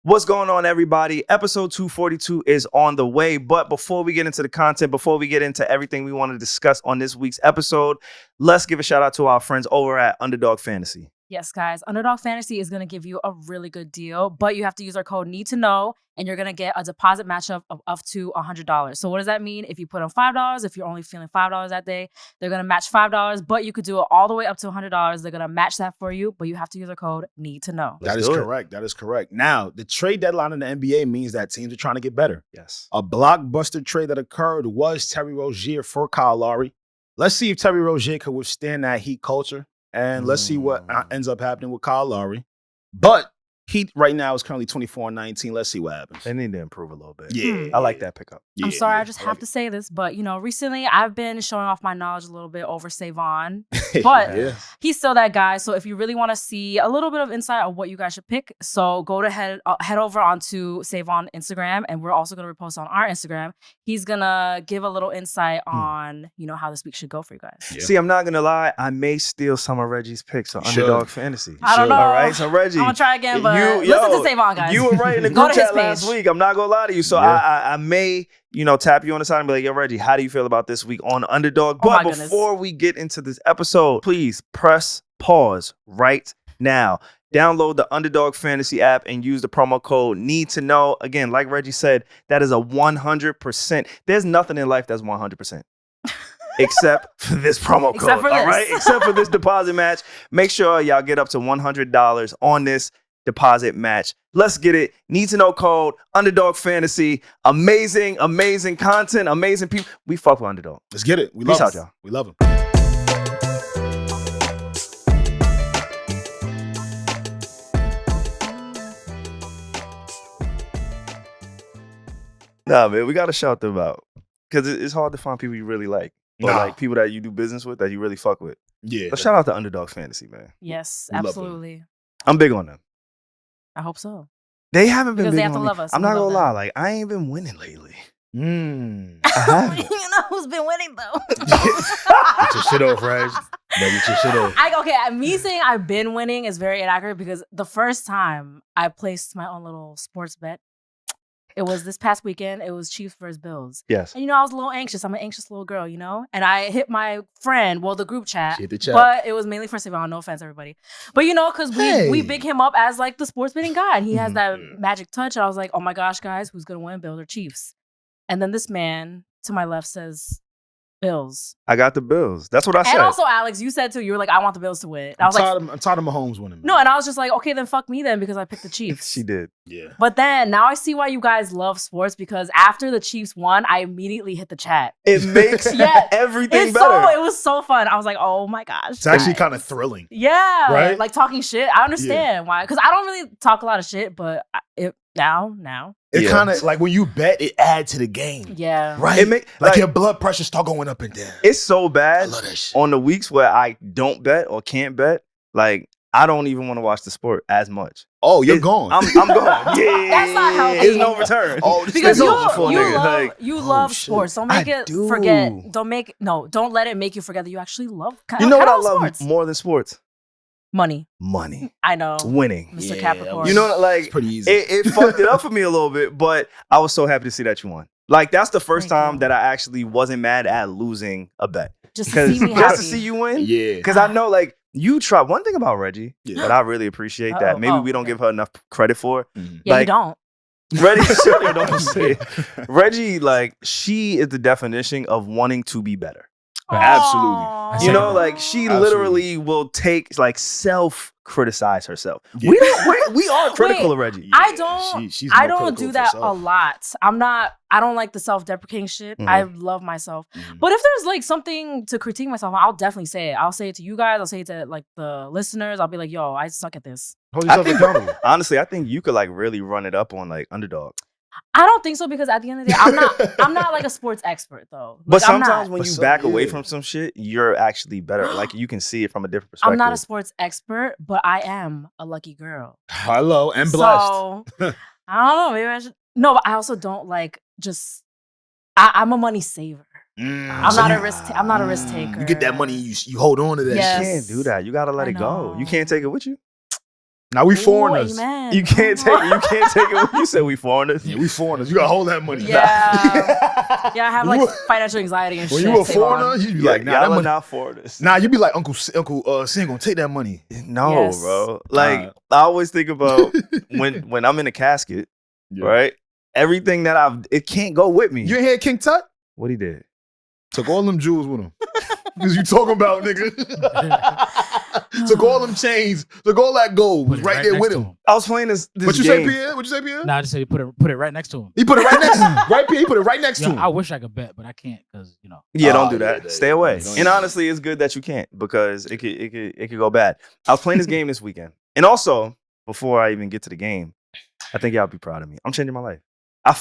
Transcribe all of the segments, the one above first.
What's going on, everybody? Episode 242 is on the way. But before we get into the content, before we get into everything we want to discuss on this week's episode, let's give a shout out to our friends over at Underdog Fantasy. Yes, guys. Underdog Fantasy is going to give you a really good deal, but you have to use our code NEEDTOKNOW, and you're going to get a deposit matchup of up to $100. So what does that mean? If you put on $5, if you're only feeling $5 that day, they're going to match $5, but you could do it all the way up to $100. They're going to match that for you, but you have to use our code NEEDTOKNOW. That is correct. That is correct. Now, the trade deadline in the NBA means that teams are trying to get better. Yes. A blockbuster trade that occurred was Terry Rozier for Kyle Lowry. Let's see if Terry Rozier could withstand that Heat culture. And let's see what ends up happening with Kyle Lowry. But Heat right now is currently 24-19. Let's see what happens. They need to improve a little bit. Yeah. I like that pickup. Yeah, I'm sorry, I just have to say this, but recently I've been showing off my knowledge a little bit over SaVon, but he's still that guy. So if you really want to see a little bit of insight of what you guys should pick, so go to head over onto SaVon Instagram, and we're also going to repost on our Instagram. He's gonna give a little insight on how this week should go for you guys. Yeah. See, I'm not gonna lie, I may steal some of Reggie's picks on Underdog Fantasy. I don't know. All right, so Reggie, I'm gonna try again, but listen to SaVon, guys. You were right in the group chat last week. I'm not gonna lie to you. So I may, tap you on the side and be like, yo, Reggie, how do you feel about this week on Underdog? But before we get into this episode, please press pause right now. Download the Underdog Fantasy app and use the promo code NEEDTOKNOW. Again, like Reggie said, that is a 100%. There's nothing in life that's 100%. Except for this promo code. All right? Except for this deposit match. Make sure y'all get up to $100 on this deposit match. Let's get it. Need to know code Underdog Fantasy. Amazing, amazing content, amazing people. We fuck with Underdog. Let's get it. We Peace love out, y'all. We love them. Nah, man, we got to shout them out because it's hard to find people you really like. Or like people that you do business with that you really fuck with. Yeah. So shout out to Underdog Fantasy, man. Yes, absolutely. I'm big on them. I hope so. They haven't been because big they have on to me. love us. I'm not gonna lie, like I ain't been winning lately. I haven't. You know who's been winning though? Get your shit off, Reg. Get your shit off. Me saying I've been winning is very inaccurate because the first time I placed my own little sports bet, it was this past weekend. It was Chiefs versus Bills. Yes. And I was a little anxious. I'm an anxious little girl, And I hit my friend, the group chat. Hit the chat. But it was mainly for SaVon. No offense, everybody. But because we big him up as like the sports betting guy. And he has that magic touch. And I was like, oh my gosh, guys, who's gonna win, Bills or Chiefs? And then this man to my left says Bills. I got the Bills. That's what I said. And also, Alex, you said too. You were like, I want the Bills to win. I'm tired of Mahomes winning. Man. No, and I was just like, okay, then fuck me then because I picked the Chiefs. She did. Yeah. But then now I see why you guys love sports because after the Chiefs won, I immediately hit the chat. It makes everything better. So, it was so fun. I was like, oh my gosh. It's actually kind of thrilling. Yeah. Right? Like talking shit. I understand why. Because I don't really talk a lot of shit, but now. It kind of like when you bet, it adds to the game. Yeah. Right? Like your blood pressure start going up and down. It's so bad I love that shit. On the weeks where I don't bet or can't bet, like I don't even want to watch the sport as much. Oh, you're gone. I'm gone. Yeah. That's not healthy. There's no return. Oh, because you love sports. Don't make it forget. Don't let it make you forget that you actually love. You know what I love sports? more than sports? Money. I know. Winning. Mr. Capricorn. You know, like, it's pretty easy. It fucked it up for me a little bit, but I was so happy to see that you won. Like, that's the first time that I actually wasn't mad at losing a bet. Just to see me happy. Just to see you win? Yeah. Because I know, like, you try. One thing about Reggie that I really appreciate that maybe we don't give her enough credit for. Yeah, like, you don't. Reggie, like, she is the definition of wanting to be better. Absolutely. You know, like she literally will take like self-criticize herself. Yeah. We are critical of Reggie. I don't do that a lot. I don't like the self-deprecating shit. I love myself. But if there's like something to critique myself, I'll definitely say it. I'll say it to you guys. I'll say it to like the listeners. I'll be like, yo, I suck at this. Hold yourself accountable. Honestly, I think you could like really run it up on like Underdog. I don't think so because at the end of the day, I'm not like a sports expert though. Like, but sometimes when you back away from some shit, you're actually better. Like you can see it from a different perspective. I'm not a sports expert, but I am a lucky girl. Hello, and blessed. So, I don't know. Maybe I should. No, but I also don't like just. I'm a money saver. I'm not a risk taker. You get that money, you hold on to that shit. You can't do that. You gotta let it go. You can't take it with you. Now we foreigners. Amen. You can't take it when you say we foreigners. Yeah, we foreigners. You gotta hold that money. Yeah. Yeah, I have like financial anxiety and shit. When you a foreigner, you'd be like, nah, y'all that are money. not foreigners. Nah, you'd be like, Uncle Sin gonna take that money. No, Yes. bro. Like I always think about when I'm in a casket, right? Everything that it can't go with me. You ain't hear King Tut? What he did? Took all them jewels with him. Because you talking about, nigga. Took all them chains, took all that gold, was right there with him. I was playing this What you game. say, Pierre? What you say, Pierre? Nah, I just said put it right next to him. He put it right next to him. Right, Pierre? He put it right next to him. I wish I could bet, but I can't because, you know. Yeah, don't do that. Yeah, Stay away. don't And do honestly, it's good that you can't because it could go bad. I was playing this game this weekend. And also, before I even get to the game, I think y'all be proud of me. I'm changing my life. I'm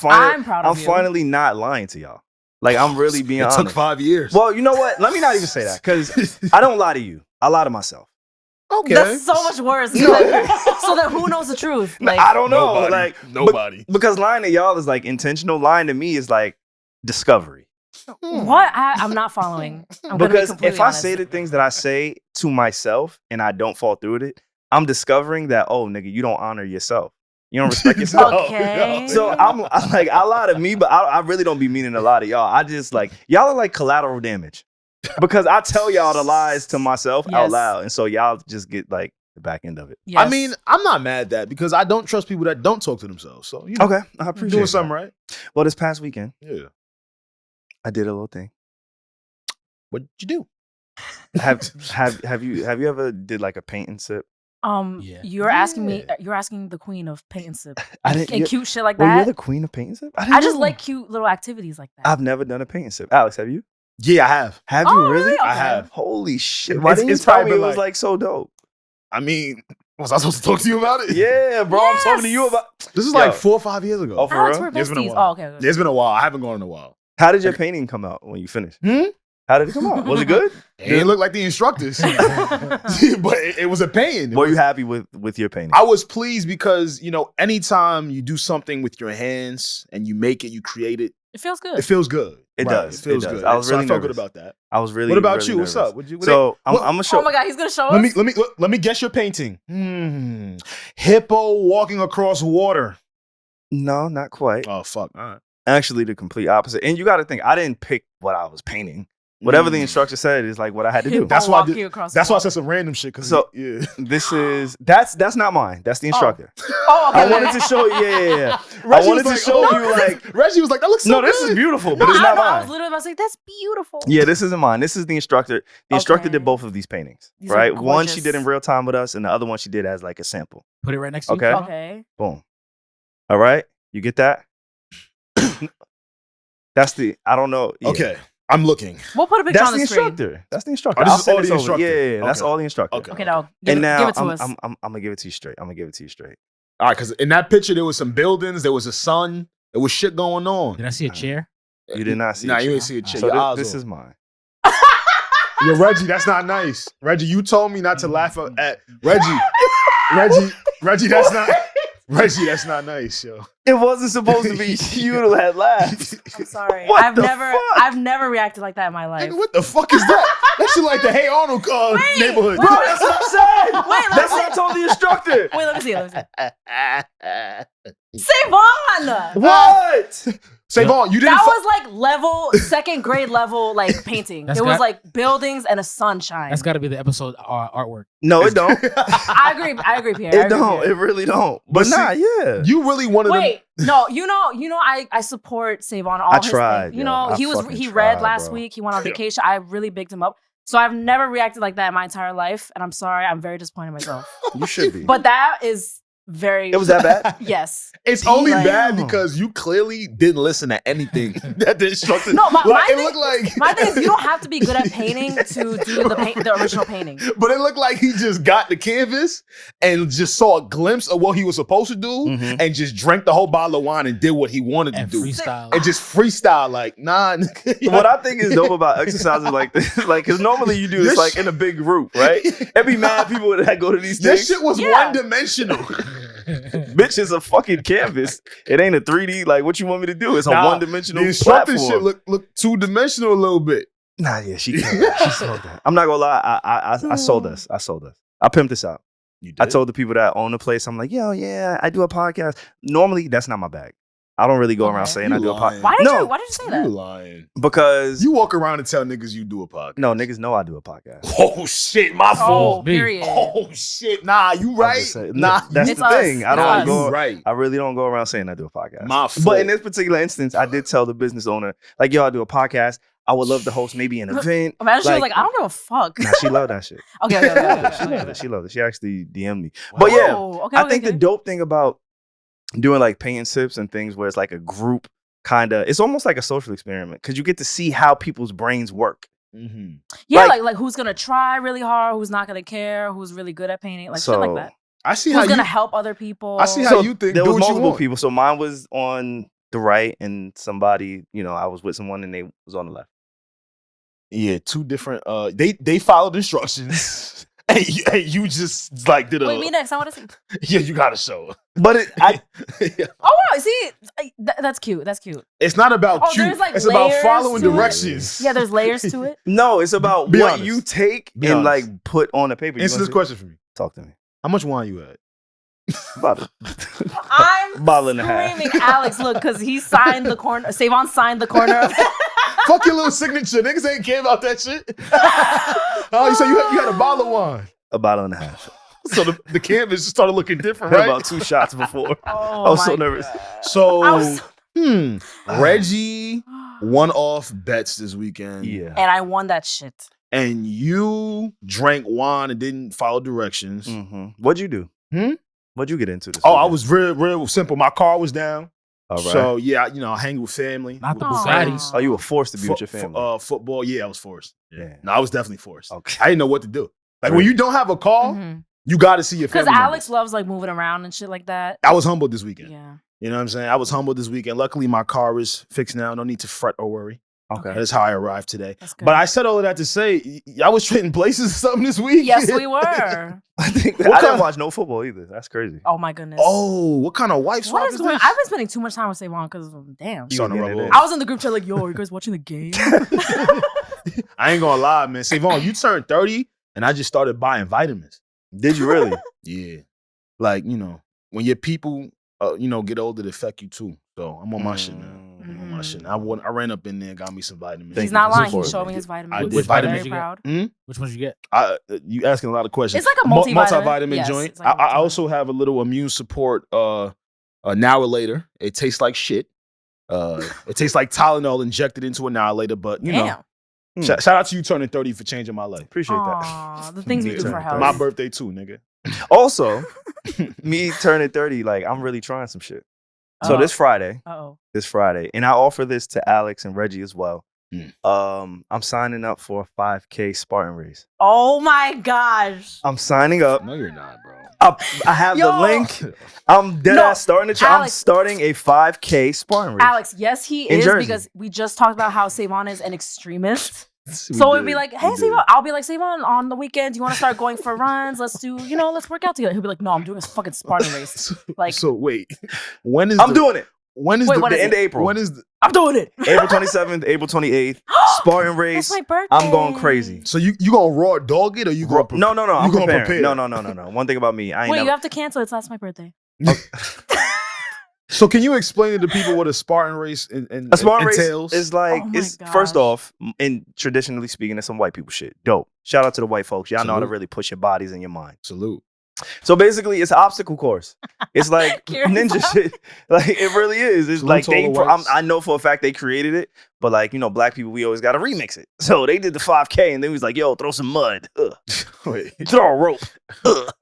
proud of you. I'm finally not lying to y'all. Like, I'm really being honest. It took 5 years. Well, you know what? Let me not even say that because I don't lie to you. I lie to myself. Okay. That's so much worse. So that who knows the truth? Like, I don't know. Nobody. Like Nobody. Because lying to y'all is like intentional. Lying to me is like discovery. what? I'm not following. I'm gonna be Because completely if I honest. say the things that I say to myself and I don't fall through with it, I'm discovering that, oh, nigga, you don't honor yourself. You don't respect yourself. Okay. So I'm like, I lie to me, but I really don't be meaning a lot of y'all. I just like, y'all are like collateral damage. Because I tell y'all the lies to myself out Yes. loud. And so y'all just get like the back end of it. Yes. I mean, I'm not mad at that because I don't trust people that don't talk to themselves. So, you know, Okay. I appreciate doing that. something right. Well, this past weekend, Yeah. I did a little thing. What'd you do? Have you ever did like a paint and sip? Yeah. You're asking me. You're asking the queen of paint and sip I didn't. and cute shit like Well, you're that. the queen of paint and sip. I just like cute little activities like that. I've never done a paint and sip. Alex, have you? Yeah, I have. Have Oh, you really? really? I Okay. have. Holy shit! It's- Why didn't you it's tell probably me it been was like so dope? I mean, was I supposed to talk to you about it? Yeah, bro. I'm talking to you Yes. about. This is Yo. like 4 or 5 years ago. Oh, for Alex, real? we're It's been a besties. while. Oh, okay. It's been a while. I haven't gone in a while. How did your painting come out when you finished? Hmm? How did it come out? Was it good? It didn't look like the instructors, but it was a pain. Were you happy with your painting? I was pleased because, you know, anytime you do something with your hands and you make it, you create it, It feels good. it feels good. It Right, does. It feels It does. good. I was So really I felt nervous good about that. I was really. What about really you? What's nervous. up? So I'm gonna show. Oh my god, he's gonna show us. Let me guess your painting. Hippo walking across water. No, not quite. Oh fuck! All right. Actually, the complete opposite. And you got to think, I didn't pick what I was painting. Whatever the instructor said is like what I had to do. That's why I Walk did- you across That's the why I wall. said some random shit. Cause So- yeah. That's not mine. That's the instructor. Oh, okay. I wanted to show you. Yeah. I wanted to show you like. Reggie was like, that looks so No, this good. is beautiful, No, but it's I not know, I was mine. literally about to say that's beautiful. Yeah, this isn't mine. This is the instructor. The instructor Okay. did both of these paintings, These are right? One she did gorgeous. in real time with us, and the other one she did as like a sample. Put it right next to Okay. you. Okay. Boom. All right, you get that? That's the. I don't know. Yeah. Okay, I'm looking. We'll put a picture That's on the the screen. instructor. That's the instructor. Oh, this I'll is send all this the over. instructor. Yeah, that's Okay. all the instructor. Okay. Okay, now give And it now to us. I'm gonna give it to you straight. I'm gonna give it to you straight. All right, because in that picture there was some buildings, there was a sun, there was shit going on. Did I see a chair? You did not see. Nah, it, you Chief. didn't see a chick. So Your eyes this off. is mine. Yo, Reggie, that's not nice. Reggie, you told me not to laugh at Reggie. Reggie, that's not. Reggie, that's not nice, yo. It wasn't supposed to be you that laughed. I'm sorry. What I've the never fuck? I've never reacted like that in my life. Nigga, what the fuck is that? That shit like the Hey Arnold neighborhood. wait. Bro, that's what I said. Wait, That's what I told the instructor. Wait, let me see. SaVon! What? SaVon, you didn't. That was like level, second grade level, like painting. That's It was got- like buildings and a sunshine. That's got to be the episode artwork. No, it don't. I agree, Pierre. I It agree, don't. Pierre. It really don't. But But nah, see, yeah. You really wanted Wait, no, you know, I support SaVon. All I his tried, things. You yo. know, I he fucking read tried, last bro. week. He went on vacation. I really bigged him up. So I've never reacted like that in my entire life, and I'm sorry. I'm very disappointed in myself. You should be. But that is very. It was that bad? Yes. It's only Damn. bad because you clearly didn't listen to anything that the instructor. No, my it thing- looked like. My thing is, you don't have to be good at painting to do the original painting. But it looked like he just got the canvas and just saw a glimpse of what he was supposed to do Mhm. and just drank the whole bottle of wine and did what he wanted to And do. freestyle. And just freestyle like, nah. nigga. What I think is dope about exercises like this, like, because normally you do this like in a big group, right? There'd be mad people that go to these This things. shit was Yeah. one-dimensional. Bitch, it's a fucking canvas. It ain't a 3D. Like, what you want me to do? It's a Nah, one-dimensional The instructor platform. shit look two-dimensional a little bit. Nah, yeah, she sold that. I'm not gonna lie. I sold us. I pimped this out. You did? I told the people that own the place, I'm like, yo, yeah, I do a podcast. Normally, that's not my bag. I don't really go around saying I do a podcast. Why did you say that? You lying. Because you walk around and tell niggas you do a podcast. No, niggas know I do a podcast. Oh shit, my fault. Period. Oh shit, nah, you right. Nah, that's the thing. I don't go. Right. I really don't go around saying I do a podcast. My fault. But in this particular instance, I did tell the business owner, like, yo, I do a podcast. I would love to host maybe an event. Imagine she was like, I don't give a fuck. Nah, she loved that shit. Okay. She loved it. She loved it. She actually DM'd me. Wow. But yeah, I think the dope thing about doing like paint and sips and things where it's like a group kind of, it's almost like a social experiment because you get to see how people's brains work. Mm-hmm. Yeah, like who's gonna try really hard, who's not gonna care, who's really good at painting, like shit like that. I see who's gonna help other people. I see how you think. There was multiple people. So mine was on the right, and somebody, I was with someone, and they was on the left. Yeah, two different. They followed instructions. And you just like did a. Wait, me next. I want to see. Yeah, you gotta show. But Oh wow! See, that's cute. That's cute. It's not about cute. There's like it's about following directions. Yeah, there's layers to it. No, it's about Be what honest. you take Be and honest. like put on the paper. Answer this question for me. Talk to me. How much wine you had? I'm bottle and a half. screaming, Alex! Look, because he signed the corner. SaVon signed the corner of it. Fuck your little signature. Niggas ain't care about that shit. Oh, so you had a bottle of wine. A bottle and a half. So the canvas started looking different, right? About 2 shots before. Oh, I was so nervous. So, Regi won off bets this weekend. Yeah. And I won that shit. And you drank wine and didn't follow directions. Mm-hmm. What'd you do? What'd you get into this? I was real simple. My car was down. All right. So, yeah, I hang with family. Not the with Bugattis. friends. Oh, you were forced to be with your family? Football, yeah, I was forced. Yeah. No, I was definitely forced. Okay. I didn't know what to do. Like, when you don't have a car, you got to see your family. Because Alex loves like moving around and shit like that. I was humbled this weekend. Yeah. You know what I'm saying? I was humbled this weekend. Luckily, my car is fixed now. No need to fret or worry. Okay. That's how I arrived today. That's good. But I said all of that to say, y'all was trading places or something this week? Yes, we were. I didn't watch no football either. That's crazy. Oh my goodness. Oh, what kind of wife swap What is is going this? I've been spending too much time with SaVon because damn. You on the rub I was in the group chat like, yo, are you guys watching the game? I ain't gonna lie, man. SaVon, you turned 30 and I just started buying vitamins. Did you really? Yeah. Like, when your people, get older, they affect you too. So I'm on my shit now. I'm on my shit now. I ran up in there, got me some vitamins. He's not lying. He showed me his vitamins. I did. Which vitamins Very you proud. get? Which ones you get? You asking a lot of questions. It's like a multivitamin. Multivitamin Yes, joint. it's like a I also have a little immune support Annihilator. It tastes like shit. It tastes like Tylenol injected into Annihilator, but you know. Shout out to you turning 30 for changing my life. Appreciate that. The things we do for health. My birthday too, nigga. Also, me turning 30, like I'm really trying some shit. So this Friday, and I offer this to Alex and Regi as well. I'm signing up for a 5K Spartan Race. Oh my gosh. I'm signing up. No, you're not, bro. I have the link. I'm dead ass starting to try. I'm starting a 5K Spartan Race. Alex, yes, he is, because we just talked about how SaVon is an extremist. So it'd be like, hey, SaVon, I'll be like, SaVon, on the weekends, you want to start going for runs? Let's do, let's work out together. He'll be like, no, I'm doing a fucking Spartan race. Like, so wait, when is I'm doing it? When is the end of April? When is I'm doing it? April 27th, April 28th. Spartan race. That's my birthday. I'm going crazy. So you gonna raw dog it or you gonna No. I'm gonna preparing. prepare? No. One thing about me, I ain't. Wait, you have to cancel it. So that's my birthday. So can you explain to the people what a Spartan race a Spartan entails? Race is like, first off, and traditionally speaking, it's some white people shit. Dope. Shout out to the white folks. Y'all know how to really push your bodies and your mind. Salute. So basically, it's an obstacle course. It's like ninja shit. Like it really is. It's like I know for a fact they created it, but like black people, we always got to remix it. So they did the 5K, and then we was like, yo, throw some mud. Wait. Throw a rope.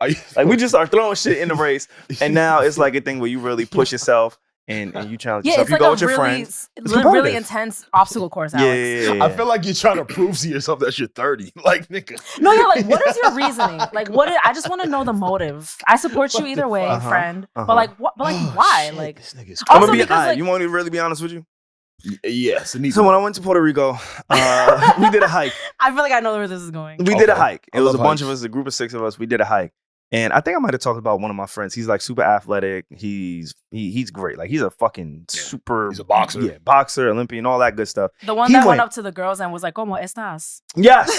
Like we just start throwing shit in the race, and now it's like a thing where you really push yourself. And you challenge yourself. It's you like go with your friends. Really intense obstacle course, Alex. Yeah. I feel like you're trying to prove to yourself that you're 30. Like, nigga. No, like, what is your reasoning? Like, I just want to know the motive. I support you either way, friend. But like, why? Shit. Like, this nigga's also you because want me to really be honest with you? Yes. So when I went to Puerto Rico, we did a hike. I feel like I know where this is going. We did a hike. It was a bunch of us, a group of 6 of us. We did a hike. And I think I might have talked about one of my friends. He's like super athletic. He's great. Like he's a fucking super. He's a boxer. Yeah, boxer, Olympian, all that good stuff. The one that went up to the girls and was like, "¿Cómo estás?" Yes,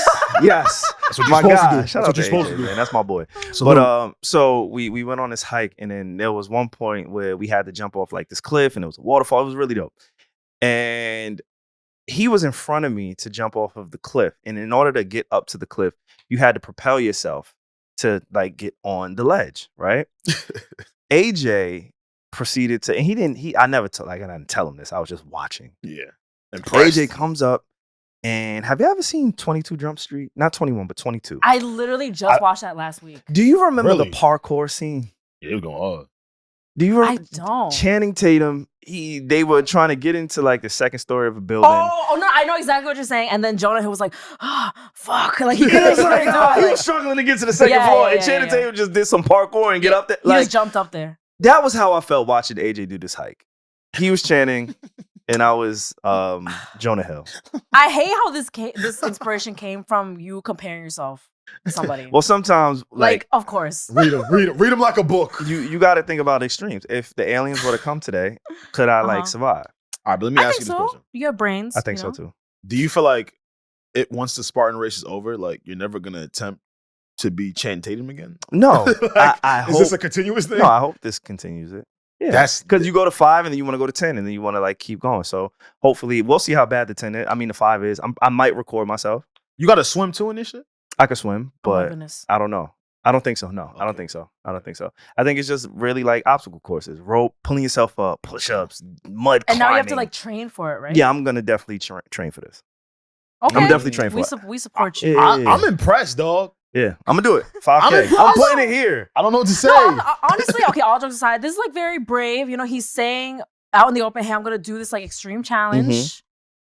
yes. That's what my you're supposed God, to do. shout That's out what you're to supposed AJ, to do. man. That's my boy. So But so we went on this hike, and then there was one point where we had to jump off like this cliff, and it was a waterfall. It was really dope. And he was in front of me to jump off of the cliff, and in order to get up to the cliff, you had to propel yourself to like get on the ledge, right? AJ proceeded to, and I didn't tell him this. I was just watching. Yeah. Impressed. AJ comes up, and have you ever seen 22 Jump Street? Not 21, but 22. I literally just watched that last week. Do you remember Really? the parkour scene? Yeah, it was going hard. Do you remember? I don't. Channing Tatum, they were trying to get into like the second story of a building. Oh no, I know exactly what you're saying. And then Jonah Hill was like, "Oh, fuck!" Like he He was struggling to get to the second floor, and Channing Tatum just did some parkour and get up there. He just jumped up there. That was how I felt watching AJ do this hike. He was Channing, and I was Jonah Hill. I hate how this inspiration came from you comparing yourself to somebody. Well, sometimes like of course. Read them like a book. You got to think about extremes. If the aliens were to come today, could I like survive? All right, but let me I ask think you this so. question. You have brains. I think so too. Do you feel like once the Spartan race is over, like you're never gonna attempt to be Channing Tatum again? No, like, I hope. Is this a continuous thing? No, I hope this continues it. Yeah, That's because you go to 5 and then you want to go to 10 and then you want to like keep going. So hopefully we'll see how bad the 10 is. I mean the 5 is. I might record myself. You got to swim too in this shit. I could swim, Oh my but goodness. I don't know. I don't think so. No, I don't think so. I think it's just really like obstacle courses, rope, pulling yourself up, push-ups, mud And climbing. now you have to like train for it, right? Yeah, I'm gonna definitely train for this. Okay. I'm definitely trained for it. We support you. Yeah. I'm impressed, dog. Yeah, I'm gonna do it. 5K. I'm putting it here. I don't know what to say. No, honestly, okay, all jokes aside, this is like very brave. You know, he's saying out in the open, hey, I'm gonna do this like extreme challenge. Mhm.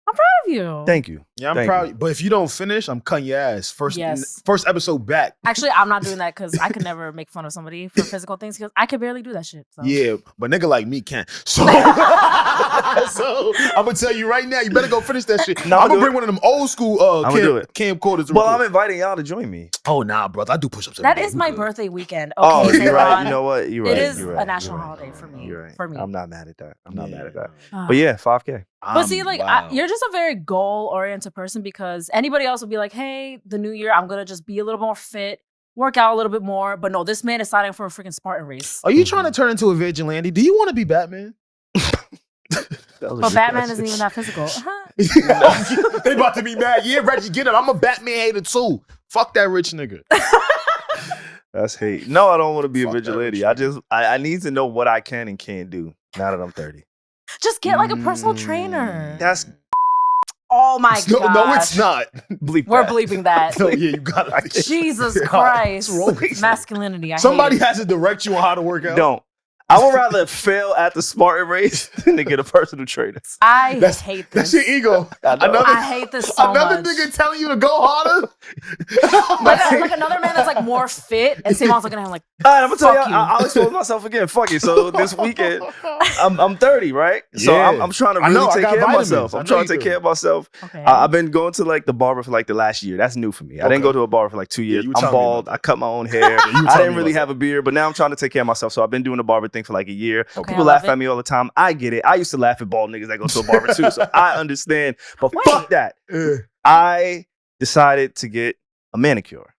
I'm proud of you. Thank you. Yeah, I'm Thank proud. you. But if you don't finish, I'm cutting your ass. First episode back. Actually, I'm not doing that because I could never make fun of somebody for physical things because I could barely do that shit. So. Yeah, but nigga like me can't. So, so I'm gonna tell you right now, you better go finish that shit. No, I'm gonna bring one of them old school camcorders. Well, I'm inviting y'all to join me. Oh nah, brother, I do push-ups. That is my birthday weekend. Okay, Oh, you're right. SaVon. You know what? You're right. It is You're right. a national You're right. holiday for me. You're right. For me. I'm not mad at that. I'm not mad at that. Ah. But yeah, 5K. But see, like, you're just a very goal-oriented person because anybody else would be like, hey, the new year, I'm going to just be a little more fit, work out a little bit more. But no, this man is signing for a freaking Spartan race. Are you trying to turn into a vigilante? Do you want to be Batman? But Batman isn't even that physical. They about to be mad. Yeah, Reggie, get him. I'm a Batman hater too. Fuck that rich nigga. That's hate. No, I don't want to be Fuck a that vigilante. rich I need to know what I can and can't do now that I'm 30. Just get like a personal trainer. That's Oh my god. No, it's not. bleep. We're that. bleeping that. No, yeah, you got it. Jesus Yeah, Christ. what's wrong with you? Masculinity. I Somebody hate it. has to direct you on how to work out. Don't. I would rather fail at the Spartan race than to get a personal trainer. I hate this. That's your ego. I hate this so Another much. nigga telling you to go harder. like another man that's like more fit, and SaVon's looking at him like, All right, I'm gonna tell you, Fuck you. I'll expose myself again. Fuck it. So this weekend, I'm 30, right? So Yeah. I'm trying to I really know, I take got care of vitamins. myself. I I'm know trying you to take do. care of myself. okay. I've been going to like the barber for like the last year. That's new for me. I didn't go to a barber for like 2 years. you were I'm telling me bald. about I cut my own hair. you were I telling didn't me really about have a beard, but now I'm trying to take care of myself. So I've been doing the barber thing for like a year. Okay, People I laugh love at me all the time. I get it. I used to laugh at bald niggas that go to a barber too. So I understand. But fuck that. I decided to get a manicure.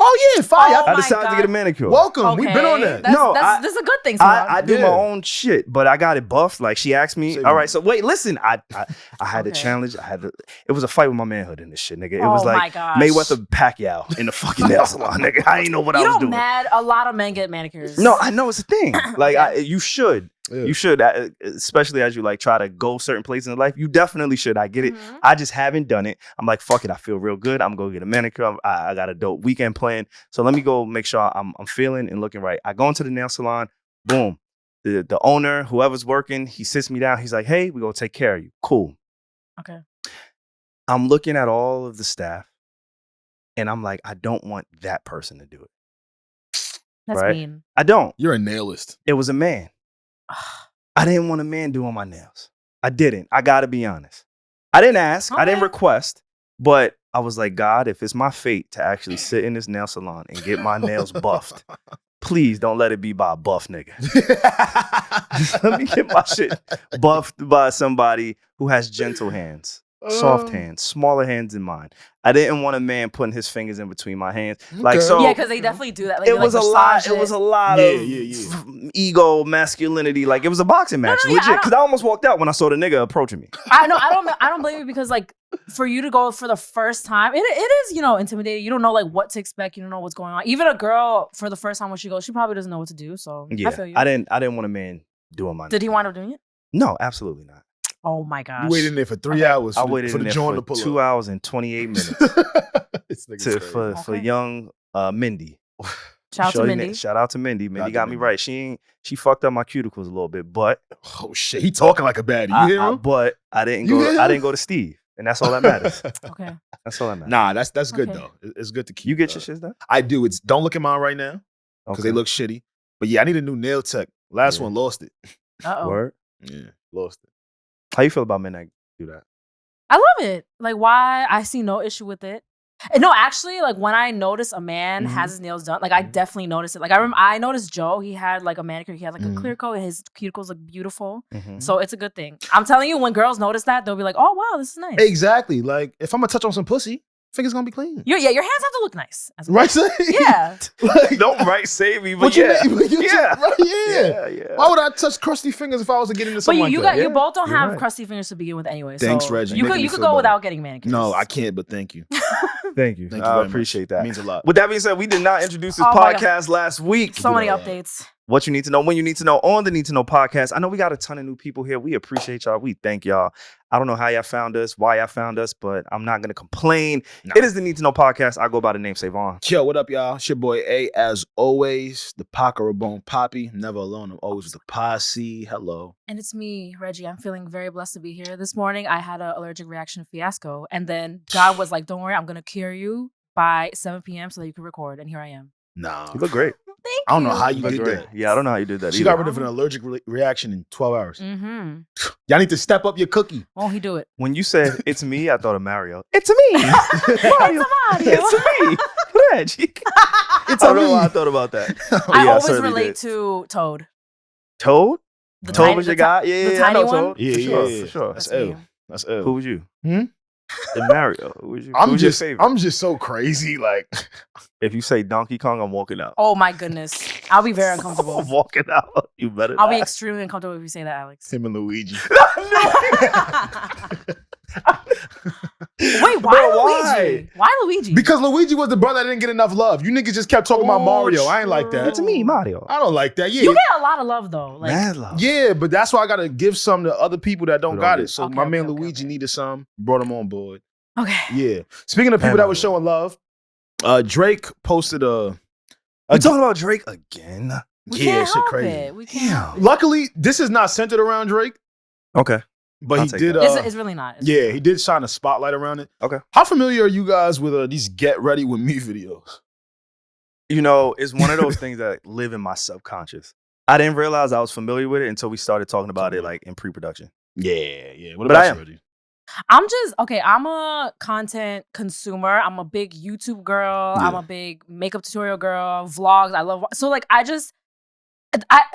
Oh yeah, fire. Oh, I my decided to God. get a manicure. Welcome. We've been on that. This is a good thing. SaVon. I do Yeah. my own shit, but I got it buffed. Like she asked me, Same. all right, so wait, listen, I had a Okay. challenge. It was a fight with my manhood in this shit, nigga. It Oh was my like gosh. Mayweather Pacquiao in the fucking nail salon, nigga. I ain't know what I You was know, doing. mad a lot of men get manicures. No, I know it's a thing. Like Okay. you should. Yeah. You should, especially as you like try to go certain places in life. You definitely should. I get it. Mhm. I just haven't done it. I'm like, fuck it. I feel real good. I'm gonna get a manicure. I got a dope weekend planned. So let me go make sure I'm feeling and looking right. I go into the nail salon. Boom. The owner, whoever's working, he sits me down. He's like, hey, we're gonna take care of you. Cool. Okay. I'm looking at all of the staff, and I'm like, I don't want that person to do it. That's Right? mean. I don't. You're a nailist. It was a man. I didn't want a man doing my nails. I didn't. I gotta be honest. I didn't ask. I didn't Okay. request. But I was like, God, if it's my fate to actually sit in this nail salon and get my nails buffed, please don't let it be by a buff nigga. Just let me get my shit buffed by somebody who has gentle hands, soft hands, smaller hands than mine. I didn't want a man putting his fingers in between my hands. Like, so yeah, because they definitely do that. Like, it was a lot. It was a lot of ego, masculinity. Like, it was a boxing match, legit. Because I almost walked out when I saw the nigga approaching me. I know. I don't blame you, because like, for you to go for the first time, it is, you know, intimidating. You don't know like what to expect. You don't know what's going on. Even a girl, for the first time when she goes, she probably doesn't know what to do. So yeah, I feel you. I didn't want a man doing my. Did he wind up doing it? No, absolutely not. Oh my gosh! You waited in there for 3 hours. I waited for in the there joint for to pull 2 up. hours and 28 minutes for young Mindy. Shout out to Mindy. Shout out to Mindy. Mindy got me right. She fucked up my cuticles a little bit, but oh shit, he talking like a baddie. You hear him? But I didn't go to Steve, and that's all that matters. Okay, that's all that matters. Nah, that's good though. It's good to keep. You get your shit done? I do. It's don't look at mine right now because they look shitty. But yeah, I need a new nail tech. Last one lost it. Word? Yeah, lost it. How you feel about men that do that? I love it. Like, why? I see no issue with it. And no, actually, like when I notice a man has his nails done, like I definitely notice it. Like I noticed Joe, he had like a manicure, he had like a clear coat, and his cuticles look beautiful. So it's a good thing. I'm telling you, when girls notice that, they'll be like, "Oh wow, this is nice." Exactly. Like if I'm gonna touch on some pussy, finger's gonna be clean. Your hands have to look nice. Right? Yeah. Like, don't right save me, but yeah. Yeah. Why would I touch crusty fingers if I was to get into something like that? You both don't have crusty fingers to begin with anyway. Thanks, so Regi. You could go without getting manicures. No, I can't, but thank you. Thank you. Thank you I very appreciate much. that. It means a lot. With that being said, we did not introduce this podcast last week. So many updates. What you need to know, when you need to know on the Need to Know podcast. I know we got a ton of new people here. We appreciate y'all. We thank y'all. I don't know how y'all found us, why y'all found us, but I'm not going to complain. No. It is the Need to Know podcast. I go by the name SaVon. Yo, what up, y'all? It's your boy A, as always. The Bone Poppy. Never alone. I'm always with the posse. Hello. And it's me, Regi. I'm feeling very blessed to be here. This morning, I had an allergic reaction fiasco. And then God was like, don't worry, I'm going to cure you by 7 p.m. so that you can record. And here I am. Nah. You look great. Thank you. I don't know how you did great. that. Yeah, I don't know how you did that. She got rid of an allergic reaction in 12 hours. Mm-hmm. Y'all need to step up your cookie. Won't he do it? When you said it's me, I thought of Mario. It's me. Mario. It's me. Regi. I don't know why I thought about that. I always relate to Toad. Toad? Toad was your guy? Yeah, I know one? Toad. Yeah, for sure. That's ill. That's ill. Who was you? Hmm? And Mario. Who was you? I'm just so crazy. Like, if you say Donkey Kong, I'm walking out. Oh my goodness, I'll be very uncomfortable. I'm walking out. You better. I'll be extremely uncomfortable if you say that, Alex. Him and Luigi. Wait, why? Why Luigi? Because Luigi was the brother that didn't get enough love. You niggas just kept talking about Mario. I ain't like that. It's me, Mario. I don't like that. Yeah, you get a lot of love though. Like, mad love. Yeah, but that's why I gotta give some to other people that don't got it. So okay, my man Luigi needed some. Brought him on board. Okay. Yeah. Speaking of people that were showing love, Drake posted a. We talking about Drake again? Shit crazy. We can't. Luckily, this is not centered around Drake. Okay. But he did. It's really not. He did shine a spotlight around it. Okay. How familiar are you guys with these "Get Ready with Me" videos? You know, it's one of those things that live in my subconscious. I didn't realize I was familiar with it until we started talking about it like in pre-production. Yeah. What about you, Reggie? I'm a content consumer. I'm a big YouTube girl. Yeah. I'm a big makeup tutorial girl, vlogs. I love, so like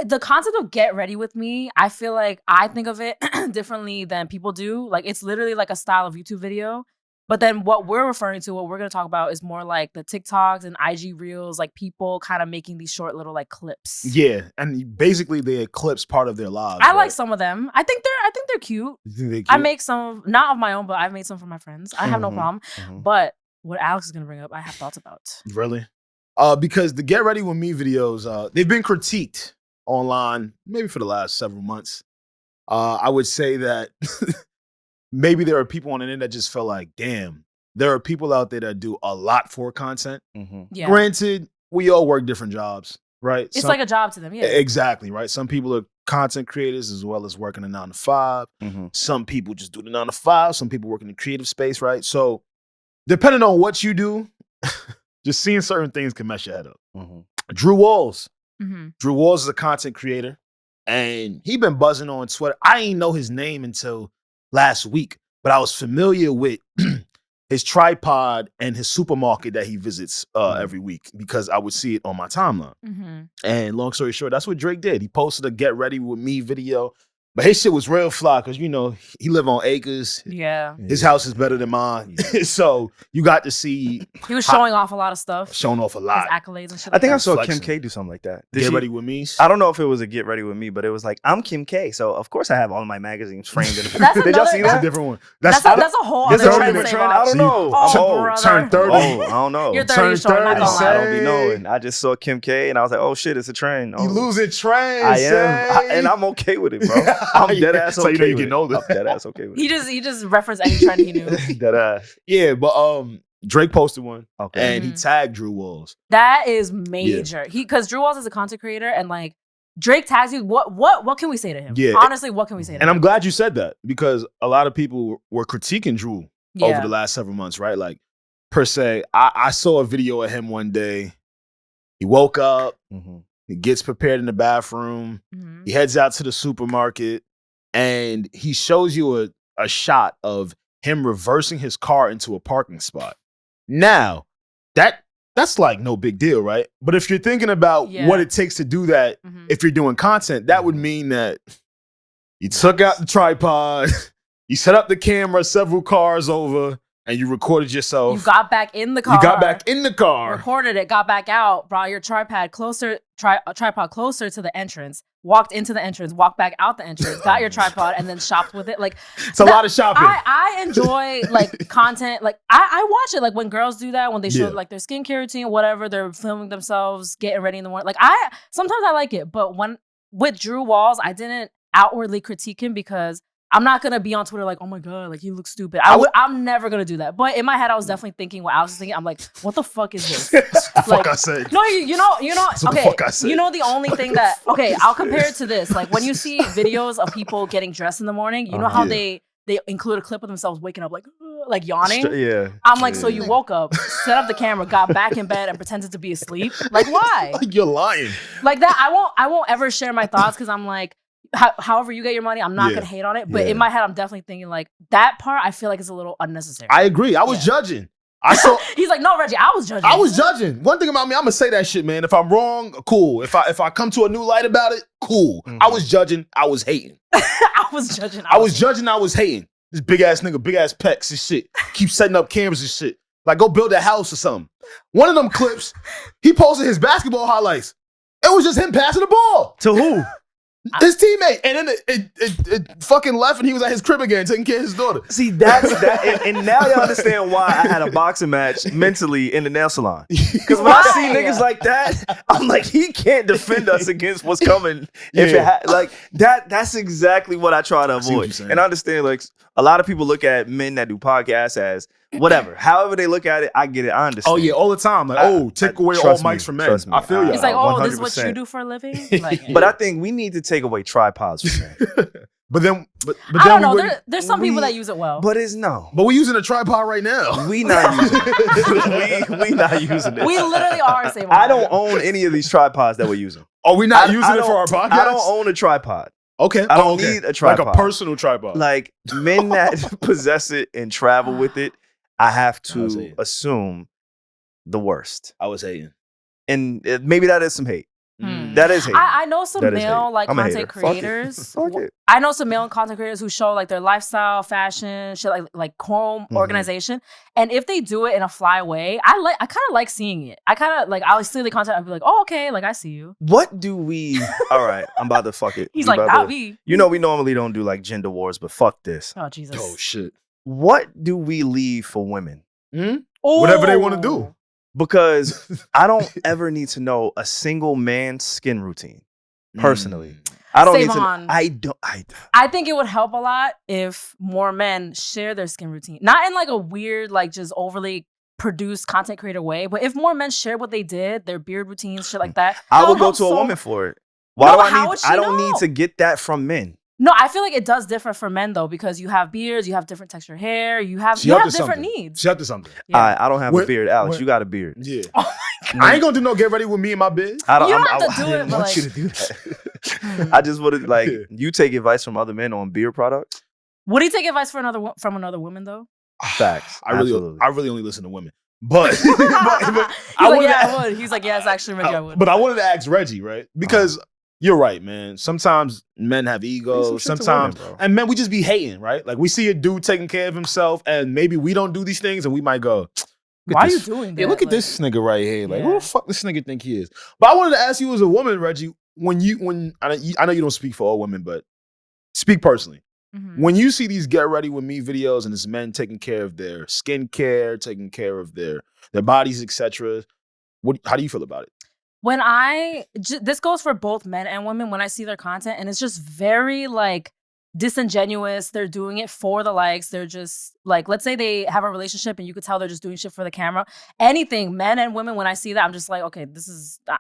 the concept of Get Ready With Me, I feel like I think of it differently than people do. Like, it's literally like a style of YouTube video. But then what we're referring to, what we're going to talk about is more like the TikToks and IG Reels, like people kind of making these short little like clips. Yeah, and basically they eclipse part of their lives. I like some of them. I think they're cute. You think they're cute? I make some, not of my own, but I've made some for my friends. I have no problem. But what Alex is going to bring up, I have thoughts about. Really? Because the Get Ready With Me videos, they've been critiqued online maybe for the last several months. I would say that maybe there are people on the internet that just feel like, damn, there are people out there that do a lot for content. Yeah. Granted, we all work different jobs, right? It's like a job to them, yeah. Exactly, right? Some people are content creators as well as working a 9 to 5. Some people just do the 9 to 5. Some people work in the creative space, right? So depending on what you do, just seeing certain things can mess your head up. Drew Walls. Drew Walls is a content creator, and he been buzzing on Twitter. I ain't know his name until last week, but I was familiar with his tripod and his supermarket that he visits every week because I would see it on my timeline. Mm-hmm. And long story short, that's what Drake did. He posted a Get Ready With Me video. But his shit was real fly because, he live on acres. Yeah. His house is better than mine. So you got to see. He was showing off a lot of stuff. Showing off a lot. His accolades and shit. I think I saw Flexing. Kim K do something like that. Get Ready With Me? I don't know if it was a Get Ready With Me, but it was like, I'm Kim K. So, of course, I have all of my magazines framed. Did y'all see That's that? a different one. That's a whole other trend. I don't know. Turn 30. I don't know. You're 30, so I'm not gonna lie. I don't be knowing. I just saw Kim K and I was like, oh shit, it's a trend. You losing trends. I am. And I'm okay with it, bro. I'm dead ass okay. So you getting older. I'm dead ass okay with it. He just referenced any trend he knew. Dead ass. Yeah, but Drake posted one and he Mhm. tagged Drew Walls. That is major. Because Drew Walls is a content creator and like Drake tags you. What can we say to him? Yeah. Honestly, what can we say to him? And I'm glad you said that because a lot of people were critiquing Drew over the last several months, right? Like, per se, I saw a video of him one day. He woke up, he gets prepared in the bathroom, he heads out to the supermarket, and he shows you a shot of him reversing his car into a parking spot. Now, that's like no big deal, right? But if you're thinking about what it takes to do that, if you're doing content, that would mean that you took out the tripod, you set up the camera several cars over, and you recorded yourself. You got back in the car. Recorded it, got back out, brought your tripod closer to the entrance, walked into the entrance, walked back out the entrance, got your tripod, and then shopped with it. Like, it's a lot of shopping. I enjoy like content. Like I watch it like when girls do that, when they show like their skincare routine, whatever, they're filming themselves, getting ready in the morning. Like sometimes I like it, but with Drew Walls, I didn't outwardly critique him because I'm not going to be on Twitter like, oh my God, like you look stupid. I'm never going to do that. But in my head, I was definitely thinking what I was thinking. I'm like, what the fuck is this? That's the fuck I said. No, you know, That's okay. What the fuck I said. You know, the only thing that, okay, I'll compare it to this. Like when you see videos of people getting dressed in the morning, you know how they include a clip of themselves waking up like yawning? Yeah. I'm like, so you woke up, set up the camera, got back in bed and pretended to be asleep? Like why? You're lying. Like that, I won't ever share my thoughts because I'm like, however you get your money, I'm not gonna hate on it. But in my head, I'm definitely thinking like that part. I feel like it's a little unnecessary. I agree. I was judging. He's like, no, Reggie, I was judging. One thing about me, I'm gonna say that shit, man. If I'm wrong, cool. If I come to a new light about it, cool. I was judging. I was hating. I was judging. I was hating. This big ass nigga, big ass pecs and shit. Keep setting up cameras and shit. Like go build a house or something. One of them clips, he posted his basketball highlights. It was just him passing the ball. To who? His teammate, and then it fucking left, and he was at his crib again, taking care of his daughter. See, that's that, and now y'all understand why I had a boxing match mentally in the nail salon. Because when I see niggas like that, I'm like, he can't defend us against what's coming. If it like that's exactly what I try to avoid. And I understand, like a lot of people look at men that do podcasts as whatever. However they look at it, I get it. I understand. Oh yeah, all the time. Like, take away all mics from men. I feel you. He's like, oh, 100%. This is what you do for a living? Like, but I think we need to take away tripods from men. But then I don't know. There's some people that use it well. But it's no. But we're using a tripod right now. We not using it. we not using it. We literally are saving. I don't own any of these tripods that we're using. Are we not using it for our podcast? I don't own a tripod. Okay. I don't need a tripod. Like a personal tripod. Like men that possess it and travel with it, I have to assume the worst. I was hating. And maybe that is some hate. That is hate. I know some male like content creators. Fuck it. I know some male content creators who show like their lifestyle, fashion, shit like home organization. And if they do it in a fly way, I kind of like seeing it. I kind of like I'll see the content. I'll be like, oh okay, like I see you. What do we? All right, I'm about to fuck it. He's like, not me. You know, we normally don't do like gender wars, but fuck this. Oh Jesus. Oh shit. What do we leave for women? Whatever they want to do. Because I don't ever need to know a single man's skin routine. Personally, I don't need to. I think it would help a lot if more men share their skin routine, not in like a weird, like just overly produced content creator way, but if more men share what they did, their beard routines, shit like that. I would go to a woman for it. Why do I need? I don't need to get that from men. No, I feel like it does differ for men though, because you have beards, you have different texture hair, you have different needs. She up to something. Yeah. I don't have a beard, Alex. You got a beard. Yeah. Oh my God. I ain't gonna do no get ready with me and my beard. I don't have to do it. I want you to do that. I just would like you take advice from other men on beard products. Would he take advice from another woman though? Facts. I really only listen to women. But, He's I would. He's like, yes, actually, Regi, I would. But I wanted to ask Regi, right? Because you're right, man. Sometimes men have egos. Sometimes, and men, we just be hating, right? Like we see a dude taking care of himself, and maybe we don't do these things, and we might go, why are you doing that? Yeah, look at this nigga right here. Like, who the fuck this nigga think he is? But I wanted to ask you as a woman, Regi, when I know you don't speak for all women, but speak personally. Mm-hmm. When you see these get ready with me videos and it's men taking care of their skincare, taking care of their bodies, etc., how do you feel about it? When this goes for both men and women, when I see their content and it's just very like disingenuous, they're doing it for the likes. They're just like, let's say they have a relationship and you could tell they're just doing shit for the camera. Anything, men and women, when I see that, I'm just like, okay,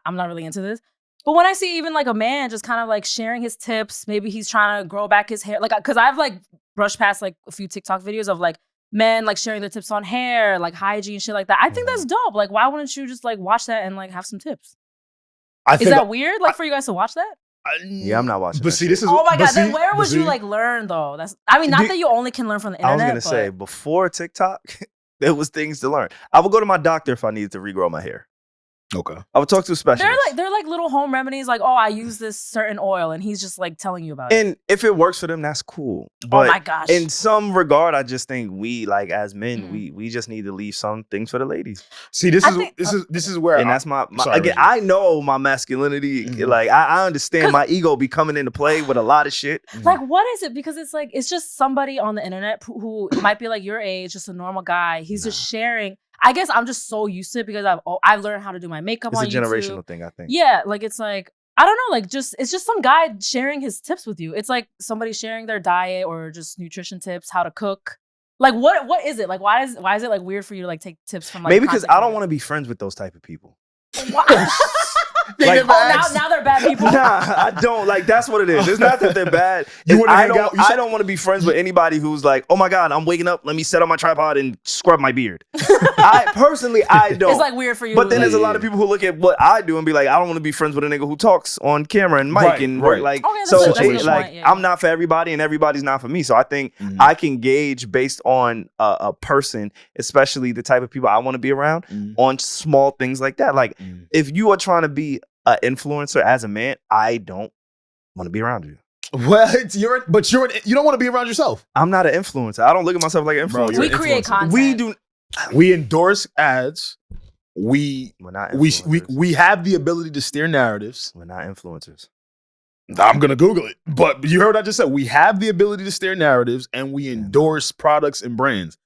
I'm not really into this. But when I see even like a man just kind of like sharing his tips, maybe he's trying to grow back his hair. Like, cause I've like brushed past like a few TikTok videos of like men like sharing their tips on hair, like hygiene, shit like that. I think that's dope. Like, why wouldn't you just like watch that and like have some tips? Is that weird? Like for you guys to watch that? Yeah, I'm not watching. But see, this is. Oh my god! Then where would you like learn though? Not that you only can learn from the internet. I was gonna say before TikTok, there was things to learn. I would go to my doctor if I needed to regrow my hair. Okay. I would talk to a specialist. They're like little home remedies, like, oh, I use this certain oil, and he's just like telling you about it. And if it works for them, that's cool. But oh my gosh. In some regard, I just think we, like as men, we just need to leave some things for the ladies. See, this is where, and that's my again. I know my masculinity. Mm-hmm. Like I understand my ego be coming into play with a lot of shit. Like, what is it? Because it's like it's just somebody on the internet who might be like your age, just a normal guy. He's just sharing. I guess I'm just so used to it because I've learned how to do my makeup on YouTube. It's a generational thing, I think. Yeah, like it's like, I don't know, like it's just some guy sharing his tips with you. It's like somebody sharing their diet or just nutrition tips, how to cook. Like what is it? Like why is it like weird for you to like take tips from like maybe because I don't want to be friends with those type of people. Like, now they're bad people. Nah, I don't. Like, that's what it is. It's not that they're bad. I don't want to be friends with anybody who's like, oh my God, I'm waking up. Let me set up my tripod and scrub my beard. I don't. It's like weird for you. But then there's a lot of people who look at what I do and be like, I don't want to be friends with a nigga who talks on camera and mic and work. Like, okay, so I'm not for everybody and everybody's not for me. So I think I can gauge based on a person, especially the type of people I want to be around, on small things like that. Like, if you are trying to be an influencer as a man, I don't want to be around you. Well, you don't want to be around yourself. I'm not an influencer. I don't look at myself like an influencer. Bro, we create content. We do. We endorse ads. We have the ability to steer narratives. We're not influencers. I'm gonna Google it. But you heard what I just said. We have the ability to steer narratives, and we endorse products and brands.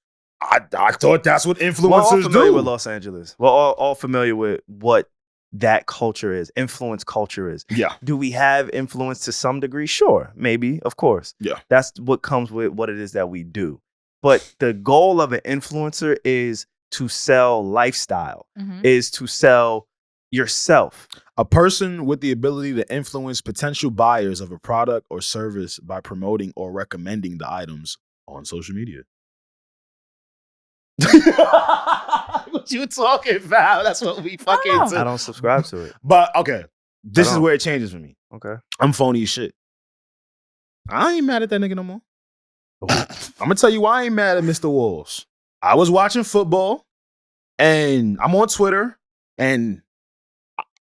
I thought that's what influencers We're all familiar do. with Los Angeles. We're all familiar with what that culture is, influence culture is. Yeah. Do we have influence to some degree? Sure. Maybe. Of course. Yeah. That's what comes with what it is that we do. But the goal of an influencer is to sell lifestyle, is to sell yourself. A person with the ability to influence potential buyers of a product or service by promoting or recommending the items on social media. What you talking about? That's what we fucking do. I don't subscribe to it. But okay, this is where it changes for me. Okay. I'm phony as shit. I ain't mad at that nigga no more. I'm gonna tell you why I ain't mad at Mr. Walls. I was watching football and I'm on Twitter and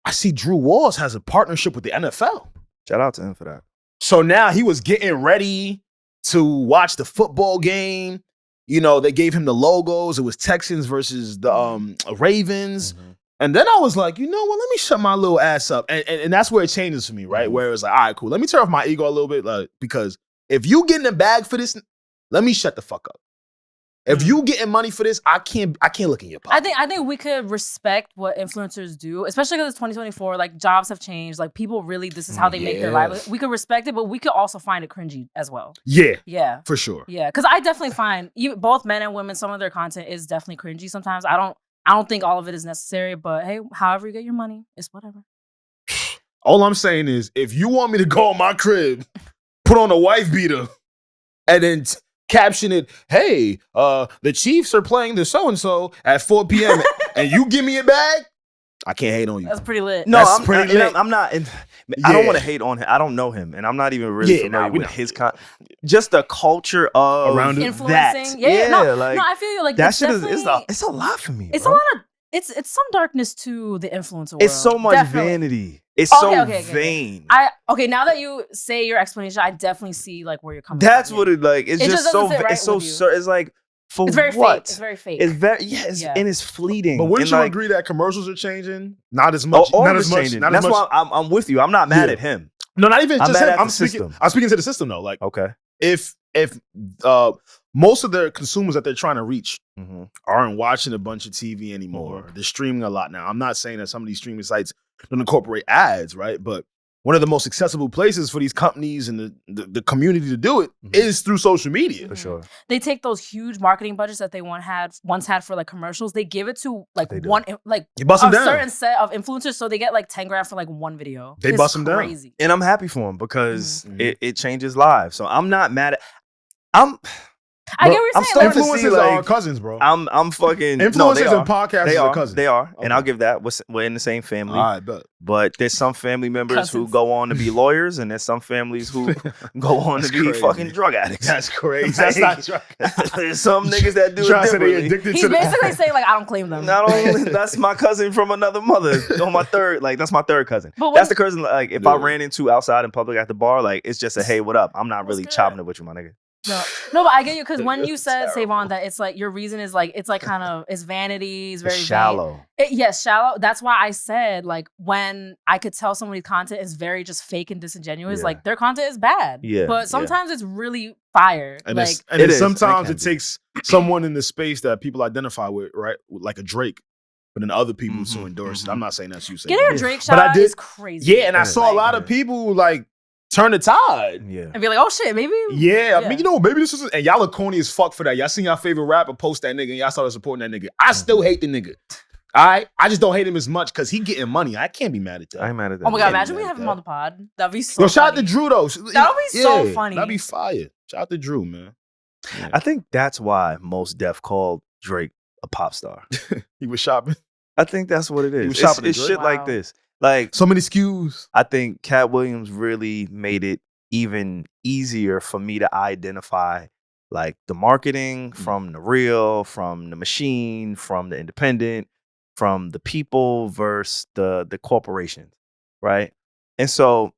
I see Drew Walls has a partnership with the NFL. Shout out to him for that. So now he was getting ready to watch the football game. You know, they gave him the logos. It was Texans versus the Ravens. And then I was like, you know what? Let me shut my little ass up. And that's where it changes for me, right? Where it's like, all right, cool. Let me turn off my ego a little bit, like, because if you get in the bag for this, let me shut the fuck up. If you getting money for this, I can't look in your pocket. I think we could respect what influencers do, especially because it's 2024. Like, jobs have changed. Like, people really, this is how they make their livelihood. We could respect it, but we could also find it cringy as well. Yeah, for sure. Yeah, because I definitely find both men and women, some of their content is definitely cringy. Sometimes I don't think all of it is necessary, but hey, however you get your money, it's whatever. All I'm saying is, if you want me to go on my crib, put on a wife beater, and then caption it, hey, the Chiefs are playing the so-and-so at 4 p.m. and you give me a bag, I can't hate on you. That's pretty lit. No, I'm not. I don't want to hate on him. I don't know him, and I'm not even really familiar with his just the culture of around influencing. that. Yeah, no, I feel you like that shit it's a lot for me. It's a lot of it's some darkness to the influencer world. It's so much vanity. It's so vain. Now that you say your explanation, I definitely see like where you're coming That's from. what it like. It's just so it's like for it's very what? Fake. It's very fake. It's very and it's fleeting. But wouldn't you agree that commercials are changing? Not as much. Not as much. That's why I'm with you. I'm not mad at him. No, not even just him. I'm speaking to the system though. Like, okay, if most of their consumers that they're trying to reach aren't watching a bunch of TV anymore, they're streaming a lot now. I'm not saying that some of these streaming sites don't incorporate ads, right? But one of the most accessible places for these companies and the community to do it is through social media. For sure. They take those huge marketing budgets that they once had for like commercials. They give it to like a certain set of influencers, so they get like 10 grand for like one video. They bust them down. And I'm happy for them because it changes lives. So I'm not mad at I get what you're saying. Influencers are our cousins, bro. I'm fucking influencers and podcasters are cousins. They are, and I'll give that. We're in the same family. All right, but there's some family members who go on to be lawyers, and there's some families who go on to be fucking drug addicts. That's crazy. That's not drug. There's some niggas that do it differently. He's basically saying like I don't claim them. Not only that's my cousin from another mother. On my third, like that's my third cousin. That's the cousin. Like if I ran into outside in public at the bar, like it's just a hey, what up? I'm not really chopping it with you, my nigga. No, but I get you because when you said SaVon that it's like your reason is like it's like kind of it's vanity, it's very shallow. Yes, shallow. That's why I said like when I could tell somebody's content is very just fake and disingenuous, like their content is bad. Yeah, but sometimes it's really fire. And like sometimes it takes someone in the space that people identify with, right? Like a Drake. But then other people to endorse it. I'm not saying that's you saying. Getting a Drake shout out is crazy. Yeah, and I saw a lot of people like turn the tide. Yeah. And be like, oh shit, maybe. Yeah, I mean, maybe this is, and y'all are corny as fuck for that. Y'all seen y'all favorite rapper post that nigga and y'all started supporting that nigga. I still hate the nigga. All right? I just don't hate him as much because he getting money. I can't be mad at that. I ain't mad at that. Oh my God, imagine we have him on the pod. That'd be so shout out to Drew though. That would be so funny. That'd be fire. Shout out to Drew, man. Yeah. I think that's why Mos Def called Drake a pop star. He was shopping. I think that's what it is. He was shopping it's shit like this. Like so many SKUs. I think Cat Williams really made it even easier for me to identify like the marketing from the real, from the machine, from the independent, from the people versus the corporations, right? And so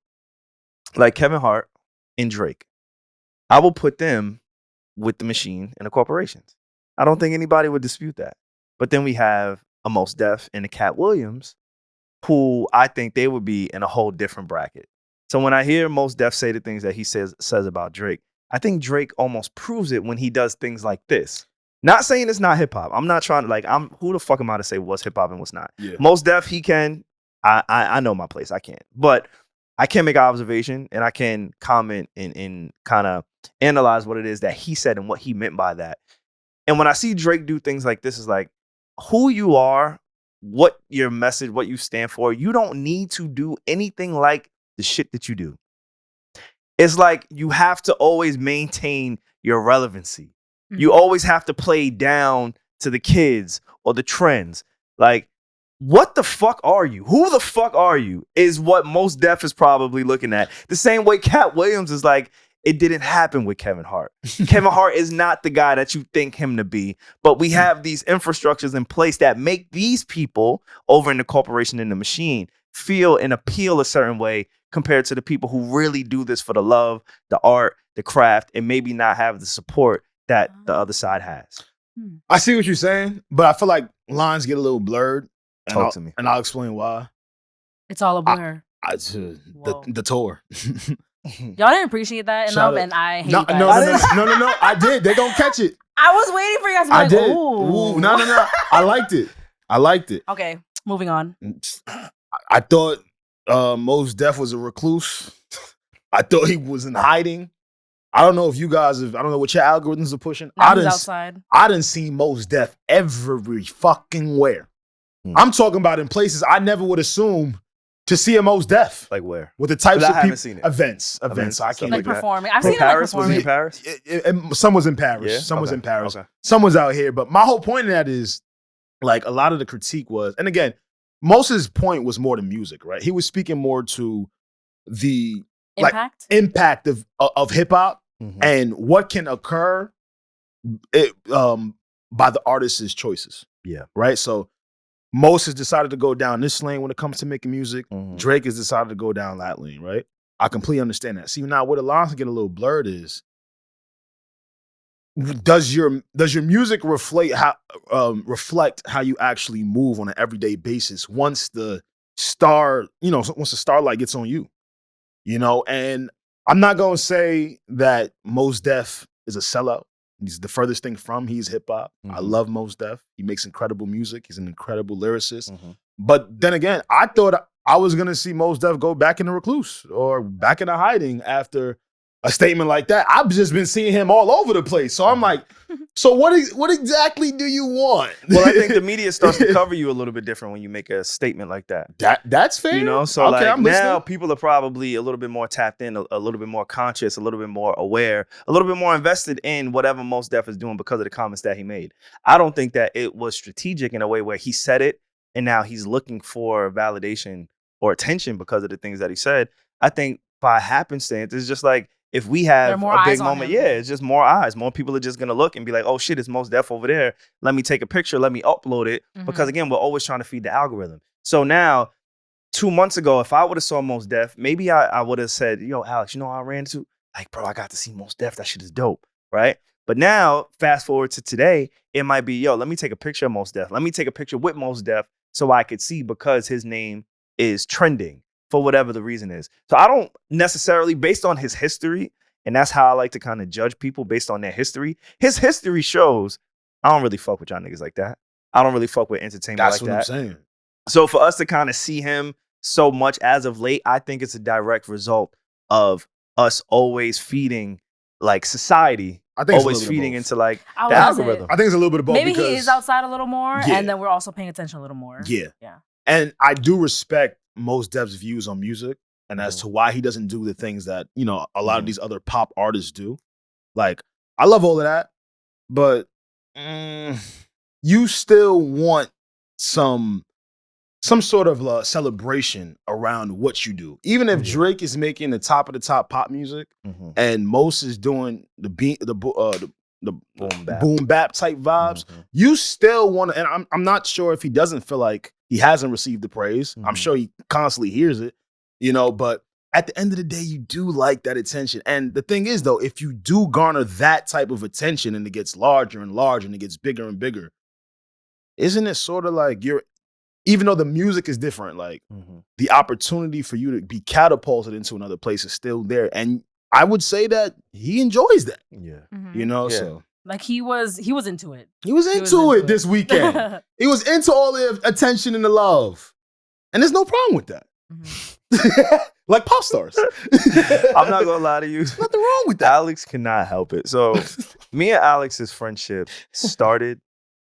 like Kevin Hart and Drake, I will put them with the machine and the corporations. I don't think anybody would dispute that. But then we have a Mos Def and a Cat Williams who I think they would be in a whole different bracket. So when I hear Mos Def say the things that he says about Drake, I think Drake almost proves it when he does things like this. Not saying it's not hip hop. I'm not trying to who the fuck am I to say what's hip hop and what's not? Yeah. Mos Def, he can. I know my place. I can't. But I can make an observation and I can comment and kind of analyze what it is that he said and what he meant by that. And when I see Drake do things like this, is like who you are, what your message, what you stand for. You don't need to do anything like the shit that you do. It's like you have to always maintain your relevancy. Mm-hmm. You always have to play down to the kids or the trends. Like, what the fuck are you? Who the fuck are you? Is what Mos Def is probably looking at. The same way Cat Williams is like, it didn't happen with Kevin Hart. Kevin Hart is not the guy that you think him to be, but we have these infrastructures in place that make these people over in the corporation and the machine feel and appeal a certain way compared to the people who really do this for the love, the art, the craft, and maybe not have the support that the other side has. I see what you're saying, but I feel like lines get a little blurred. Talk to me. And I'll explain why. It's all a blur. The tour. Y'all didn't appreciate that enough, and I hate that. No, I did. They don't catch it. I was waiting for you guys to be like, did. Ooh. No. I liked it. Okay, moving on. I thought Mos Def was a recluse. I thought he was in hiding. I don't know if you guys I don't know what your algorithms are pushing. Outside. I didn't see Mos Def every fucking where. I'm talking about in places I never would assume to see a Mos Def. Like where? With the types of people. I haven't seen it. Events. I can't like performing. I've seen Paris. It like performing. Was he in Paris? Some was in Paris. Yeah? Some was in Paris. Okay. Some was out here. But my whole point of that is, like, a lot of the critique was, and again, Mos's point was more the music, right? He was speaking more to the impact of hip hop and what can occur by the artist's choices. Yeah. Right. So Mos has decided to go down this lane when it comes to making music. Drake has decided to go down that lane. Right. I completely understand that. See, now what allows to get a little blurred is, does your music reflect how you actually move on an everyday basis once the starlight gets on you, and I'm not going to say that Mos Def is a sellout. He's the furthest thing from he's hip hop. I love Mos Def. He makes incredible music. He's an incredible lyricist. But then again, I thought I was going to see Mos Def go back into recluse or back into hiding after a statement like that. I've just been seeing him all over the place. So I'm like, so what exactly do you want? Well, I think the media starts to cover you a little bit different when you make a statement like that. That's fair. So okay, like now people are probably a little bit more tapped in, a little bit more conscious, a little bit more aware, a little bit more invested in whatever Mos Def is doing because of the comments that he made. I don't think that it was strategic in a way where he said it and now he's looking for validation or attention because of the things that he said. I think by happenstance, it's just like, if we have a big moment, it's just more eyes. More people are just going to look and be like, oh, shit, it's Mos Def over there. Let me take a picture. Let me upload it. Because, again, we're always trying to feed the algorithm. So now, 2 months ago, if I would have saw Mos Def, maybe I would have said, yo, Alex, I ran into? Like, bro, I got to see Mos Def. That shit is dope, right? But now, fast forward to today, it might be, yo, let me take a picture of Mos Def. Let me take a picture with Mos Def so I could see because his name is trending. For whatever the reason is. So I don't necessarily, based on his history, and that's how I like to kind of judge people based on their history. His history shows I don't really fuck with y'all niggas like that. I don't really fuck with entertainment like that. That's what I'm saying. So for us to kind of see him so much as of late, I think it's a direct result of us always feeding like society. I think always feeding into like the algorithm. I think it's a little bit of both. Maybe he is outside a little more, and then we're also paying attention a little more. Yeah. And I do respect Mos Def's views on music and as to why he doesn't do the things that, a lot of these other pop artists do. Like, I love all of that, but you still want some sort of celebration around what you do. Even if Drake is making the top of the top pop music and Mos is doing the boom bap type vibes, you still want to, and I'm not sure if he doesn't feel like he hasn't received the praise. I'm sure he constantly hears it, but at the end of the day, you do like that attention. And the thing is, though, if you do garner that type of attention and it gets larger and larger and it gets bigger and bigger, isn't it sort of like even though the music is different, like the opportunity for you to be catapulted into another place is still there. And I would say that he enjoys that. Yeah. So. Like he was into it. He was into it this weekend. He was into all the attention and the love. And there's no problem with that. Like pop stars. I'm not gonna lie to you. There's nothing wrong with that. Alex cannot help it. So me and Alex's friendship started,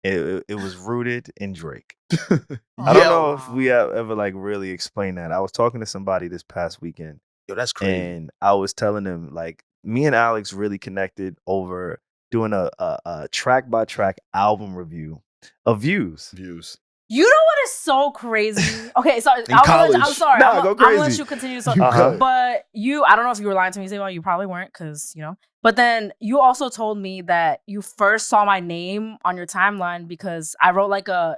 it was rooted in Drake. I don't know if we have ever like really explained that. I was talking to somebody this past weekend. Yo, that's crazy. And I was telling them like me and Alex really connected over doing a track by track album review of Views. You know what is so crazy? Okay, so I'm sorry. Nah, I'm go gonna crazy. let you continue. But I don't know if you were lying to me, SaVon. You probably weren't, because But then you also told me that you first saw my name on your timeline because I wrote like a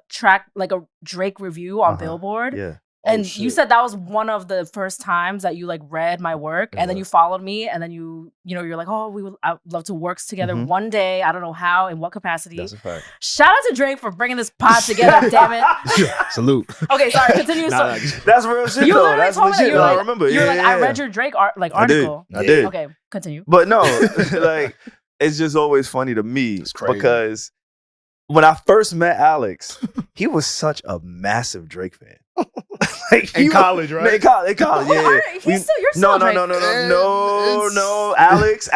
Drake review on Billboard. Yeah. And you said that was one of the first times that you like read my work, and then you followed me, and then you're like, oh, I'd love to work together one day. I don't know how, in what capacity. That's a fact. Shout out to Drake for bringing this pod together. Damn it. Yeah, salute. Okay, sorry. Continue. That's real shit. You literally That's told me that. legit. I remember. You're like, I read your Drake article. I did. Okay, continue. But no, like it's just always funny to me because when I first met Alex, he was such a massive Drake fan. Like in college, right? In college, yeah. You're still Drake. No. Alex,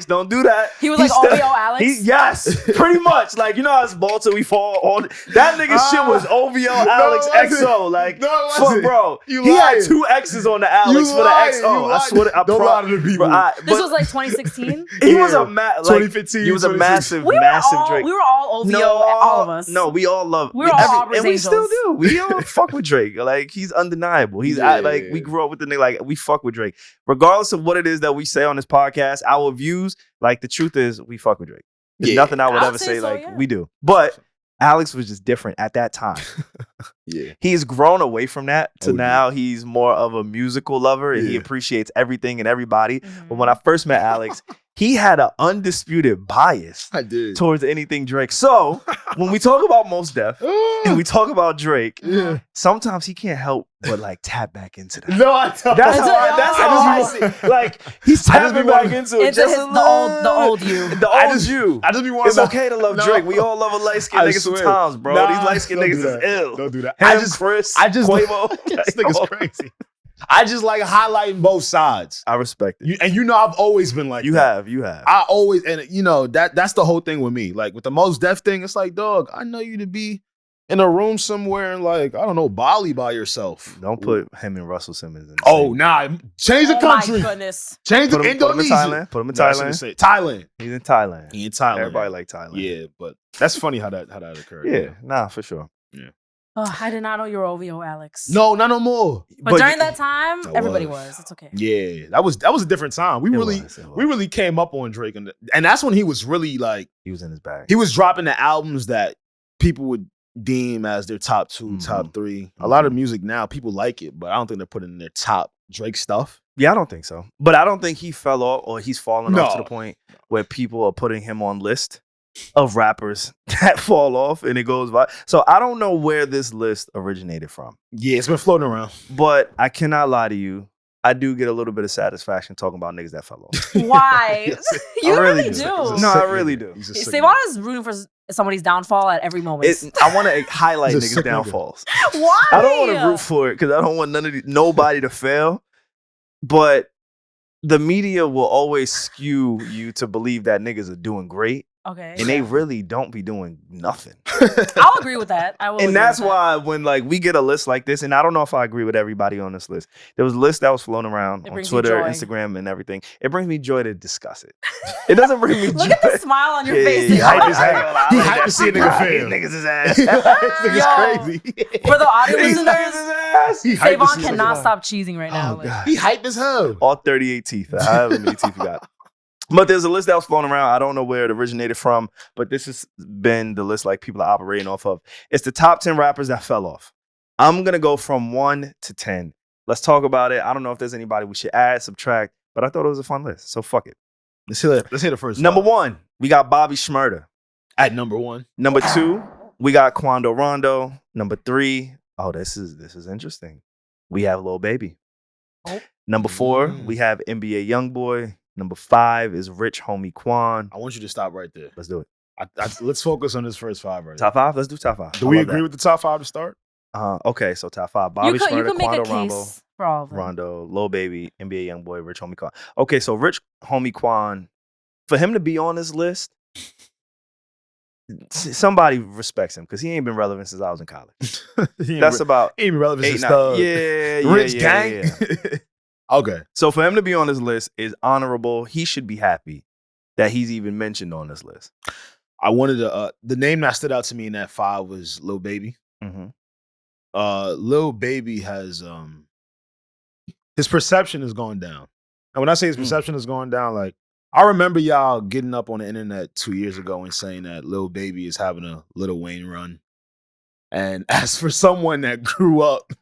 don't do that. He was like OVO Alex? Yes, pretty much. Like, how it's Baltimore, we fall on. That nigga shit was OVO Alex XO. Like, fuck, bro. He had 2 X's on the Alex for the XO. I swear to don't lie to the people. This was like 2016? He was a 2015. He was a massive Drake. We were all OVO, all of us. No, we all love. We were all Aubrey's and we Angels. still do. We all fuck fuck with Drake. Like, he's undeniable. He's like, we grew up with the nigga. Like, we fuck with Drake. Regardless of what it is that we say on this podcast, our views, like, the truth is we fuck with Drake. There's nothing I would ever say we do. But Alex was just different at that time. He's grown away from that to now he's more of a musical lover and he appreciates everything and everybody. But when I first met Alex, he had an undisputed bias towards anything Drake. So when we talk about Mos Def and we talk about Drake, sometimes he can't help but like tap back into that. No, I don't. That's how I see it. Like, he's tapping back into it. Just the old you. The old you. I just be wanting It's okay to love Drake. We all love a light-skinned nigga sometimes, bro. These light-skinned niggas is ill. Don't do that. Chris, Quavo. This nigga's crazy. I just like highlighting both sides. I respect it. And you know I've always been like that. You have. I always, and you know, that's the whole thing with me. Like with the Mos Def thing, it's like, dog, I know you to be in a room somewhere in like, I don't know, Bali by yourself. Don't put him and Russell Simmons in the same. Nah. Change the country. My goodness. Change the Indonesia. Put him in Thailand. Thailand. He's in Thailand. He in Thailand. Everybody like Thailand. Yeah, but that's funny how that occurred. Yeah, nah, for sure. Yeah. Oh, I did not know you were OVO, Alex. No, not no more. But during that time, everybody was. It's okay. Yeah, that was a different time. We really came up on Drake, and that's when he was really like, he was in his bag. He was dropping the albums that people would deem as their top 2, top 3. A lot of music now, people like it, but I don't think they're putting in their top Drake stuff. Yeah, I don't think so. But I don't think he fell off or he's fallen off to the point where people are putting him on list of rappers that fall off and it goes by. So I don't know where this list originated from. Yeah, it's been floating around. But I cannot lie to you. I do get a little bit of satisfaction talking about niggas that fell off. Why? You really do. No, I really do. SaVon is rooting for somebody's downfall at every moment. I want to highlight niggas' downfalls. Why? I don't want to root for it because I don't want nobody to fail. But the media will always skew you to believe that niggas are doing great. Okay. And they really don't be doing nothing. I'll agree with that. And that's why when like we get a list like this, and I don't know if I agree with everybody on this list. There was a list that was floating around on Twitter, Instagram, and everything. It brings me joy to discuss it. It doesn't bring me joy. Look at the smile on your face. He hyped to see a nigga fail. Niggas is ass. This nigga's crazy. For the audio listeners, SaVon cannot stop cheesing right now. He hyped as hell. All 38 teeth. However many teeth you got. But there's a list that was floating around. I don't know where it originated from, but this has been the list like people are operating off of. It's the top 10 rappers that fell off. I'm going to go from 1 to 10. Let's talk about it. I don't know if there's anybody we should add, subtract, but I thought it was a fun list. So fuck it. Let's hear the first. Number 1, we got Bobby Shmurda. At number 1. Number 2, we got Quando Rondo. Number 3, this is interesting. We have Lil Baby. Oh. Number 4, we have NBA Youngboy. Number 5 is Rich Homie Quan. I want you to stop right there. Let's do it. Let's focus on this first 5 right Top 5? Let's do top 5. Do we agree with the top 5 to start? Okay, so top 5. Bobby Shmurda, Quando Rondo, Lil Baby, NBA Youngboy, Rich Homie Quan. Okay, so Rich Homie Quan, for him to be on this list, somebody respects him because he ain't been relevant since I was in college. That's about he ain't been relevant since Rich Gang. Yeah. Okay. So for him to be on this list is honorable. He should be happy that he's even mentioned on this list. I wanted to, the name that stood out to me in that 5 was Lil Baby. Mm-hmm. Lil Baby has, his perception is going down. And when I say his perception is going down, like, I remember y'all getting up on the internet 2 years ago and saying that Lil Baby is having a Lil Wayne run. And as for someone that grew up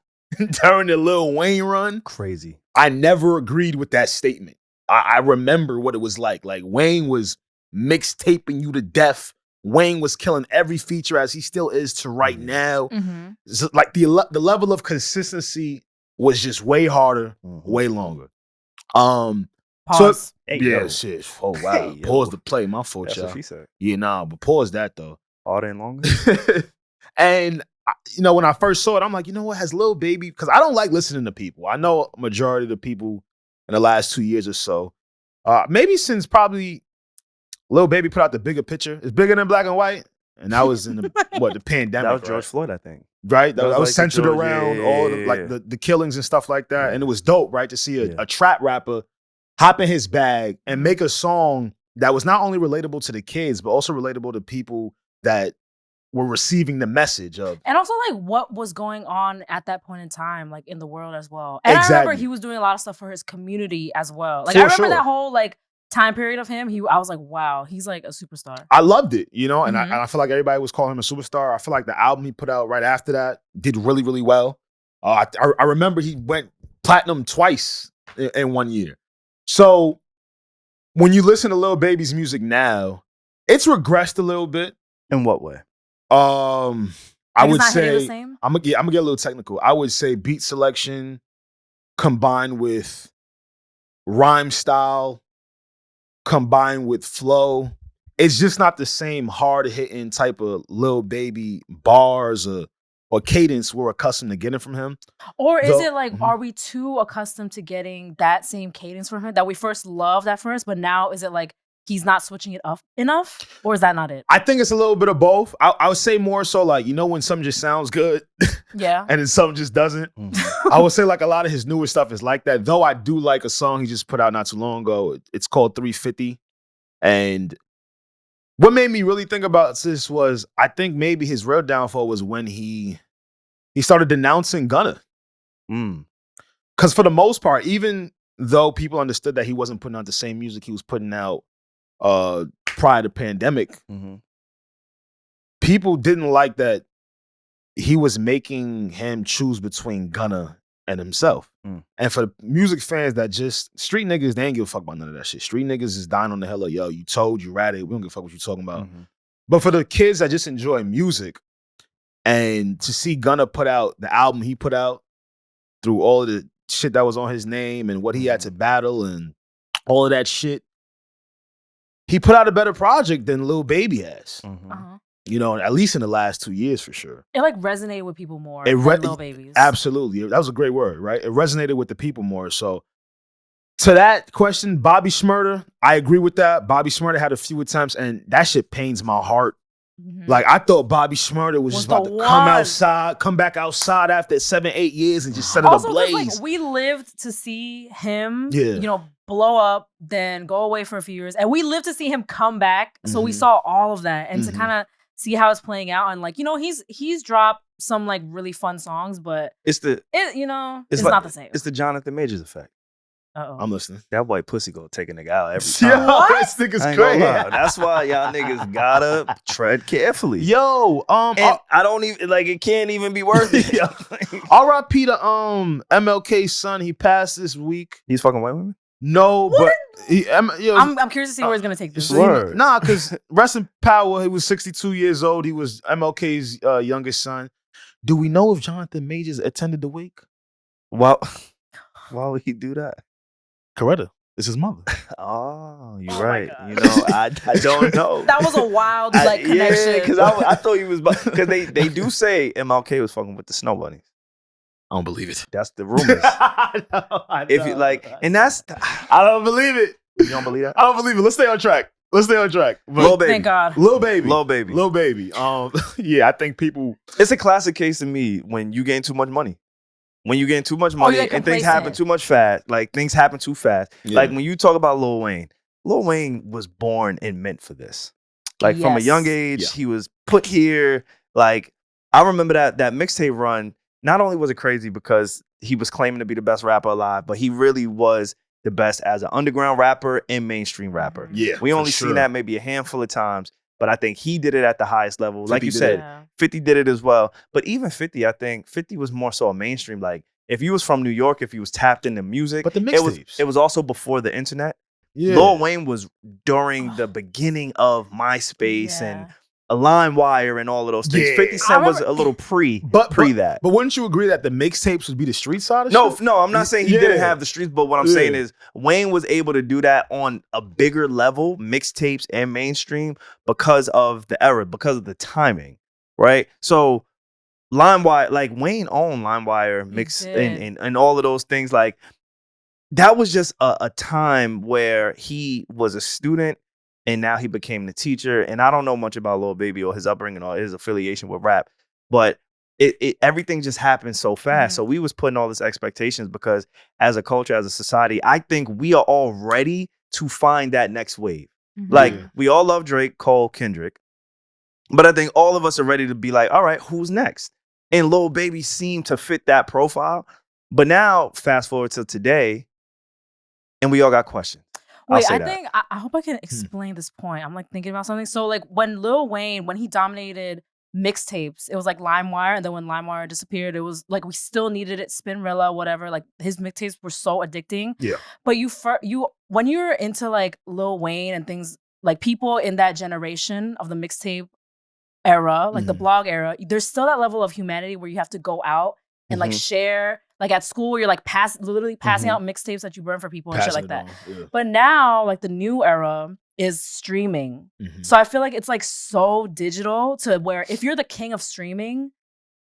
during the Lil Wayne run, crazy. I never agreed with that statement. I remember what it was like. Like, Wayne was mixtaping you to death. Wayne was killing every feature as he still is to right now. Mm-hmm. So, like, the level of consistency was just way harder, way longer. Pause. So, shit. Oh, wow. Hey, pause the play. My fault, That's y'all. what she said. Yeah, nah, but pause that, though. Harder and longer? And when I first saw it, I'm like, you know what? Has Lil Baby, because I don't like listening to people. I know a majority of the people in the last 2 years or so, maybe since probably Lil Baby put out The Bigger Picture. It's bigger than Black and White. And that was in the pandemic. That was George Floyd, I think. Right? That was like centered around all the killings and stuff like that. And it was dope, right? To see a trap rapper hop in his bag and make a song that was not only relatable to the kids, but also relatable to people that were receiving the message of. And also like what was going on at that point in time, like in the world as well. And Exactly. I remember he was doing a lot of stuff for his community as well. Like For I remember sure. that whole like time period of him. I was like, wow, he's like a superstar. I loved it, you know, and, Mhm. I feel like everybody was calling him a superstar. I feel like the album he put out right after that did really, really well. I remember he went platinum twice in 1 year. So when you listen to Lil Baby's music now, it's regressed a little bit. In what way? I Like, would it's not hitting the say same? I'm gonna get a little technical. I would say beat selection combined with rhyme style combined with flow. It's just not the same hard hitting type of Lil Baby bars or cadence we're accustomed to getting from him. Or is Though- it like, are we too accustomed to getting that same cadence from him that we first loved at first, but now is it like he's not switching it up enough? Or is that not it? I think it's a little bit of both. I would say more so like, you know, when something just sounds good Yeah. and then something just doesn't. Mhm. I would say like a lot of his newer stuff is like that. Though I do like a song he just put out not too long ago. It's called 350. And what made me really think about this was I think maybe his real downfall was when he started denouncing Gunna. Mm. Because for the most part, even though people understood that he wasn't putting out the same music he was putting out prior to pandemic, Mhm. people didn't like that he was making him choose between Gunna and himself. Mm. And for the music fans that just, street niggas, they ain't give a fuck about none of that shit. Street niggas is dying on the hell of, yo, you told, you ratted, we don't give a fuck what you talking about. Mhm. But for the kids that just enjoy music, and to see Gunna put out the album he put out through all of the shit that was on his name and what he had to battle and all of that shit, he put out a better project than Lil Baby has. Mhm. Uh-huh. You know, at least in the last 2 years for sure. It like resonated with people more It than re- Lil Babies. Absolutely. That was a great word, right? It resonated with the people more. So to that question, Bobby Shmurda, I agree with that. Bobby Shmurda had a few attempts and that shit pains my heart. Mhm. Like I thought Bobby Shmurda was just Was about the to come one. outside, come back outside after 7-8 years and just set it Also, 'cause, ablaze. like we lived to see him, Yeah. you know, blow up, then go away for a few years, and we lived to see him come back. So we Mhm. saw all of that, and to Mhm. kind of see how it's playing out, and like you know, he's dropped some like really fun songs, but It's the it's like- not the same. It's the Jonathan Majors effect. Uh-oh. I'm listening. That white pussy gonna take a nigga out every time. Yo, What? this nigga's I ain't gonna crazy. lie. That's why y'all niggas gotta tread carefully. Yo, And I don't even like it. Can't even be worth it. Yeah. R.I.P. to MLK's son. He passed this week. He's fucking white women. No, but he, yo, I'm curious to see where he's gonna take this. So Word. nah, because rest in power. He was 62 years old. He was MLK's youngest son. Do we know if Jonathan Majors attended the wake? Why would he do that? Coretta is his mother. Oh, you're Oh my right. God. You know, I don't know. That was a wild like connection. Yeah, because I thought he was because they do say MLK was fucking with the snow bunnies. I don't believe it. That's the rumors. I If you like, and that's I don't believe it. you don't believe that. I don't believe it. Let's stay on track. Lil Baby. Thank God. Lil Baby. Lil Baby. Lil Baby. Yeah, I think people. It's a classic case to me when you gain too much money. When you gain too much money you're and things happen complacent. too much fast, like things happen too fast. Yeah. Like when you talk about Lil Wayne was born and meant for this. Like from a Yes. young age, Yeah. he was put here. Like I remember that mixtape run. Not only was it crazy because he was claiming to be the best rapper alive, but he really was the best as an underground rapper and mainstream rapper. Yeah, We for only sure. seen that maybe a handful of times, but I think he did it at the highest level. Like 50 you did said, Yeah. 50 did it as well. But even 50, I think 50 was more so a mainstream. Like if you was from New York, if you was tapped into music, But the it mixtapes. was also before the internet. Yeah. Lil Wayne was during the beginning of MySpace and a LimeWire and all of those things. Yeah. 50 Cent I was remember- a little pre But that. But wouldn't you agree that the mixtapes would be the street side of No, shit? no, I'm not saying he Yeah. didn't have the streets, but what I'm Yeah. saying is Wayne was able to do that on a bigger level, mixtapes and mainstream, because of the era, because of the timing, right? So LimeWire, like Wayne owned LimeWire, mix did. and all of those things. Like that was just a time where he was a student and now he became the teacher. And I don't know much about Lil Baby or his upbringing or his affiliation with rap, but it everything just happened so fast. Mhm. So we was putting all these expectations because as a culture, as a society, I think we are all ready to find that next wave. Mhm. Like Yeah. we all love Drake, Cole, Kendrick. But I think all of us are ready to be like, all right, who's next? And Lil Baby seemed to fit that profile. But now, fast forward to today, and we all got questions. Wait, I hope I can explain this point. I'm like thinking about something. So like when Lil Wayne, when he dominated mixtapes, it was like LimeWire, and then when LimeWire disappeared, it was like we still needed it, Spinrilla, whatever. Like his mixtapes were so addicting. Yeah. But when you're into like Lil Wayne and things, like people in that generation of the mixtape era, like the blog era, there's still that level of humanity where you have to go out and like share. Like at school, you're like literally passing out mixtapes that you burn for people and shit like that. Yeah. But now, like the new era is streaming. So I feel like it's like so digital to where if you're the king of streaming,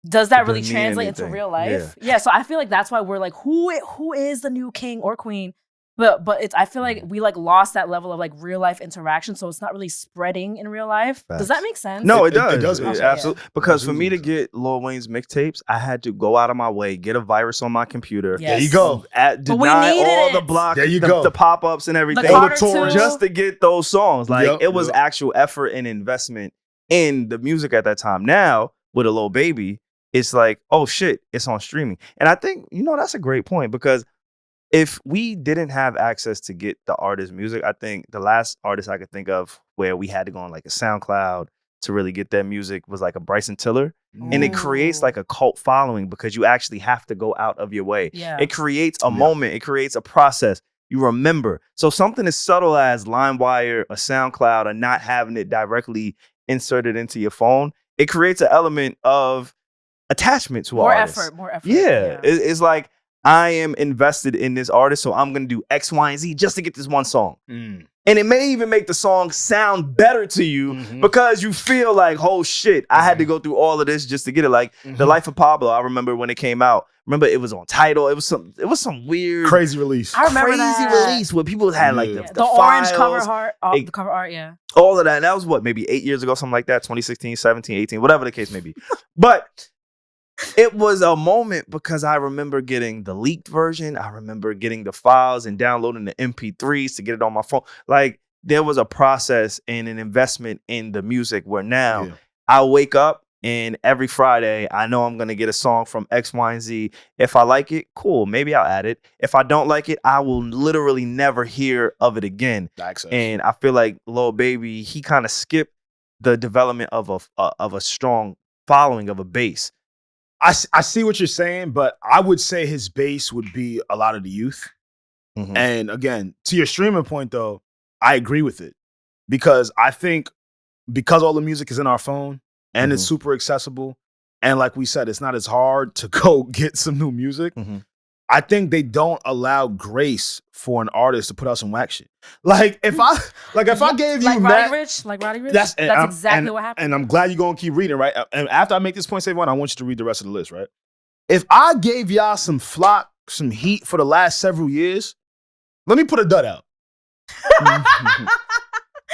does that really translate into real life? Yeah. So I feel like that's why we're like, who is the new king or queen? But I feel like we like lost that level of like real life interaction, so it's not really spreading in real life. Facts. Does that make sense? No, it does. It does. Absolutely. Yeah. Because for me to get Lil Wayne's mixtapes, I had to go out of my way, get a virus on my computer. Yes. There you go. Deny all the blocks, the pop-ups and everything, just to get those songs. Like it was actual effort and investment in the music at that time. Now with a Lil Baby, it's like, oh shit, it's on streaming. And I think that's a great point because if we didn't have access to get the artist's music, I think the last artist I could think of where we had to go on like a SoundCloud to really get their music was like a Bryson Tiller. And it creates like a cult following because you actually have to go out of your way. Yeah. It creates a moment. It creates a process. You remember. So something as subtle as LimeWire, a SoundCloud, or not having it directly inserted into your phone, it creates an element of attachment to artists. More effort. Yeah. It's like, I am invested in this artist, so I'm going to do X, Y, and Z just to get this one song. And it may even make the song sound better to you because you feel like, oh shit, I had to go through all of this just to get it. Like The Life of Pablo, I remember when it came out. Remember it was on Tidal. It was some weird crazy release. I remember release where people had like the orange files, cover art, the cover art, all of that. And that was what, maybe 8 years ago, something like that, 2016, 17, 18, whatever the case may be. But it was a moment because I remember getting the leaked version. I remember getting the files and downloading the MP3s to get it on my phone. Like there was a process and an investment in the music where now I wake up and every Friday I know I'm going to get a song from X, Y, and Z. If I like it, cool. Maybe I'll add it. If I don't like it, I will literally never hear of it again. And I feel like Lil Baby, he kind of skipped the development of a strong following of a base. I see what you're saying, but I would say his base would be a lot of the youth. And again, to your streaming point, though, I agree with it because I think because all the music is in our phone and it's super accessible, and like we said, it's not as hard to go get some new music. I think they don't allow grace for an artist to put out some whack shit. Like if I gave you Roddy Ricch, that's exactly what happened. And I'm glad you're gonna keep reading, right? And after I make this point, SaVon, I want you to read the rest of the list, right? If I gave y'all some flock, some heat for the last several years, let me put a dud out.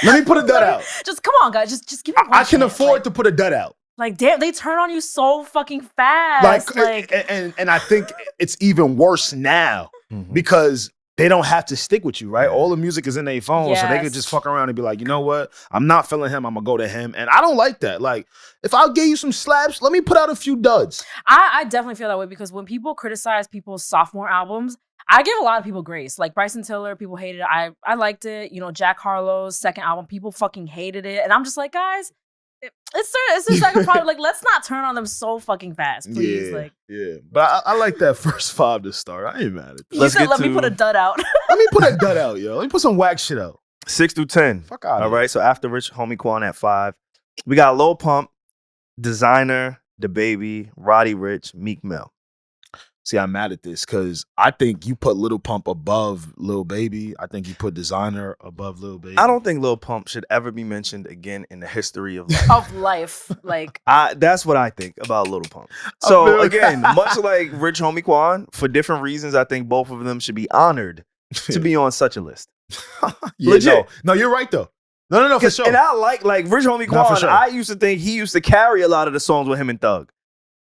Let me put a dud out. Just come on, guys. Just give me one I can afford to put a dud out. Like, damn, they turn on you so fucking fast. And I think it's even worse now because they don't have to stick with you, right? All the music is in their phone, so they could just fuck around and be like, you know what? I'm not feeling him. I'm going to go to him. And I don't like that. Like, if I'll give you some slaps, let me put out a few duds. I definitely feel that way because when people criticize people's sophomore albums, I give a lot of people grace. Like Bryson Tiller, people hated it. I liked it. Jack Harlow's second album, people fucking hated it. And I'm just like, guys, it's the second part. Like, let's not turn on them so fucking fast, please. But I like that first 5 to start. I ain't mad at that. You said let me put a dud out. Let me put a dud out, yo. Let me put some whack shit out. 6 through 10. Fuck out. All right. So after Rich Homie Quan at 5, we got Lil Pump, Designer, DaBaby, Roddy Ricch, Meek Mill. See, I'm mad at this because I think you put Lil Pump above Lil Baby. I think you put Designer above Lil Baby. I don't think Lil Pump should ever be mentioned again in the history of life. Like, that's what I think about Lil Pump. So again, much like Rich Homie Quan, for different reasons, I think both of them should be honored to be on such a list. Legit. No, you're right though. No, for sure. And I like Rich Homie Quan. Sure. I used to think he used to carry a lot of the songs with him and Thug.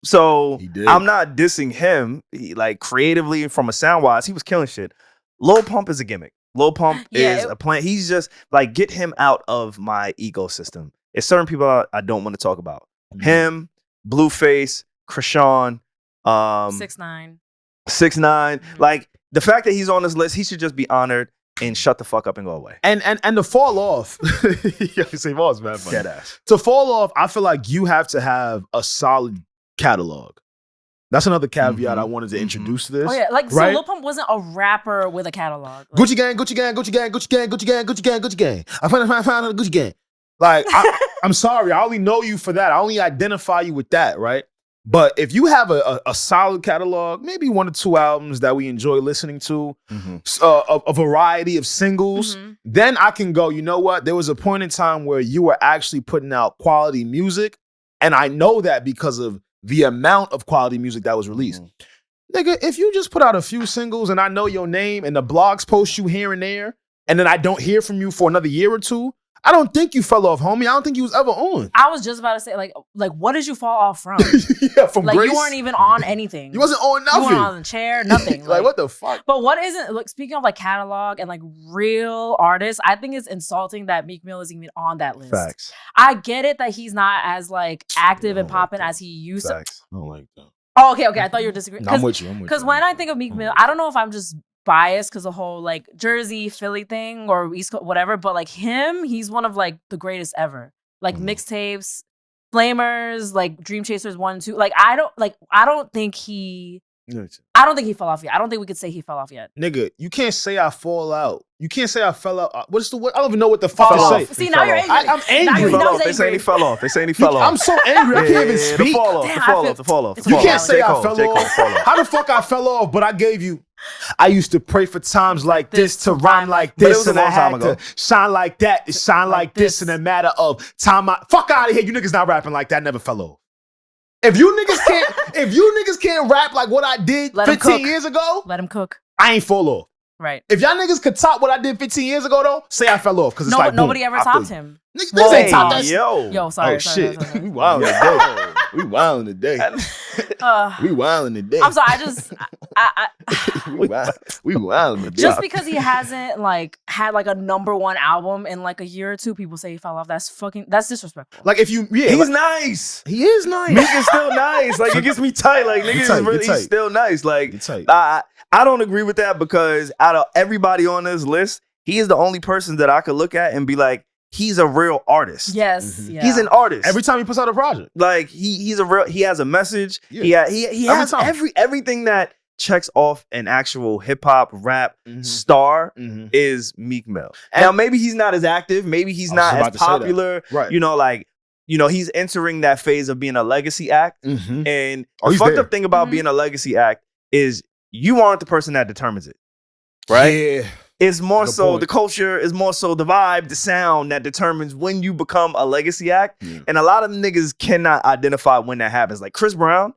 So I'm not dissing him. Like creatively and from a sound wise, he was killing shit. Lil Pump is a gimmick. Lil Pump is a plan. He's just like, get him out of my ecosystem. It's certain people I don't want to talk about. Him, Blueface, Krishan, 6ix9ine. 6ix9ine. Like, the fact that he's on this list, he should just be honored and shut the fuck up and go away. And to fall off, SaVon's mad funny. Deadass. To fall off, I feel like you have to have a solid catalog. That's another caveat I wanted to introduce to this. Oh yeah, like right? so Lil Pump wasn't a rapper with a catalog. Like, Gucci gang, Gucci gang, Gucci gang, Gucci gang, Gucci gang, Gucci gang, Gucci gang. I found a Gucci gang. Like, I'm sorry, I only know you for that. I only identify you with that, right? But if you have a solid catalog, maybe 1 or 2 albums that we enjoy listening to, a variety of singles, then I can go, you know what? There was a point in time where you were actually putting out quality music, and I know that because of the amount of quality music that was released. Nigga, if you just put out a few singles and I know your name and the blogs post you here and there, and then I don't hear from you for another year or 2, I don't think you fell off, homie. I don't think you was ever on. I was just about to say, like what did you fall off from? Yeah, from like Grace? You weren't even on anything. You wasn't on nothing. You weren't on the chair, nothing. Like, what the fuck? But what isn't, like, speaking of like catalog and like real artists, I think it's insulting that Meek Mill is even on that list. Facts. I get it that he's not as like active and popping as he used to. Facts. I don't like that. Oh, okay. I thought you were disagreeing. No, I'm with you. Because when I think of Meek Mill, I don't know if I'm just biased because the whole like Jersey, Philly thing or East Coast, whatever. But like him, he's one of like the greatest ever. Like mixtapes, Flamers, like Dream Chasers 1 and 2. Like I don't think he fell off yet. I don't think we could say he fell off yet. Nigga, you can't say I fall out. You can't say I fell out. What's the word? I don't even know what the fuck to say. See, now you're angry. I'm angry. They saying he fell off. I'm so angry. I can't even speak. The fall off. You can't say I fell off. How the fuck I fell off? But I gave you. I used to pray for times like this to rhyme like this, and I had to shine like that, to shine like this in a matter of time. Fuck out of here. You niggas not rapping like that. Never fell off. If you niggas can't rap like what I did 15 years ago, let him cook. I ain't fall off. Right. If y'all niggas could top what I did 15 years ago, though, say I fell off. Because it's like, nobody ever topped him. Niggas ain't topped that shit. Yo, sorry. Oh, shit. We wildin' today. We wildin' today. I'm sorry, we wildin' today. Just because he hasn't like had like a #1 album in like a year or 2, people say he fell off. That's disrespectful. Like if you, he's nice. He is nice. Meek is still nice. Like it gets me tight. Like niggas he's still nice. Like I don't agree with that because out of everybody on this list, he is the only person that I could look at and be like, he's a real artist. Yes, he's an artist. Every time he puts out a project, like he has a message. Yeah. He has everything that checks off an actual hip hop rap star is Meek Mill. And now maybe he's not as active. Maybe he's not as popular. Right. He's entering that phase of being a legacy act. And the fucked up thing about being a legacy act is you aren't the person that determines it. Right? Yeah. It's more so the culture, is more so the vibe, the sound that determines when you become a legacy act. Yeah. And a lot of niggas cannot identify when that happens. Like Chris Brown,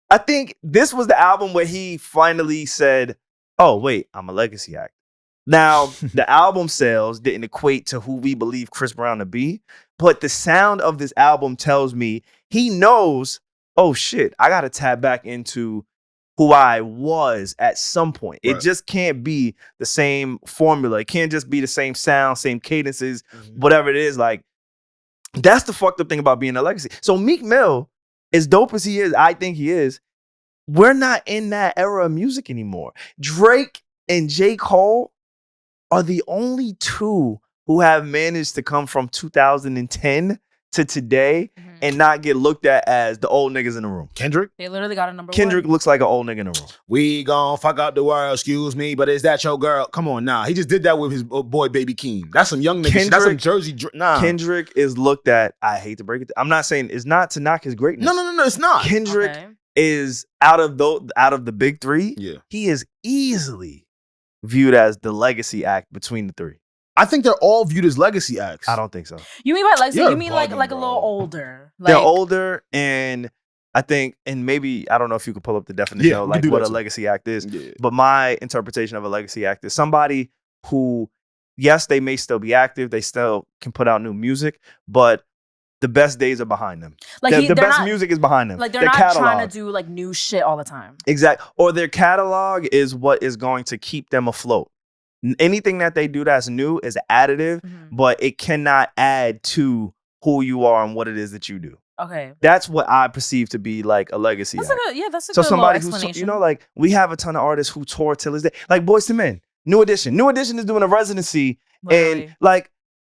I think this was the album where he finally said, oh, wait, I'm a legacy act. Now, the album sales didn't equate to who we believe Chris Brown to be, but the sound of this album tells me he knows, oh shit, I got to tap back into who I was at some point. Right. It just can't be the same formula. It can't just be the same sound, same cadences, whatever it is. Like, that's the fucked up thing about being a legacy. So Meek Mill, as dope as he is, I think he is, we're not in that era of music anymore. Drake and J. Cole are the only two who have managed to come from 2010 to today and not get looked at as the old niggas in the room. Kendrick? They literally got a #1. Kendrick looks like an old nigga in the room. We gon' fuck up the world, excuse me, but is that your girl? Come on, nah. He just did that with his boy Baby Keem. That's some young nigga shit. That's some Jersey. Nah. Kendrick is looked at, I hate to break it. I'm not saying it's not to knock his greatness. No, it's not. Kendrick is out of the big three. Yeah. He is easily viewed as the legacy act between the three. I think they're all viewed as legacy acts. I don't think so. You mean by legacy? You mean like a little older? They're older, and I think, and maybe, I don't know if you could pull up the definition of like what a legacy act is, but my interpretation of a legacy act is somebody who, yes, they may still be active, they still can put out new music, but the best days are behind them. Like the best music is behind them. Like they're not trying to do like new shit all the time. Exactly. Or their catalog is what is going to keep them afloat. Anything that they do that's new is additive, but it cannot add to who you are and what it is that you do. Okay. That's what I perceive to be like a legacy. That's a good, that's a so good somebody explanation. who's, you know, like we have a ton of artists who tour till this day. Like Boyz II Men, New Edition. New Edition is doing a residency in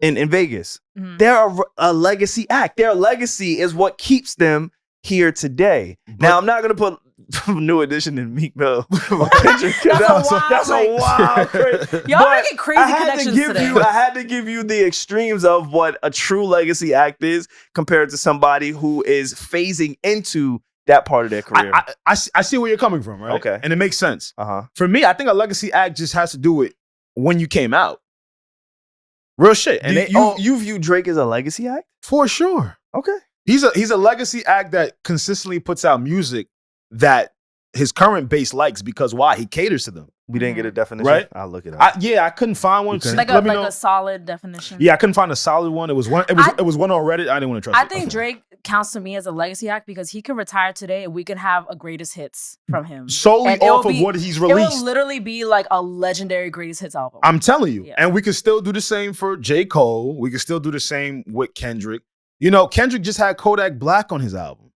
Vegas. Mm-hmm. They're a legacy act. Their legacy is what keeps them here today. Now, I'm not going to put New Edition and Meek Mill. That's a wild crazy. Y'all making crazy connections today. I had to give you the extremes of what a true legacy act is compared to somebody who is phasing into that part of their career. I see where you're coming from, right? Okay. And it makes sense. For me, I think a legacy act just has to do with when you came out. Real shit. And you view Drake as a legacy act? For sure. Okay. He's a legacy act that consistently puts out music that his current base likes because why? He caters to them. We didn't get a definition? Right? I'll look it up. I couldn't find one. Like a solid definition. Yeah, I couldn't find a solid one. It was one on Reddit. I didn't want to trust it. I think Drake counts to me as a legacy act because he could retire today and we could have a greatest hits from him. Solely off of what he's released. It will literally be like a legendary greatest hits album. I'm telling you. Yeah. And we could still do the same for J. Cole. We could still do the same with Kendrick. You know, Kendrick just had Kodak Black on his album.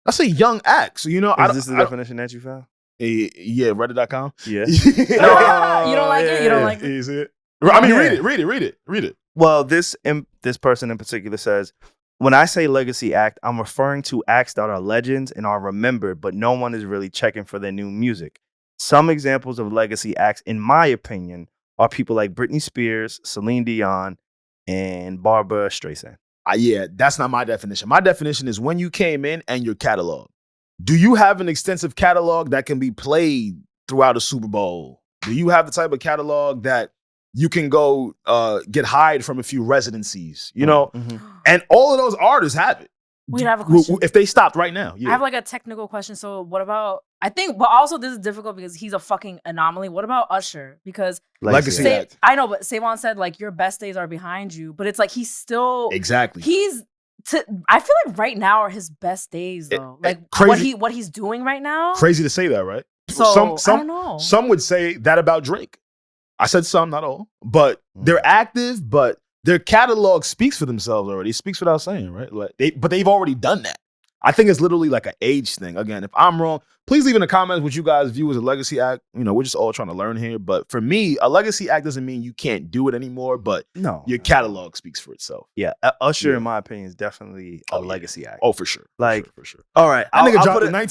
That's a young act. So, you know, is this the definition that you found? Yeah, Reddit.com. Yeah. You don't like it? You don't like it? Is it? I mean, read it. Well, this person in particular says, when I say legacy act, I'm referring to acts that are legends and are remembered, but no one is really checking for their new music. Some examples of legacy acts, in my opinion, are people like Britney Spears, Celine Dion, and Barbara Streisand. Yeah, that's not my definition. My definition is when you came in and your catalog. Do you have an extensive catalog that can be played throughout a Super Bowl? Do you have the type of catalog that you can go get hired from a few residencies? You know, and all of those artists have it. Wait, I have a question. If they stopped right now, I have like a technical question. So what about, but also this is difficult because he's a fucking anomaly. What about Usher? Because legacy act. I know, but SaVon said like your best days are behind you, but it's like he's still exactly. I feel like right now are his best days though. What he's doing right now. Crazy to say that, right? So I don't know. Some would say that about Drake. I said some, not all, but they're active, but their catalog speaks for themselves already. It speaks without saying, right? But they've already done that. I think it's literally like an age thing. Again, if I'm wrong, please leave in the comments what you guys view as a legacy act. You know, we're just all trying to learn here. But for me, a legacy act doesn't mean you can't do it anymore, but your catalog speaks for itself. Yeah, Usher, in my opinion, is definitely a legacy act. Oh, for sure. For sure. All right, I'll put it like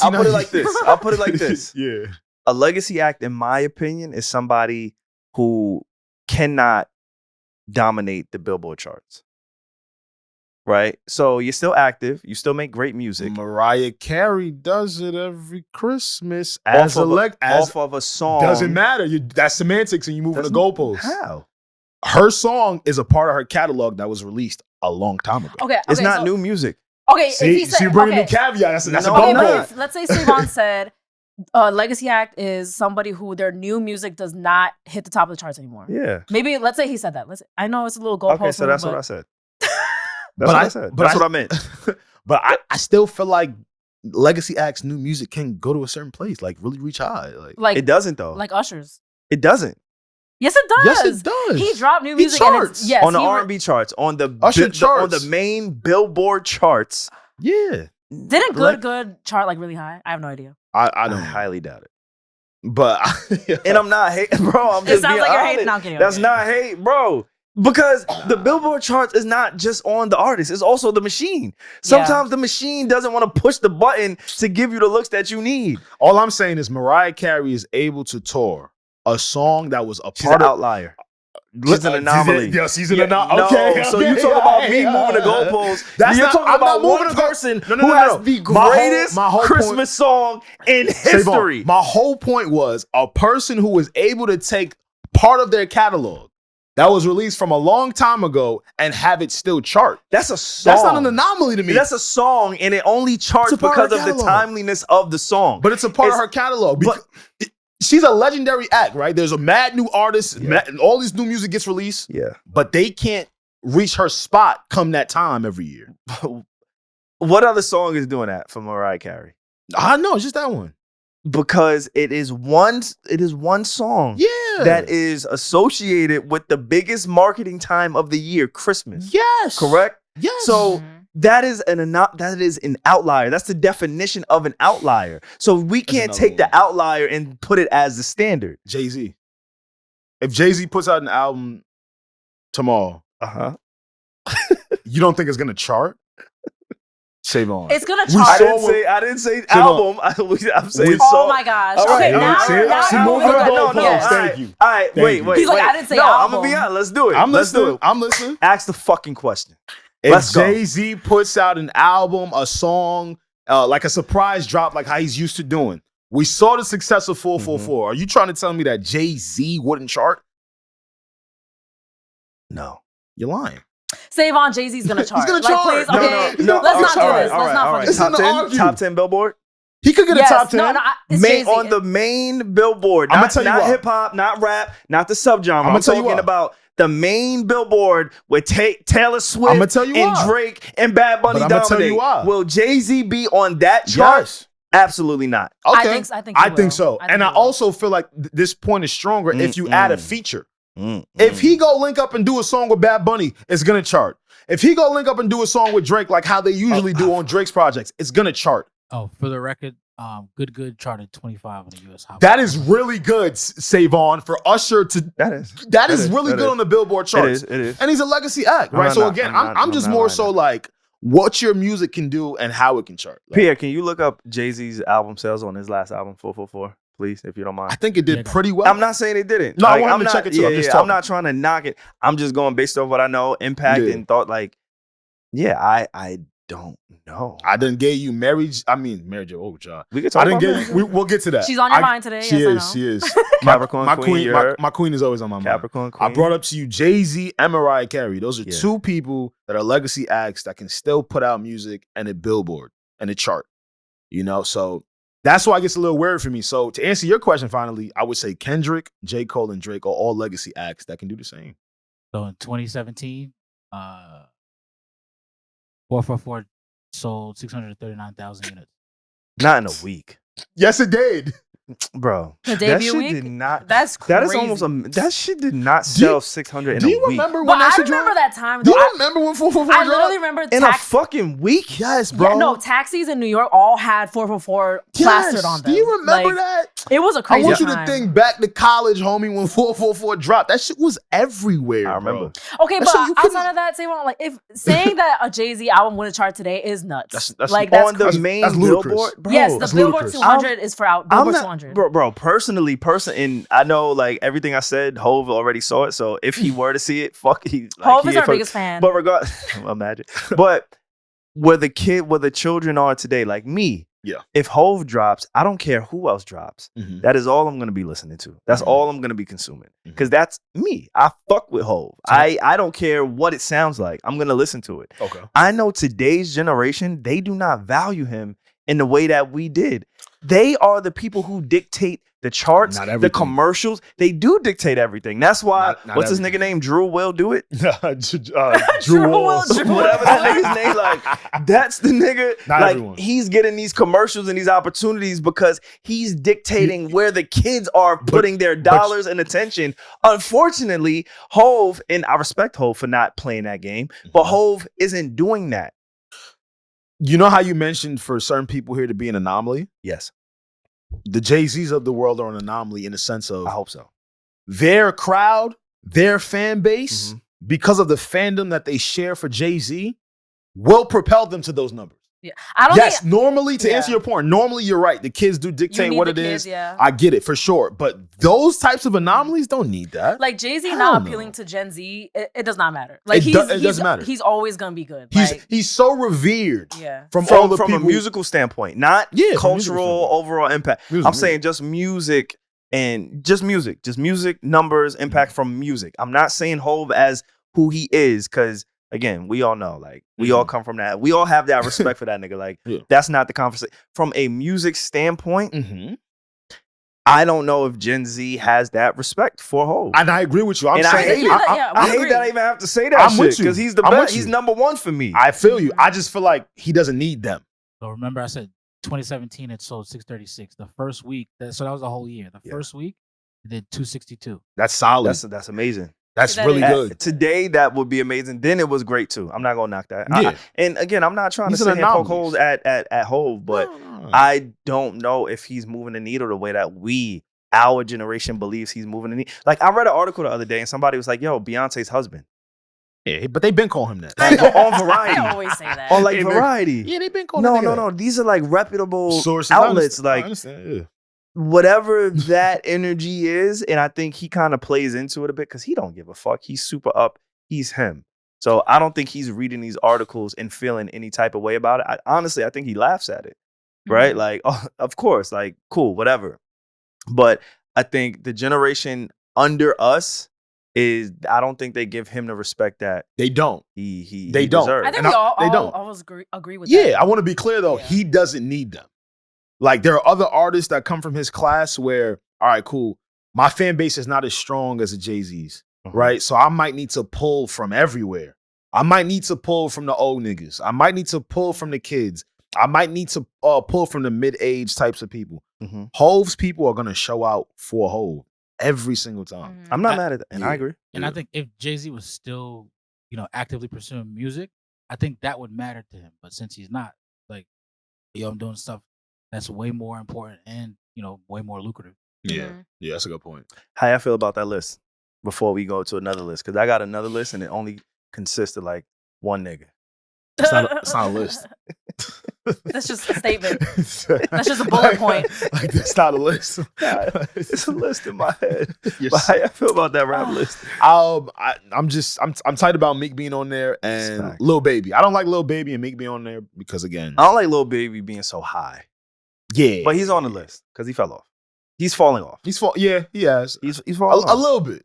this. I'll put it like this. Yeah. A legacy act, in my opinion, is somebody who cannot dominate the Billboard charts. Right? So you're still active. You still make great music. Mariah Carey does it every Christmas off of a song. Doesn't matter. That's semantics and you moving the goalposts. How? Her song is a part of her catalog that was released a long time ago. Okay, it's not new music. Okay, see, you're bringing a new caveat. That's a goalpost. Let's say SaVon said legacy act is somebody who their new music does not hit the top of the charts anymore. Yeah. Maybe let's say he said that. I know it's a little goalpost. Okay, so that's what I said. That's what I said. That's what I meant. But I still feel like legacy acts' new music can go to a certain place, like really reach high. Like it doesn't though. Like Usher's. It doesn't. Yes, it does. Yes, it does. He dropped new music charts. On the R&B charts, on the on the main Billboard charts. Yeah. Didn't Good chart like really high? I have no idea. I don't highly doubt it. But and I'm not hating, bro. I'm just being honest. You're hating. No, I'm kidding. That's not hate, bro. Because the Billboard charts is not just on the artist, it's also the machine. Sometimes the machine doesn't want to push the button to give you the looks that you need. All I'm saying is Mariah Carey is able to tour a song that was She's an outlier. She's an anomaly. She's an anomaly. Okay. So you talk about me moving the goalposts. You're talking about one person who has the greatest Christmas song in history. My whole point was a person who was able to take part of their catalog that was released from a long time ago and have it still chart. That's a song. That's not an anomaly to me. That's a song, and it only charts because of the timeliness of the song. But it's a part of her catalog. She's a legendary act, right? There's a mad new artist, all this new music gets released. Yeah. But they can't reach her spot come that time every year. What other song is doing that for Mariah Carey? I know, it's just that one. Because it is one song that is associated with the biggest marketing time of the year, Christmas. Yes. Correct? Yes. So that is an outlier. That's the definition of an outlier. So we can't take the outlier and put it as the standard. Jay-Z. If Jay-Z puts out an album tomorrow, you don't think it's gonna chart? SaVon. It's gonna chart. I didn't say album. I'm saying oh my gosh. Okay, now Thank you. All right, wait. He's like, I didn't say album. I'm gonna be honest. Let's do it. I'm listening. Ask the fucking question. If Jay-Z puts out an album, a song, like a surprise drop, like how he's used to doing, we saw the success of 444. Are you trying to tell me that Jay-Z wouldn't chart? No. You're lying. SaVon, Jay-Z's gonna chart. He's gonna chart. Please, okay. No, let's not do this. Let's not fucking do this. Top 10 Billboard? He could get a top 10. On the main Billboard. Not hip hop, not rap, not the subgenre. I'm talking about the main Billboard with Taylor Swift and Drake and Bad Bunny dominate. Will Jay-Z be on that chart? Yes. Absolutely not. Okay. I think so. And I also feel like this point is stronger if you add a feature. If he go link up and do a song with Bad Bunny, it's gonna chart. If he go link up and do a song with Drake, like how they usually do on Drake's projects, it's gonna chart. Oh, for the record, Good charted 25 on the US Hot. That is really good, SaVon, for Usher to. That is really good on the Billboard charts. It is. And he's a legacy act, right? So again, I'm just more so like what your music can do and how it can chart. Like, Pierre, can you look up Jay-Z's album sales on his last album, 444? Please, if you don't mind. I think it did pretty well. I'm not saying it didn't. No, I wanted to check it too. I'm not trying to knock it. I'm just going based off what I know, impact, and thought like, I don't know. I didn't get you married. J. Oh, John. We can talk about that. We'll get to that. She's on your mind today. She is. Capricorn my queen is always on my mind. Capricorn queen. I brought up to you Jay-Z and Mariah Carey. Those are two people that are legacy acts that can still put out music and a Billboard and a chart. You know, so that's why it gets a little weird for me. So to answer your question, finally, I would say Kendrick, J. Cole, and Drake are all legacy acts that can do the same. So in 2017, 444 sold 639,000 units. Not in a week. Yes, it did. Bro, the debut that week? Did not. That's crazy. That is almost that shit did not sell 600 in a week. Do you remember when that shit dropped? I remember that time. Do you remember when 444 dropped? I literally remember in a fucking week. Yes, bro. Yeah, no, taxis in New York all had 444 plastered on them. Do you remember that? It was a crazy time. I want you to think back to college, homie, when 444 dropped. That shit was everywhere. I remember. Bro. Okay, but outside of that, SaVon, like if saying that a Jay-Z album would chart today is nuts. That's on the main Billboard. Bro, yes, the Billboard 200 is for Billboard 200. Bro, personally, and I know like everything I said, Hov already saw it. So if he were to see it, Hov is our biggest fan. But imagine. But where the children are today, like me, if Hov drops, I don't care who else drops. Mm-hmm. That is all I'm gonna be listening to. That's all I'm gonna be consuming. Because that's me. I fuck with Hov. I don't care what it sounds like. I'm gonna listen to it. Okay. I know today's generation, they do not value him in the way that we did. They are the people who dictate the charts, the commercials. They do dictate everything. That's why, what's his nigga name? Drew will do it? Drew Walls. Whatever that nigga's name, like, that's the nigga. Not like, everyone. He's getting these commercials and these opportunities because he's dictating where the kids are putting their dollars and attention. Unfortunately, Hov, and I respect Hov for not playing that game, but Hov isn't doing that. You know how you mentioned for certain people here to be an anomaly? Yes. The Jay-Z's of the world are an anomaly in the sense of I hope so. Their crowd, their fan base, because of the fandom that they share for Jay-Z, will propel them to those numbers. Yeah, I don't think, normally, to answer your point, normally you're right. The kids do dictate what it is. Yeah. I get it for sure. But those types of anomalies don't need that. Like Jay-Z not appealing to Gen Z, it does not matter. Like it doesn't matter. He's always gonna be good. He's so revered. Yeah. From a musical standpoint, not cultural overall impact. I'm saying just music and just music numbers impact from music. I'm not saying Hov as who he is because. Again, we all know, like, we all come from that. We all have that respect for that nigga. Like, that's not the conversation. From a music standpoint, I don't know if Gen Z has that respect for Hov. And I agree with you. I hate that I even have to say that shit because he's the best. He's number one for me. I feel you. I just feel like he doesn't need them. So remember I said 2017 it sold 636. The first week, so that was the whole year. The first week, it did 262. That's solid. That's amazing. That's really good. Today, that would be amazing. Then it was great too. I'm not gonna knock that. Yeah. And again, I'm not trying to sit here and poke holes at Hov, but I don't know if he's moving the needle the way that our generation believes he's moving the needle. Like, I read an article the other day, and somebody was like, "Yo, Beyonce's husband." Yeah, but they've been calling him that. On Variety. I always say that. On like Variety. Yeah, they've been calling him that. No. These are like reputable sources. outlets. I understand. Yeah. Whatever that energy is, and I think he kind of plays into it a bit because he don't give a fuck. He's super up. He's him. So I don't think he's reading these articles and feeling any type of way about it. Honestly, I think he laughs at it, right? Like, oh, of course, like, cool, whatever. But I think the generation under us I don't think they give him the respect that they don't. He don't. deserves. I think they don't always agree with that. Yeah, I want to be clear though. Yeah. He doesn't need them. Like, there are other artists that come from his class where, all right, cool, my fan base is not as strong as a Jay-Z's, right? So I might need to pull from everywhere. I might need to pull from the old niggas. I might need to pull from the kids. I might need to pull from the mid-age types of people. Hov's people are going to show out for Hov every single time. I'm not mad at that, and I agree. And I think if Jay-Z was still, actively pursuing music, I think that would matter to him. But since he's not, like, I'm doing stuff that's way more important and, way more lucrative. Yeah. Yeah, that's a good point. How y'all feel about that list before we go to another list? Because I got another list and it only consists of like one nigga. It's not a list. That's just a statement. That's just a bullet point. Like, that's not a list. It's a list in my head. But how y'all feel about that rap list? I'm tight about Meek being on there and Lil Baby. I don't like Lil Baby and Meek being on there because, again, I don't like Lil Baby being so high. Yeah, but he's on the list because he fell off. He's falling off. Yeah, he has. He's falling off a little bit.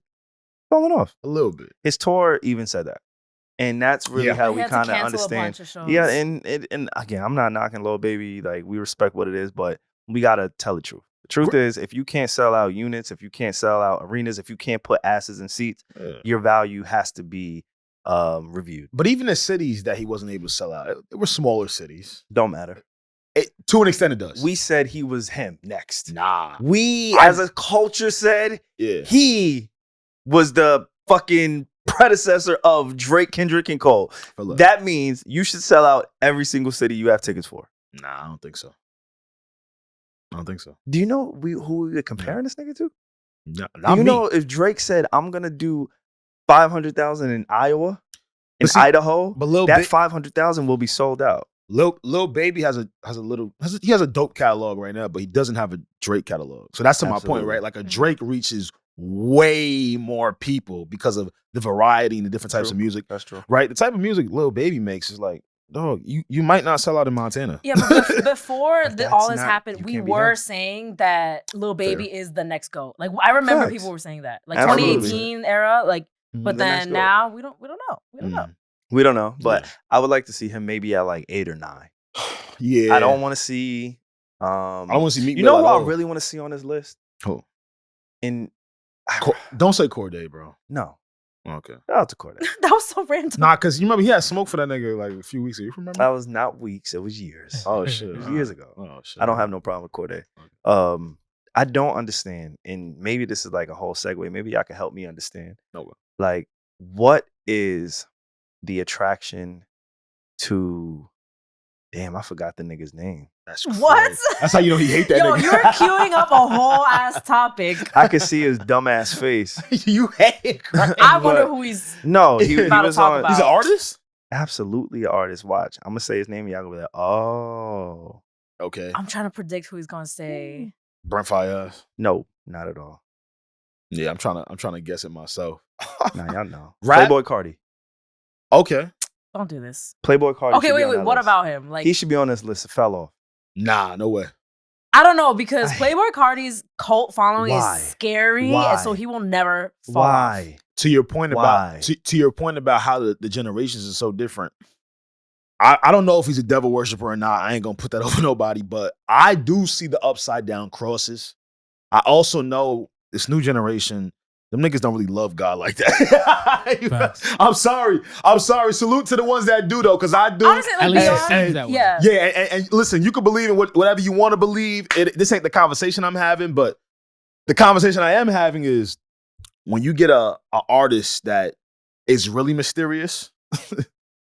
Falling off a little bit. His tour even said that. And that's really how we kind of understand. Yeah, and again, I'm not knocking Lil Baby. Like, we respect what it is, but we gotta tell the truth. The truth is, if you can't sell out units, if you can't sell out arenas, if you can't put asses in seats, your value has to be reviewed. But even the cities that he wasn't able to sell out, it were smaller cities. Don't matter. To an extent, it does. We said he was him next. Nah. We, as a culture, said he was the fucking predecessor of Drake, Kendrick, and Cole. That means you should sell out every single city you have tickets for. Nah, I don't think so. Do you know who we were comparing this nigga to? No, Do you know if Drake said, I'm going to do 500,000 in Iowa, Idaho, but that 500,000 will be sold out. Lil Baby has a dope catalog right now, but he doesn't have a Drake catalog. So that's to my point, right? Like, a Drake reaches way more people because of the variety and the different types of music. That's true. Right? The type of music Lil Baby makes is like, dog, you might not sell out in Montana. Yeah, but before all this happened, we were saying that Lil Baby is the next GOAT. Like, I remember people were saying that. Like, absolutely. 2018 era, like, but then now we don't know. We don't know, but I would like to see him maybe at like 8 or 9. Yeah. I don't want to see I don't want to see Meek. You know who I really want to see on this list? Who? Don't say Cordae, bro. No. Okay. Shout out to Cordae. That was so random. Nah, because you remember he had smoke for that nigga like a few weeks ago. You remember? That was not weeks. It was years. Oh, shit. It was years ago. Oh, shit. I don't have no problem with Cordae. Okay. I don't understand, and maybe this is like a whole segue. Maybe y'all can help me understand. Okay. Like, what is the attraction to... Damn, I forgot the nigga's name. That's crazy. What? That's how you know he hate that nigga. You're queuing up a whole ass topic. I could see his dumb ass face. You hate it. I wonder who he's. No, he was on. He's an artist. Absolutely an artist. Watch, I'm gonna say his name. And y'all gonna be like, oh, okay. I'm trying to predict who he's gonna say. Brent Faiyaz. No, not at all. Yeah, I'm trying to guess it myself. Nah, y'all know. Rap? Playboy Cardi. Okay. Don't do this. Playboy Cardi. Okay, wait. What about him? Like, he should be on this list. It fell off. Nah, no way. I don't know, because Playboy Cardi's cult following is scary, and so he will never fall off. To your point about to your point about how the generations are so different. I don't know if he's a devil worshiper or not. I ain't gonna put that over nobody, but I do see the upside down crosses. I also know this new generation, them niggas don't really love God like that. I'm sorry. Salute to the ones that do, though, because I do. Honestly, like, and listen, you can believe in whatever you want to believe. This ain't the conversation I'm having, but the conversation I am having is, when you get a artist that is really mysterious,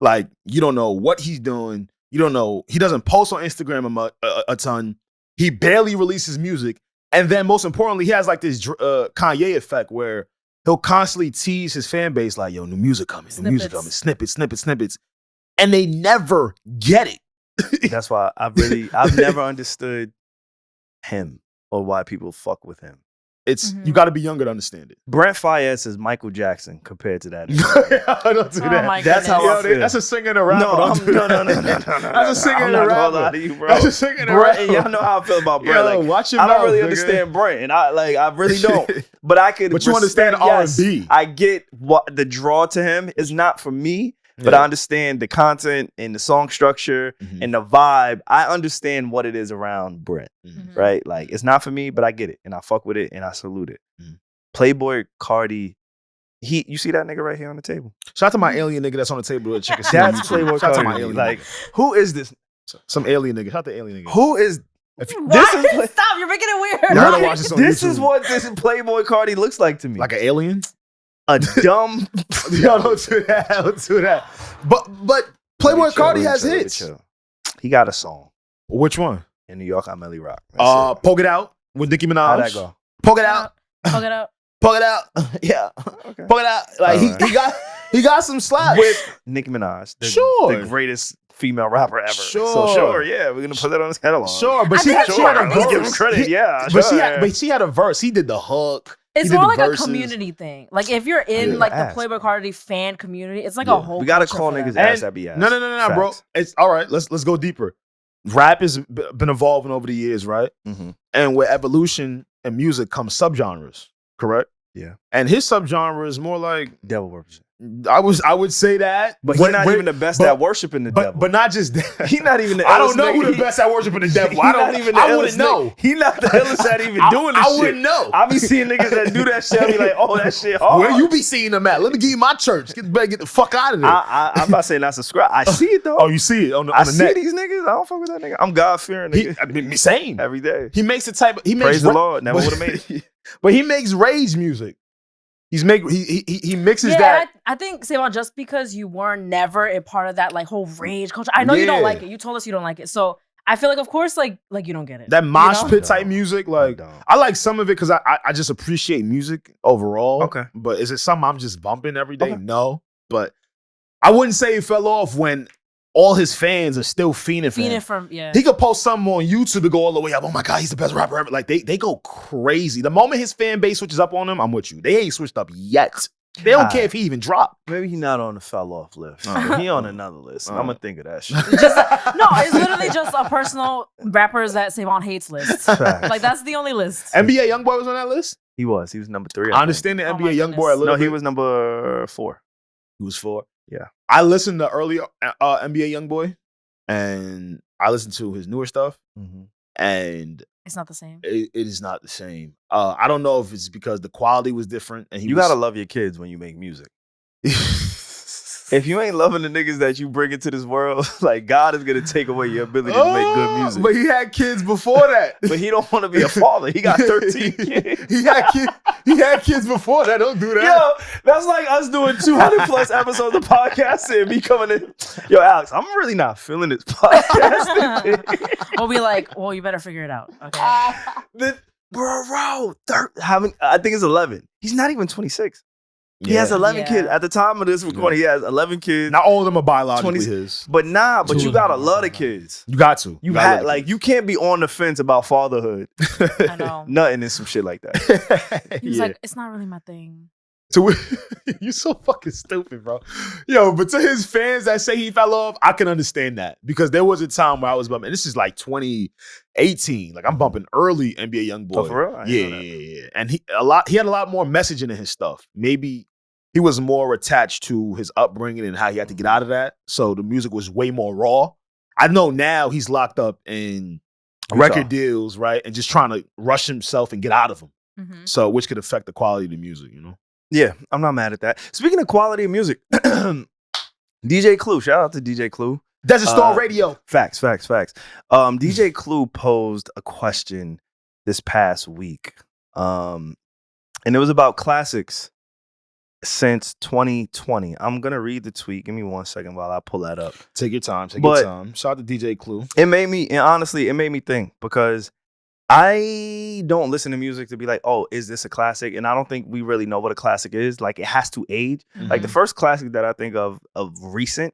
like you don't know what he's doing, you don't know, he doesn't post on Instagram a ton, he barely releases music, and then most importantly, he has like this Kanye effect where he'll constantly tease his fan base like, yo, new music coming, snippets, and they never get it. That's why I've never understood him or why people fuck with him. It's you got to be younger to understand it. Brent Faiyaz is Michael Jackson compared to that. I don't do that. That's how I feel. That's a singer and a rapper. No. That's a singer and a rapper. I'm not gonna lie to you, bro. That's a singer and a rapper. Y'all know how I feel about Brent. Yo, watch your I don't mouth, really nigga. understand Brent, and I really don't. But I could. But you understand R&B. I get what the draw to him is not for me. But I understand the content and the song structure and the vibe. I understand what it is around Brent, right? Like, it's not for me, but I get it. And I fuck with it and I salute it. Playboy Cardi, you see that nigga right here on the table? Shout out to my alien nigga that's on the table with chicken. That's Playboy Cardi. Shout out to my alien like, nigga. Who is this? Some alien nigga. Shout out to alien nigga. Who is... Stop, you're making it weird. You gotta watch this on This YouTube. is what this Playboy Cardi looks like to me. Like an alien? A dumb... Yo, don't do that. Don't do that. But Playboy Cardi has hits. He got a song. Which one? In New York, I'm Ellie Rock. Poke It Out with Nicki Minaj. How'd that go? Poke It Out. Poke It Out. Poke It Out. Yeah. Okay. Poke It Out. Like he got some slaps. With Nicki Minaj. The greatest female rapper ever. Sure. Yeah, we're gonna put that on his catalog. Sure, but she had a verse. Let's give him credit, But she had a verse. He did the hook. It's more like a community thing. Like if you're in like the Playboy Cardi fan community, it's like a whole. We gotta call niggas ass that be ass. No, bro. It's all right. Let's go deeper. Rap has been evolving over the years, right? And with evolution and music comes subgenres, correct? Yeah. And his subgenre is more like devil worship. I would say that, but he's not even the best at worshiping the devil. But not just that. He's not even the I don't know who the best at worshiping the devil. I wouldn't know. He's not the illest at even doing this shit. I wouldn't know. I be seeing niggas that do that shit. I be like, oh, that shit hard. Where you be seeing them at? Let me give you my church. Better get the fuck out of there. I'm not saying not subscribe. I see it though. Oh, you see it on the I net. see these niggas. I don't fuck with that nigga. I'm God fearing nigga. Same. Every day. He makes the type of praise the Lord. Never would have made it. But he makes rage music. He mixes that. Yeah, I think SaVon, just because you were never a part of that like whole rage culture, I know you don't like it. You told us you don't like it, so I feel like of course like you don't get it. That mosh pit type music, like I like some of it because I just appreciate music overall. Okay, but is it something I'm just bumping every day? Okay. No, but I wouldn't say it fell off when all his fans are still fiending for him. He could post something on YouTube to go all the way up. Oh my God, he's the best rapper ever. Like they go crazy. The moment his fan base switches up on him, I'm with you. They ain't switched up yet. They don't care if he even dropped. Maybe he's not on the fell off list. He on another list. I'm gonna think of that shit. It's literally just a personal rappers that SaVon hates list. Like that's the only list. NBA Youngboy was on that list. He was number 3. I understand the NBA Youngboy a little bit. No, he was number 4. He was 4. Yeah, I listened to early NBA Youngboy, and I listened to his newer stuff, and it's not the same. It is not the same. I don't know if it's because the quality was different. And you gotta love your kids when you make music. If you ain't loving the niggas that you bring into this world, like God is gonna take away your ability to make good music. But he had kids before that. But he don't want to be a father. He got 13 kids. He had kids before that. Don't do that. Yo, that's like us doing 200 plus episodes of podcasting and me coming in. Think, yo, Alex, I'm really not feeling this podcast. We'll be like, well, you better figure it out. Okay. I think it's 11. He's not even 26. He has 11 kids. At the time of this recording, he has 11 kids. Not all of them are biologically his. But you gotta love the kids. You got to. You can't be on the fence about fatherhood. I know. Nothing and some shit like that. He was like, it's not really my thing. So you're so fucking stupid, bro. Yo, but to his fans that say he fell off, I can understand that. Because there was a time where I was bumping, this is like 2018. Like I'm bumping early NBA Youngboy. Oh, for real? Yeah. And he had a lot more messaging in his stuff. Maybe he was more attached to his upbringing and how he had to get out of that. So the music was way more raw. I know now he's locked up in record deals, right? And just trying to rush himself and get out of them. So which could affect the quality of the music, you know? Yeah, I'm not mad at that. Speaking of quality of music, DJ Clue, shout out to DJ Clue. Desert Storm Radio. Facts. DJ Clue posed a question this past week. And it was about classics since 2020. I'm going to read the tweet. Give me 1 second while I pull that up. Take your time. Shout out to DJ Clue. It made me think because I don't listen to music to be like, oh, is this a classic? And I don't think we really know what a classic is. Like, it has to age. Mm-hmm. Like, the first classic that I think of recent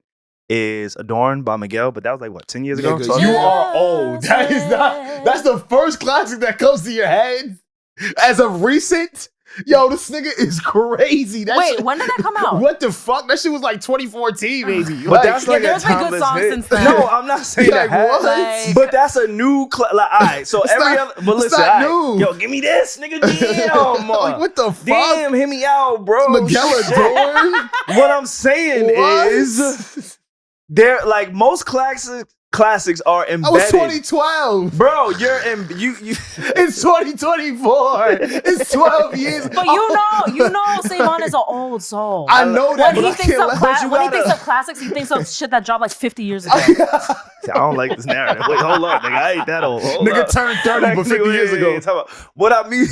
is Adorn by Miguel, but that was like, what, 10 years ago? So you are old. That's the first classic that comes to your head as of recent? Yo, this nigga is crazy. Wait, when did that come out? What the fuck? That shit was like 2014, baby. But that's like there's been good songs since then. No, I'm not saying that. But that's a new all right. So but listen, new. Yo, give me this, nigga. Damn, like, what the fuck? Damn, hear me out, bro. Miguel Adorn. What I'm saying is, they're like most classics are embedded. That was 2012. Bro, you It's 2024. It's 12 years. But you know SaVon is an old soul. I know that. When he thinks of classics, he thinks of shit that dropped like 50 years ago. I don't like this narrative. Wait, hold on, nigga. I ain't that old. Nigga turned 30 but 50 years ago. What I mean,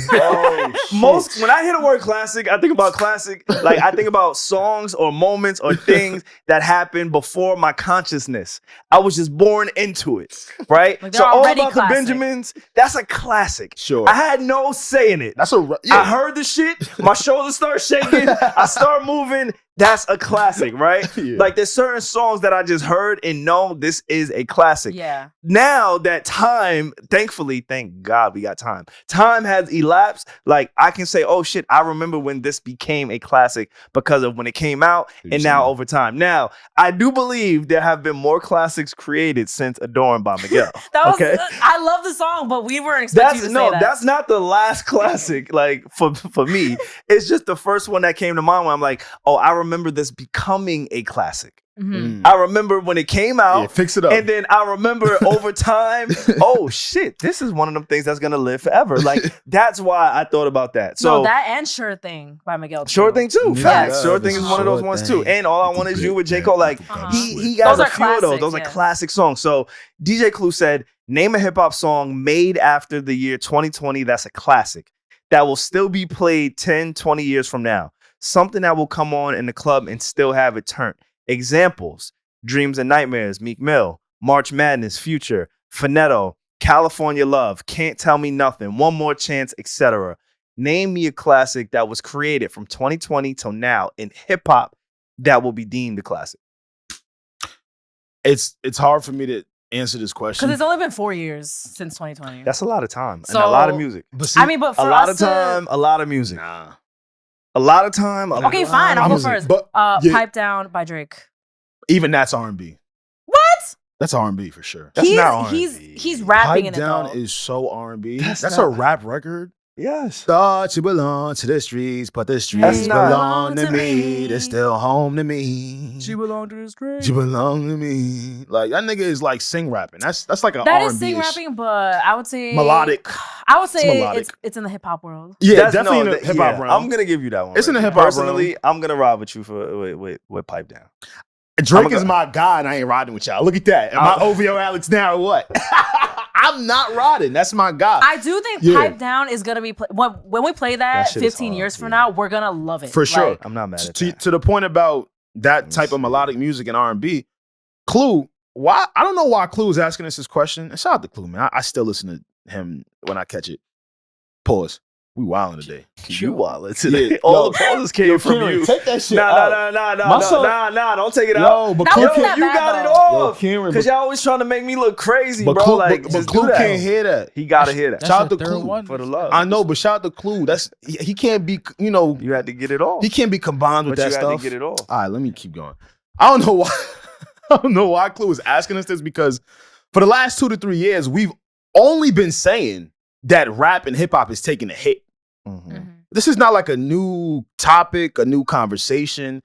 when I hear the word classic, I think about classic, like I think about songs or moments or things that happened before my consciousness. I was just born into it, right? Like so All About the Benjamins, that's a classic. Sure. I had no say in it. I heard the shit, my shoulders start shaking, I start moving. That's a classic, right? Yeah. Like there's certain songs that I just heard and know this is a classic. Yeah. Now that time, thankfully, thank God we got time. Time has elapsed. Like I can say, oh shit, I remember when this became a classic because of when it came out and now over time. Now, I do believe there have been more classics created since Adorn by Miguel. I love the song, but we weren't expecting you to say that. That's not the last classic, like for me. It's just the first one that came to mind when I'm like, oh, I remember this becoming a classic. Mm-hmm. I remember when it came out. Fix it up. And then I remember over time, oh shit, this is one of them things that's gonna live forever. Like that's why I thought about that. So that and Sure Thing by Miguel. Sure Thing too. Facts. Sure Thing is one of those ones too. And All I Want Is You with J. Cole. Like he got a few of those. Those are classic songs. So DJ Clue said, name a hip hop song made after the year 2020 that's a classic that will still be played 10, 20 years from now. Something that will come on in the club and still have it turned. Examples: Dreams and Nightmares, Meek Mill, March Madness, Future, Finetto, California Love, Can't Tell Me Nothing, One More Chance, etc. Name me a classic that was created from 2020 till now in hip hop that will be deemed a classic. It's hard for me to answer this question because it's only been 4 years since 2020. That's a lot of time and a lot of music. But for a lot of time, a lot of music. A lot of time. Okay, fine. I'll go first. But, Pipe Down by Drake. Even that's R&B. What? That's R&B for sure. That's not R&B. He's rapping Pipe in it, Down though. is so R&B. That's a rap record. Yes. Thought you belong to the streets, but the streets belong to me. They're still home to me. She belong to the streets. She belong to me. Like that nigga is like sing rapping. That's like an R&B. That is sing rapping, but I would say melodic. I would say it's in the hip hop world. Yeah, that's definitely in the hip hop realm. I'm gonna give you that one. It's in the hip hop Personally, realm. I'm gonna ride with you with Pipe Down. Drake is my guy, and I ain't riding with y'all. Look at that. Am I OVO Alex now or what? I'm not riding. That's my guy. I do think Pipe Down is gonna be when we play that 15 years from now, we're gonna love it for sure. I'm not mad at that. To the point about that type of melodic music and R&B, Clue. Why? I don't know why Clue is asking us this question. And shout out to Clue, man. I still listen to him when I catch it. Pause. We wildin' today. You wildin' today. Yeah, all the pauses came from you. Take that shit Nah, don't take it out. But you got it off. Because y'all always trying to make me look crazy, bro. But Clue can't hear that. He gotta hear that. Shout out to Clue for the love. I know, but shout out to Clue. He can't be, You had to get it off. He can't be combined with that stuff. You had to get it off. All right, let me keep going. I don't know why. I don't know why Clue is asking us this, because for the last 2 to 3 years, we've only been saying that rap and hip hop is taking a hit. Mm-hmm. This is not like a new topic, a new conversation.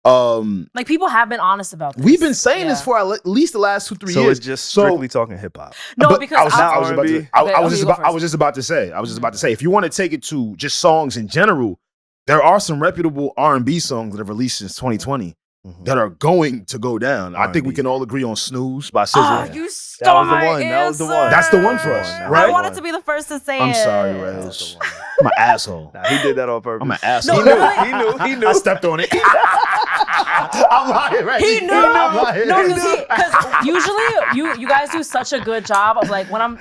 Like people have been honest about this. We've been saying this for at least the last 2-3 years. So it's just strictly talking hip hop. No, because I was just about to say, if you want to take it to just songs in general, there are some reputable R&B songs that have released since 2020 that are going to go down. R&B. I think we can all agree on Snooze by SZA. You stole my answer. That was the one. That's the one for us, right? I wanted to be the first to say it. I'm sorry, Rez. I'm an asshole. Nah, he did that on purpose. I'm an asshole. He knew. I stepped on it. I'm lying, right? He knew. No, because usually you guys do such a good job of like when I'm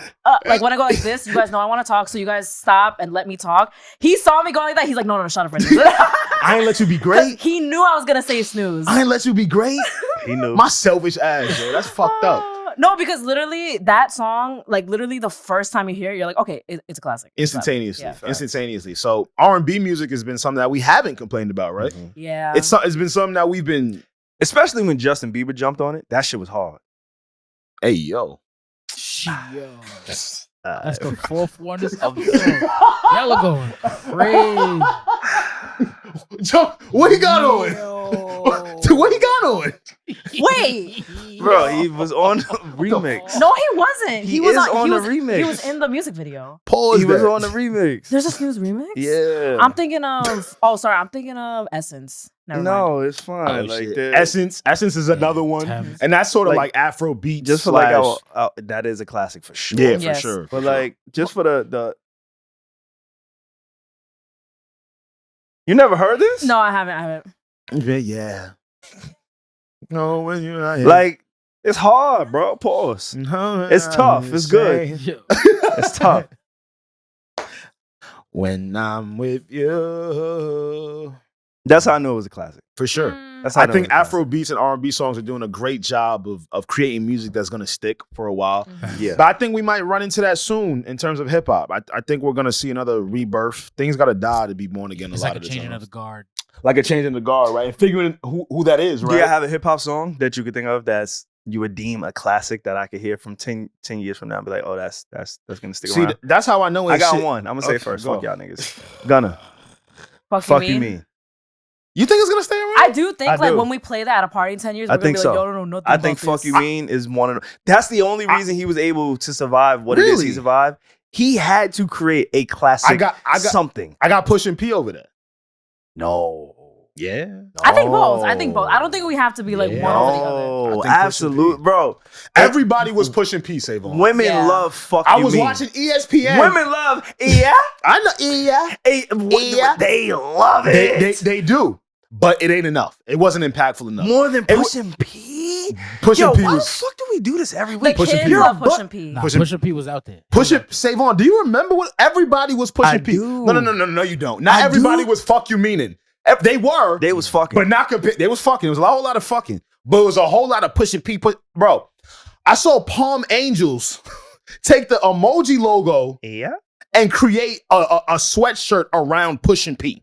when I go like this, you guys know I want to talk, so you guys stop and let me talk. He saw me going like that. He's like, no, shut up, Reggie. I ain't let you be great. He knew I was gonna say snooze. I ain't let you be great. He knew. My selfish ass, yo. That's fucked up. No, because literally that song, like literally the first time you hear it, you're like, okay, it's a classic. Instantaneously. Yeah. Instantaneously. So R&B music has been something that we haven't complained about, right? Mm-hmm. Yeah. It's been something that we've been... Especially when Justin Bieber jumped on it. That shit was hard. Hey, yo. That's the fourth one of the song. Y'all are going crazy. What he got on? What he got on? Wait. Bro, he was on the remix. No, he wasn't. He was on the remix. He was in the music video. Pause. He was on the remix. There's a Snooze remix? Yeah. I'm thinking of Essence. Never mind. It's fine. Essence is another one. And that's sort of like Afro beat. Just for that is a classic for sure. Yeah, for sure. But like, just for the you never heard this? No, I haven't. Yeah. No, when you're not here. Like, it's hard, bro. Pause. It's tough. It's good. It's tough. When I'm with you. That's how I know it was a classic. For sure. That's how I think Afro beats and R&B songs are doing a great job of creating music that's going to stick for a while. Yeah. But I think we might run into that soon in terms of hip hop. I think we're going to see another rebirth. Things got to die to be born again. It's like a changing of the guard. Like a change in the guard, right? And figuring who that is, right? Do you have a hip hop song that you could think of that's you would deem a classic that I could hear from 10 years from now and be like, oh, that's gonna stick around? That's how I know I got one. I'm gonna say it first. Fuck y'all niggas. Gunna. Fuck you mean? You think it's gonna stay around? I do think when we play that at a party in 10 years, we're gonna be like, yo, no, nothing. I think Fuck You Mean is one of them. That's the only reason he was able to survive what it is he survived. He had to create a classic I got something. I got Push and P over there. No. Yeah. No. I think both. I don't think we have to be like one over the other. Oh, absolutely, bro. Everybody was pushing P, SaVon. Women love Fuck You Mean. I was watching ESPN. Women love, I know, They love it. They do. But it ain't enough. It wasn't impactful enough. More than Pushing P? Pushing P why was... the fuck do we do this every week? The kids love Pushing P. Nah, Pushing P was out there. SaVon, do you remember what everybody was pushing P? Do. No, you don't. Not everybody was Fuck You Meaning. They were. They was fucking. But not compared. They was fucking. It was a whole lot of fucking. But it was a whole lot of pushing P. Bro, I saw Palm Angels take the emoji logo and create a sweatshirt around Pushing P.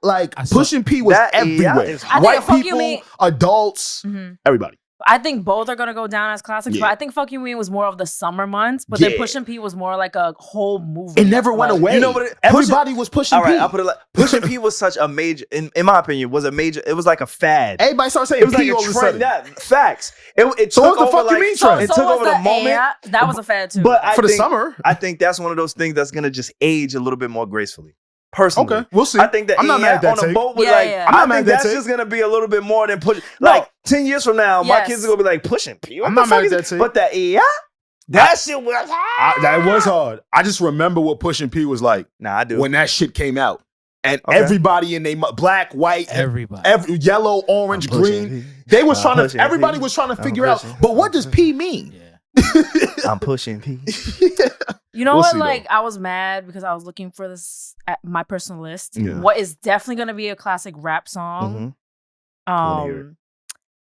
Like Pushing P was everywhere. White people, adults, everybody. I think both are gonna go down as classics, but I think Fuck You Mean was more of the summer months, but then Pushing P was more like a whole movie. It never went away. You know what? Everybody was Pushing P. All right, I'll put it like Pushing P was such a major, in my opinion, was a major. It was like a fad. Everybody started saying it was P like all of a sudden. Facts. It So took what the over Fuck You Mean trend? It took over the moment. That was a fad too. But for the summer, I think that's one of those things that's gonna just age a little bit more gracefully. Personally, okay, we'll see. I think that I'm not mad at that on a boat with I'm not mad at that that's just gonna be a little bit more than push. Like 10 years from now, my kids are gonna be like Pushing P. I'm not mad at that take. But that that shit was hard. That was hard. I just remember what Pushing P was like. Nah, I do. When that shit came out, and everybody in they black, white, yellow, orange, green, they was trying to. Everybody was trying to figure out. But what does P mean? I'm pushing P. You know what? Like, I was mad because I was looking for this at my personal list. Yeah. What is definitely going to be a classic rap song? How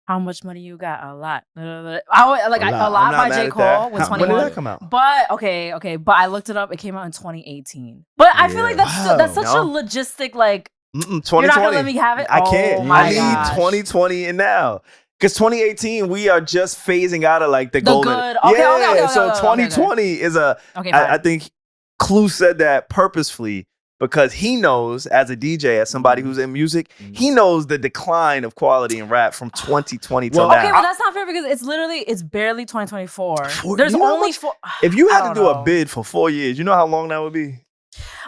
Much Money You Got? A Lot. A Lot by J. Cole with 21. When did that come out? But okay. But I looked it up. It came out in 2018. But I feel like that's such a logistic, like, 2020. You're not going to let me have it? I can't. I need 2020 and now. Because 2018, we are just phasing out of like the golden. Good. Okay, so 2020 is a. Okay, I think Clue said that purposefully because he knows, as a DJ, as somebody who's in music, he knows the decline of quality in rap from 2020 till now. Okay, but that's not fair because it's barely 2024. There's only 4. If you had to do a bid for 4 years, you know how long that would be?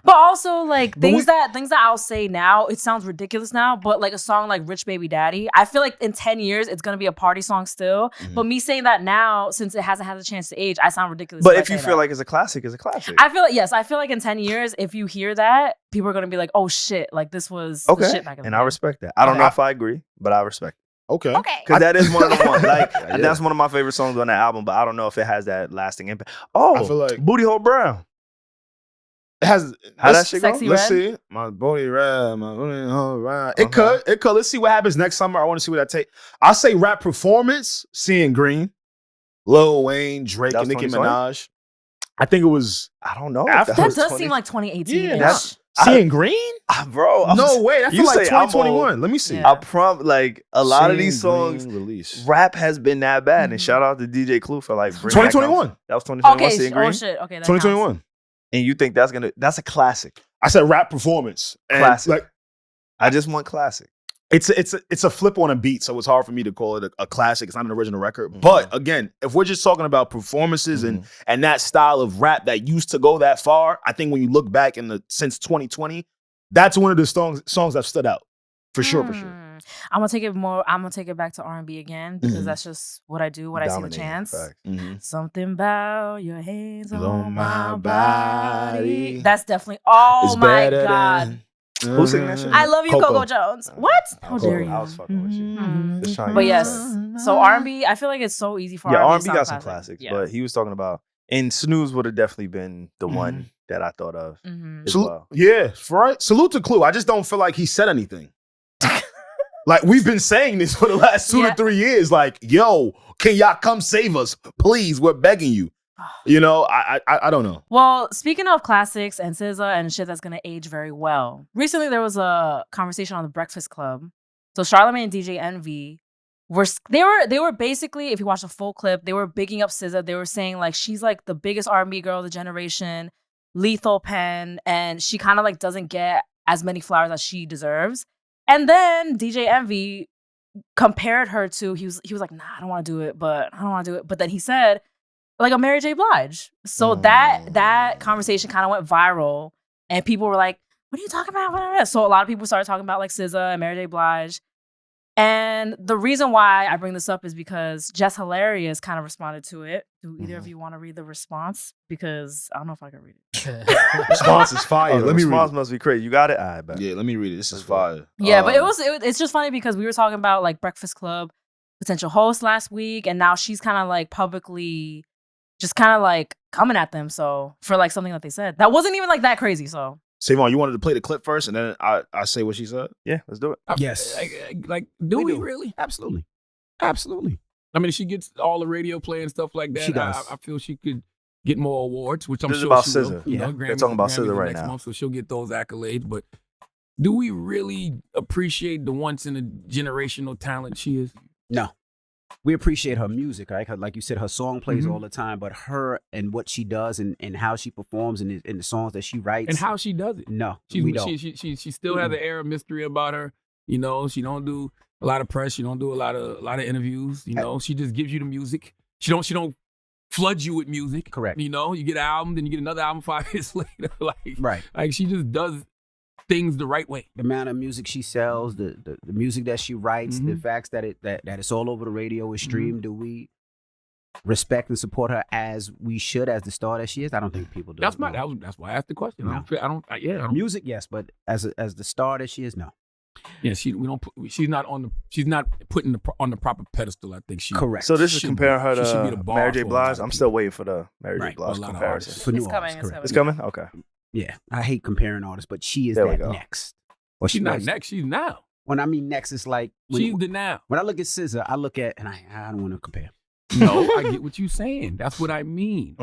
But also, like, things that I'll say now, it sounds ridiculous now, but like a song like Rich Baby Daddy, I feel like in 10 years, it's going to be a party song still. But me saying that now, since it hasn't had a chance to age, I sound ridiculous. But if you feel like it's a classic, it's a classic. I feel like, yes, I feel like in 10 years, if you hear that, people are going to be like, oh shit, like this was the shit back in the day. I respect that. I don't know if I agree, but I respect it. Okay. Because that is one of the ones. Like, that's one of my favorite songs on that album, but I don't know if it has that lasting impact. Oh, I feel like Booty Hole Brown. It has how that shit go? Let's see. My booty red, my booty hole red. It could. Let's see what happens next summer. I want to see what that take. I'll say rap performance, Seeing Green, Lil Wayne, Drake, and Nicki Minaj. I think it was. I don't know. That does seem like 2018. Yeah, that's Seeing Green, bro. No way. That's like 2021. Let me see. I like a lot of these songs. Rap has been that bad, and shout out to DJ Clue for like 2021. That was 2021. Okay. Seeing Green. Oh shit. Okay. 2021. And you think that's a classic? I said rap performance. Classic. Like, I just want classic. It's a flip on a beat, so it's hard for me to call it a classic. It's not an original record. But again, if we're just talking about performances and that style of rap that used to go that far, I think when you look back since 2020, that's one of the songs that stood out. For sure. I'm gonna take it back to R&B again because that's just what I do when I see the chance. Something about your hands on my body. That's definitely my God. Who's singing that shit? I love you, Coco Jones. What? How dare you? I was fucking with you. But yes, so R&B, I feel like it's so easy for R&B. Yeah, R&B got some classics, but he was talking about, and Snooze would have definitely been the one that I thought of as well. Yeah, right. Salute to Clue. I just don't feel like he said anything. Like, we've been saying this for the last 2 to 3 years. Like, yo, can y'all come save us? Please, we're begging you. You know, I don't know. Well, speaking of classics and SZA and shit that's going to age very well, recently there was a conversation on The Breakfast Club. So Charlamagne and DJ Envy they were basically, if you watch the full clip, they were bigging up SZA. They were saying like she's like the biggest R&B girl of the generation, lethal pen, and she kind of like doesn't get as many flowers as she deserves. And then DJ Envy compared her to, he was like, nah, I don't want to do it, but then he said, like a Mary J. Blige. So that conversation kind of went viral, and people were like, what are you talking about? So a lot of people started talking about like SZA and Mary J. Blige. And the reason why I bring this up is because Jess Hilarious kind of responded to it. Do either of you want to read the response? Because I don't know if I can read it. Response is fire. Let me read it. Response must be crazy. You got it? All right, bet. Yeah, let me read it. This is fire. Yeah, but it's just funny because we were talking about like Breakfast Club potential host last week, and now she's kind of like publicly just kind of like coming at them. So for like something that they said that wasn't even like that crazy. So SaVon, you wanted to play the clip first, and then I say what she said? Yeah, let's do it. Yes. Do we really? Absolutely. I mean, she gets all the radio play and stuff like that. She does. I feel she could get more awards, which I'm this sure is about she SZA. will. Yeah. They're talking about SZA right now. Month, so she'll get those accolades. But do we really appreciate the once-in-a-generational talent she is? No. We appreciate her music, right? Like you said, her song plays all the time, but her and what she does and how she performs and the songs that she writes. And how she does it. No, we don't. She still has an air of mystery about her. You know, she don't do a lot of press. She don't do a lot of interviews. You know, she just gives you the music. She don't flood you with music. Correct. You know, you get an album, then you get another album 5 years later. Right. Like she just does things the right way. The amount of music she sells, the music that she writes, the facts that it's all over the radio, is streamed. Do we respect and support her as we should, as the star that she is? I don't think people do. That's why I asked the question. No. I don't. Music, yes, but as the star that she is, no. Yeah, she's not putting on the proper pedestal. I think she correct. So this is comparing her to Mary J. Blige. I'm still waiting for the Mary J. Blige comparison. It's coming. Okay. Yeah, I hate comparing artists, but she is that next. Well, she's not next. She's now. When I mean next, it's like she's the now. When I look at SZA, I look at and I don't want to compare. No, I get what you're saying. That's what I mean.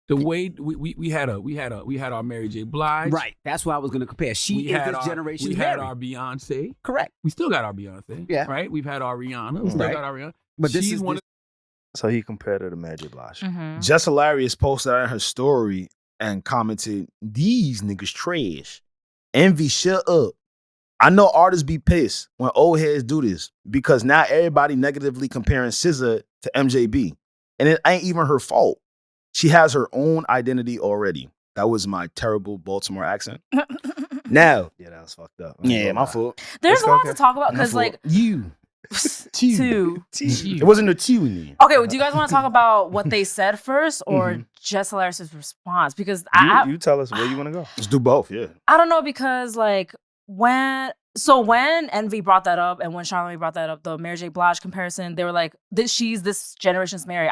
The way we had our Mary J. Blige. Right. That's what I was going to compare. She is this generation. We had our Beyonce. Correct. We still got our Beyonce. Yeah. Right. We've had our Rihanna. We still got our Rihanna. But this is one. So he compared her to Mary J. Blige. Jess Hilarious posted out in her story and commented, "These niggas trash. Envy, shut up. I know artists be pissed when old heads do this because now everybody negatively comparing SZA to MJB. And it ain't even her fault. She has her own identity already. That was my terrible Baltimore accent. Now. Yeah, that was fucked up. Yeah, my fault. There's a lot to talk about because, like, you. Two. It wasn't a two in there. Okay, well, do you guys want to talk about what they said first or Jess Hilarious' response? Because you tell us where you want to go. Let's do both, yeah. I don't know, because like when Envy brought that up and when Charlamagne brought that up, the Mary J. Blige comparison, they were like, she's this generation's Mary.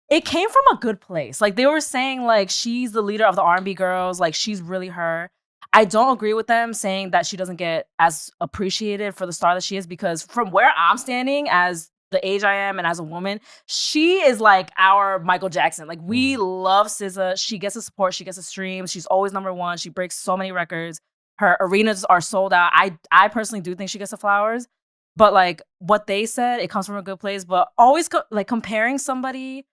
It came from a good place. Like, they were saying like she's the leader of the R&B girls, like she's really her. I don't agree with them saying that she doesn't get as appreciated for the star that she is, because from where I'm standing as the age I am and as a woman, she is like our Michael Jackson. Like, we love SZA. She gets the support. She gets the streams. She's always #1. She breaks so many records. Her arenas are sold out. I personally do think she gets the flowers. But like what they said, it comes from a good place. But always comparing somebody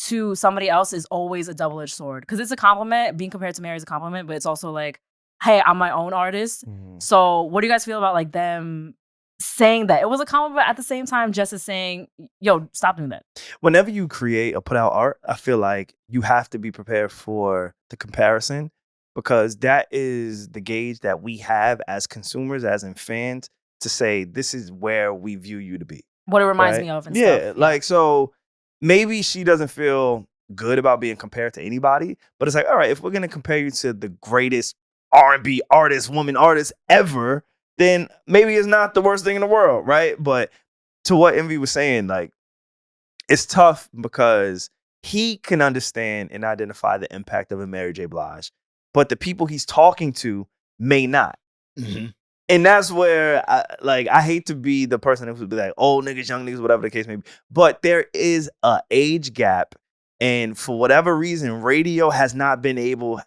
to somebody else is always a double-edged sword, because it's a compliment. Being compared to Mary is a compliment, but it's also like, hey, I'm my own artist. So what do you guys feel about like them saying that? It was a compliment, but at the same time, Jess is saying, yo, stop doing that. Whenever you create or put out art, I feel like you have to be prepared for the comparison, because that is the gauge that we have as consumers, as in fans, to say this is where we view you to be. What it reminds me of and stuff. Yeah, like, so maybe she doesn't feel good about being compared to anybody, but it's like, all right, if we're going to compare you to the greatest R&B artist, woman artist ever, then maybe it's not the worst thing in the world, right? But to what Envy was saying, like, it's tough because he can understand and identify the impact of a Mary J. Blige, but the people he's talking to may not. And that's where I hate to be the person who would be like, old niggas, young niggas, whatever the case may be. But there is an age gap. And for whatever reason, radio has not been able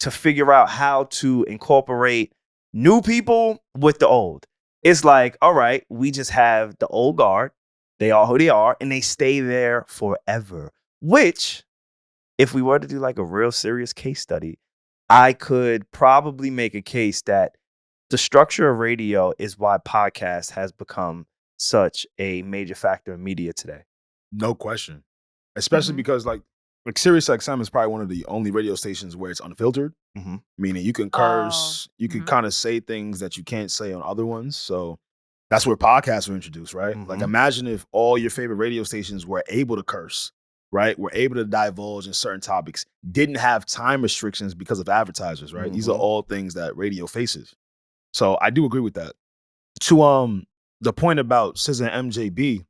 to figure out how to incorporate new people with the old. It's like, all right, we just have the old guard. They are who they are, and they stay there forever. Which, if we were to do like a real serious case study, I could probably make a case that the structure of radio is why podcast has become such a major factor in media today. No question. Especially because like Sirius XM is probably one of the only radio stations where it's unfiltered, meaning you can curse, you can kind of say things that you can't say on other ones. So that's where podcasts were introduced, right? Like, imagine if all your favorite radio stations were able to curse, right? Were able to divulge in certain topics, didn't have time restrictions because of advertisers, right? These are all things that radio faces. So I do agree with that. To the point about SZA and MJB,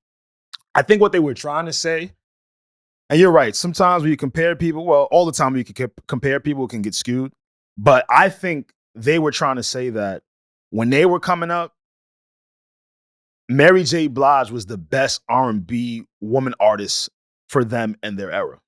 I think what they were trying to say, and you're right, sometimes when you compare people, well, all the time when you can compare people, it can get skewed. But I think they were trying to say that when they were coming up, Mary J. Blige was the best R&B woman artist for them in their era.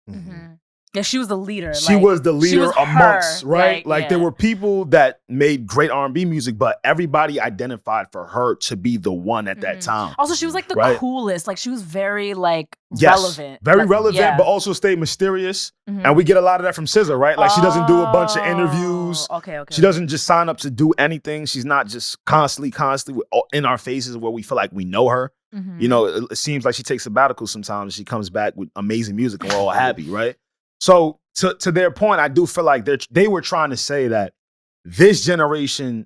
Yeah, she was the leader. She was the leader amongst, right? Like, there were people that made great R&B music, but everybody identified for her to be the one at that time. Also, she was like the coolest. Like, she was very like relevant. Very relevant, but also stayed mysterious. And we get a lot of that from SZA, right? Like, she doesn't do a bunch of interviews. She doesn't just sign up to do anything. She's not just constantly in our faces where we feel like we know her. You know, it seems like she takes sabbaticals sometimes. She comes back with amazing music and we're all happy, right? So to their point, I do feel like they were trying to say that this generation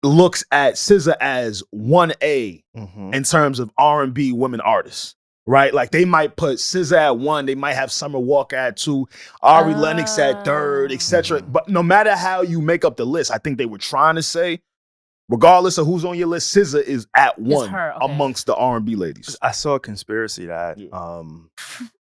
looks at SZA as 1A in terms of R&B women artists, right? Like, they might put SZA at 1, they might have Summer Walker at 2, Ari Lennox at 3rd, etc. But no matter how you make up the list, I think they were trying to say, regardless of who's on your list, SZA is at 1 amongst the R&B ladies. I saw a conspiracy that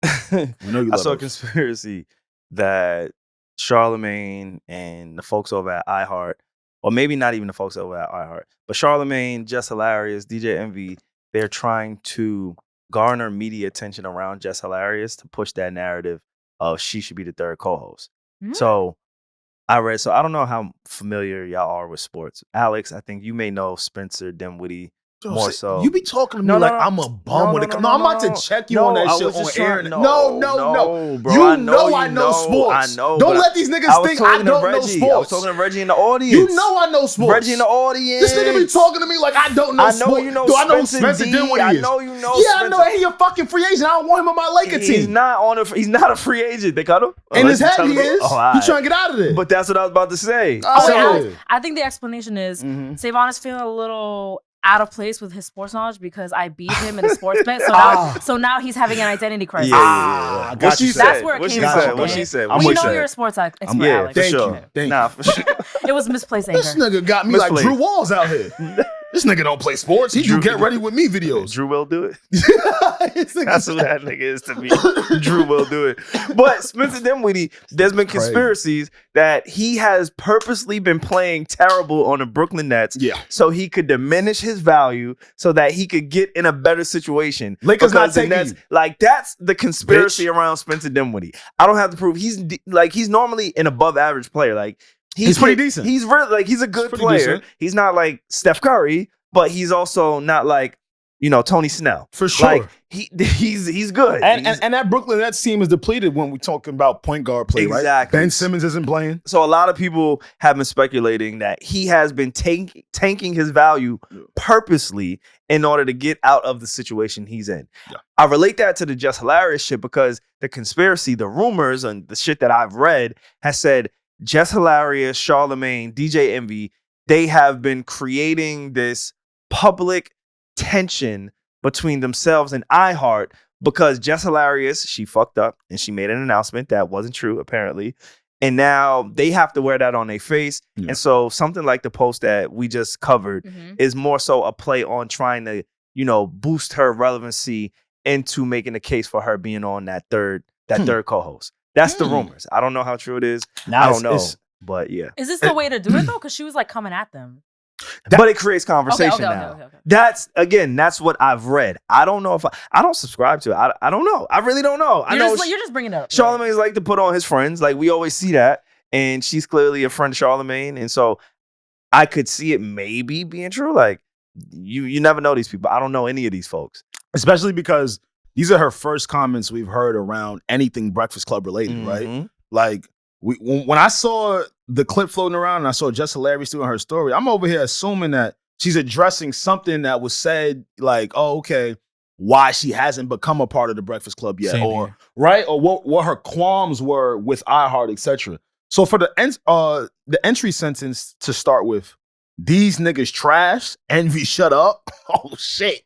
I saw a conspiracy that Charlamagne and the folks over at iHeart, or maybe not even the folks over at iHeart, but Charlamagne, Jess Hilarious, DJ Envy, they're trying to garner media attention around Jess Hilarious to push that narrative of she should be the 3rd co-host. So I don't know how familiar y'all are with sports. Alex, I think you may know Spencer Dinwiddie more so. You be talking to me like I'm a bum when it comes. No, I'm about to check you on that shit on air. No, bro. You know I know sports. I know. Don't let these niggas think I don't know sports. I was talking to Regi in the audience. You know I know sports. Regi in the audience. This nigga be talking to me like I don't know sports. I know you know. Do I know Spencer Dinwiddie is? I know you know. Yeah, I know. He a fucking free agent. I don't want him on my Lakers team. He's not a free agent. They cut him. In his head, he is. He's trying to get out of there. But that's what I was about to say. I think the explanation is SaVon is feeling a little out of place with his sports knowledge because I beat him in a sports bet. So now he's having an identity crisis. Yeah. What she said. That's where it came from. What she said. We know you're a sports expert, Alex. Thank you. Nah, for sure. It was misplaced anger. This nigga got me like Drew Walls out here. This nigga don't play sports. He do get ready with me videos. Drew will do it. That's who that nigga is to me. Drew will do it. But Spencer Dinwiddie, there's been conspiracies that he has purposely been playing terrible on the Brooklyn Nets so he could diminish his value so that he could get in a better situation. Lakers not taking Nets, like that's the conspiracy around Spencer Dinwiddie. I don't have to prove he's normally an above average player. Like he's pretty decent. He's really he's a good player. Decent. He's not like Steph Curry, but he's also not like Tony Snell. For sure. Like he's good. And that Brooklyn Nets team is depleted when we're talking about point guard play, right? Exactly. Ben Simmons isn't playing. So a lot of people have been speculating that he has been tanking his value purposely in order to get out of the situation he's in. Yeah. I relate that to the Jess Hilarious shit because the conspiracy, the rumors, and the shit that I've read has said Jess Hilarious, Charlamagne, DJ Envy, they have been creating this public tension between themselves and iHeart because Jess Hilarious, she fucked up and she made an announcement that wasn't true, apparently. And now they have to wear that on their face. Yeah. And so something like the post that we just covered is more so a play on trying to, boost her relevancy into making a case for her being on that third co-host. That's the rumors. I don't know how true it is. I don't know. But yeah. Is this the way to do it though? Because she was like coming at them. But it creates conversation now. Okay. That's what I've read. I don't know if I don't subscribe to it. I don't know. I really don't know. You're just bringing it up. Charlamagne's like to put on his friends. Like we always see that. And she's clearly a friend of Charlamagne. And so I could see it maybe being true. Like you never know these people. I don't know any of these folks. Especially because these are her first comments we've heard around anything Breakfast Club related, right? Like, when I saw the clip floating around and I saw Jess Hilarious doing her story, I'm over here assuming that she's addressing something that was said, like, oh, okay, why she hasn't become a part of the Breakfast Club yet, right? Or what her qualms were with iHeart, etc. So for the entry sentence to start with, these niggas trash, Envy, shut up. Oh, shit.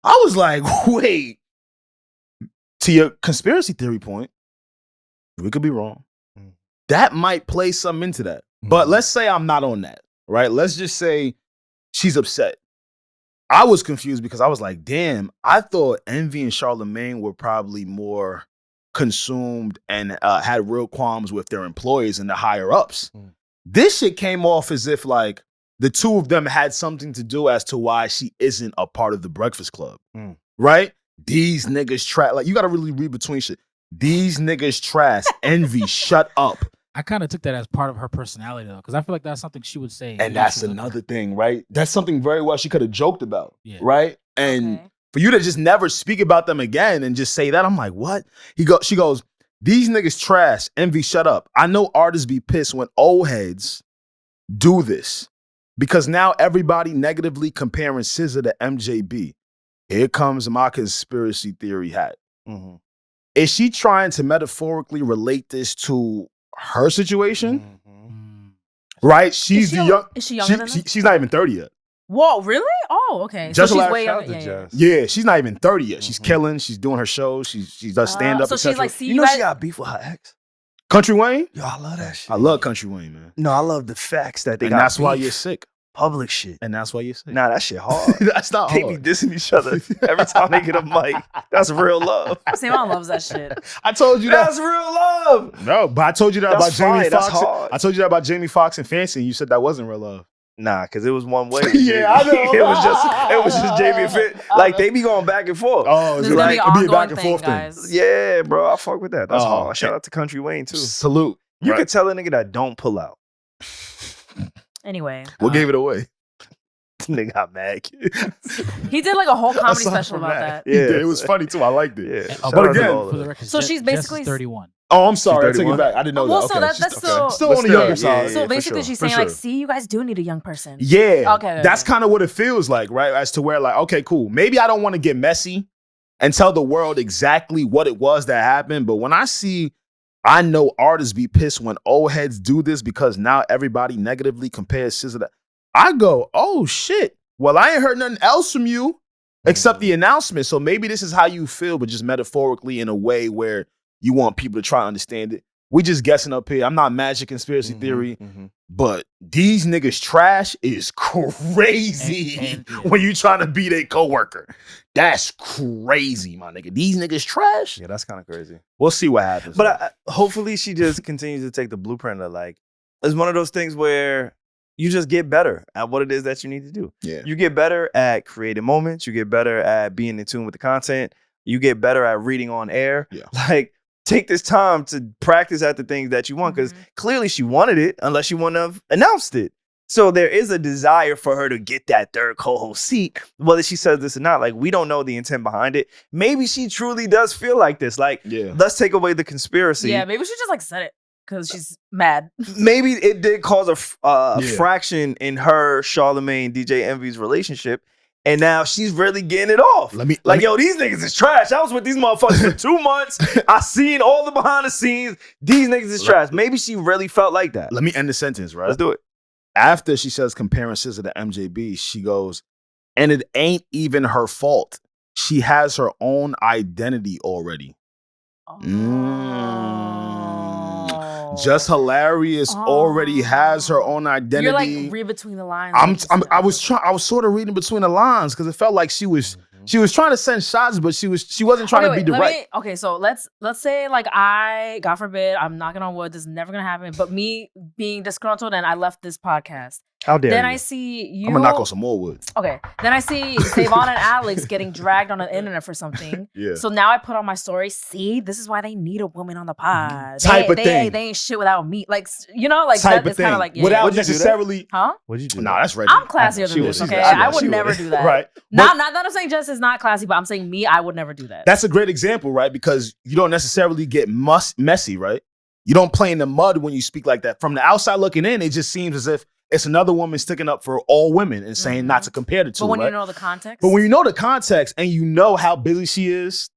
I was like, wait. To your conspiracy theory point, we could be wrong. That might play something into that. But let's say I'm not on that, right? Let's just say she's upset. I was confused because I was like, damn, I thought Envy and Charlamagne were probably more consumed and had real qualms with their employees and the higher ups. This shit came off as if like the two of them had something to do as to why she isn't a part of the Breakfast Club, right? These niggas trash. Like, you got to really read between shit. These niggas trash. Envy, shut up. I kind of took that as part of her personality, though, because I feel like that's something she would say. And that's another thing, right? That's something very well she could have joked about, right? And for you to just never speak about them again and just say that, I'm like, what? She goes, these niggas trash. Envy, shut up. I know artists be pissed when old heads do this because now everybody negatively comparing SZA to MJB. Here comes my conspiracy theory hat. Is she trying to metaphorically relate this to her situation? Right? She's the young. Is she younger than she's not even 30 yet. Whoa, really? Oh, okay. So she's way younger. Yeah, she's not even 30 yet. She's killing. She's doing her shows. She does stand up. So she's like, you know, she got beef with her ex. Country Wayne? Yo, I love that shit. I love Country Wayne, man. No, I love the facts that they got. And that's beef. why you're sick. Public shit. And that's why you're sick. Nah, that shit hard. That's not hard. They be dissing each other every time they get a mic. That's real love. SaVon loves that shit. I told you that. That's real love. No, but I told you that about Jamie Foxx. I told you that about Jamie Foxx and Fancy, and you said that wasn't real love. Nah, because it was one way. Yeah, I know. it was just Jamie and Fit. Like, they be going back and forth. Oh, it's like it'd be a back and forth thing. Yeah, bro, I fuck with that. That's hard. Shout out to Country Wayne, too. Salute. You could tell a nigga that don't pull out. Anyway. What gave it away? Nigga got mad. He did like a whole comedy special about that. Yeah, it was funny too. I liked it. Yeah. But again, for the record, so she's basically 31. Oh, I'm sorry. I take it back. I didn't know well, that. So okay. that's still on the younger side. So basically, she's saying like, see, you guys do need a young person. Yeah. Okay. That's kind of what it feels like, right? As to where like, okay, cool. Maybe I don't want to get messy and tell the world exactly what it was that happened. But when I know artists be pissed when old heads do this because now everybody negatively compares SZA to, I go, oh shit. Well, I ain't heard nothing else from you except the announcement. So maybe this is how you feel, but just metaphorically in a way where you want people to try to understand it. We just guessing up here. I'm not magic conspiracy theory, but these niggas trash is crazy when you trying to be their coworker. That's crazy, my nigga. These niggas trash. Yeah, that's kind of crazy. We'll see what happens. But hopefully she just continues to take the blueprint of like, it's one of those things where you just get better at what it is that you need to do. Yeah. You get better at creating moments. You get better at being in tune with the content. You get better at reading on air. Yeah. Like, take this time to practice at the things that you want, because clearly she wanted it, unless she wouldn't have announced it. So there is a desire for her to get that third co-host seat, whether she says this or not. Like, we don't know the intent behind it. Maybe she truly does feel like this. Like, let's take away the conspiracy. Yeah, maybe she just like said it because she's mad. Maybe it did cause a fraction in her, Charlamagne DJ Envy's relationship. And now she's really getting it off. Yo, these niggas is trash. I was with these motherfuckers for 2 months. I seen all the behind the scenes. These niggas is trash. Maybe she really felt like that. Let me end the sentence, right? Let's do it. After she says comparing SZA to MJB, she goes, and it ain't even her fault. She has her own identity already. Jess Hilarious already has her own identity. You're like read between the lines. I was sort of reading between the lines because it felt like she was trying to send shots, but she wasn't trying to be direct. Okay, so let's say like God forbid, I'm knocking on wood, this is never gonna happen. But me being disgruntled and I left this podcast. How dare you? Then I see you. I'm gonna knock on some more wood. Okay. Then I see SaVon and Alex getting dragged on the internet for something. Yeah. So now I put on my story. See, this is why they need a woman on the pod. Type of thing. They ain't shit without me. Like, you know, like type that is kind of like without necessarily. Huh? What'd you do? Nah, that's Regi. I'm classier than this. Okay, I would never do that. Right. Not that I'm saying Jess is not classy, but I'm saying me, I would never do that. That's a great example, right? Because you don't necessarily get messy, right? You don't play in the mud when you speak like that. From the outside looking in, it just seems as if it's another woman sticking up for all women and saying not to compare the two. But when right? you know the context. But when you know the context and you know how busy she is,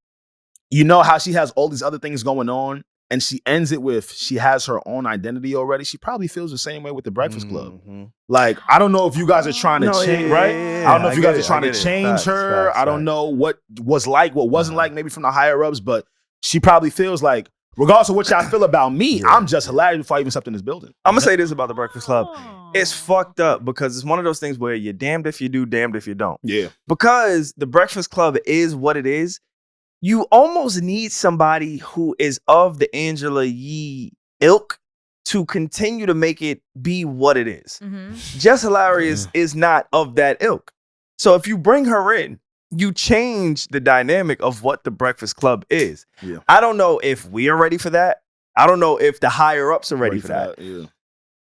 you know how she has all these other things going on, and she ends it with she has her own identity already, she probably feels the same way with the Breakfast Club. Like, I don't know if you guys are trying to change, right? I don't know if you guys are trying to change her. I don't know what was like, what wasn't like, maybe from the higher ups, but she probably feels like, regardless of what y'all feel about me, I'm just hilarious before I even stepped in this building. I'm gonna say this about the Breakfast Club. It's fucked up because it's one of those things where you're damned if you do, damned if you don't. Yeah. Because the Breakfast Club is what it is, you almost need somebody who is of the Angela Yee ilk to continue to make it be what it is. Jess Hilarious is not of that ilk. So if you bring her in, you change the dynamic of what the Breakfast Club is. Yeah. I don't know if we are ready for that. I don't know if the higher ups are ready for that. Yeah.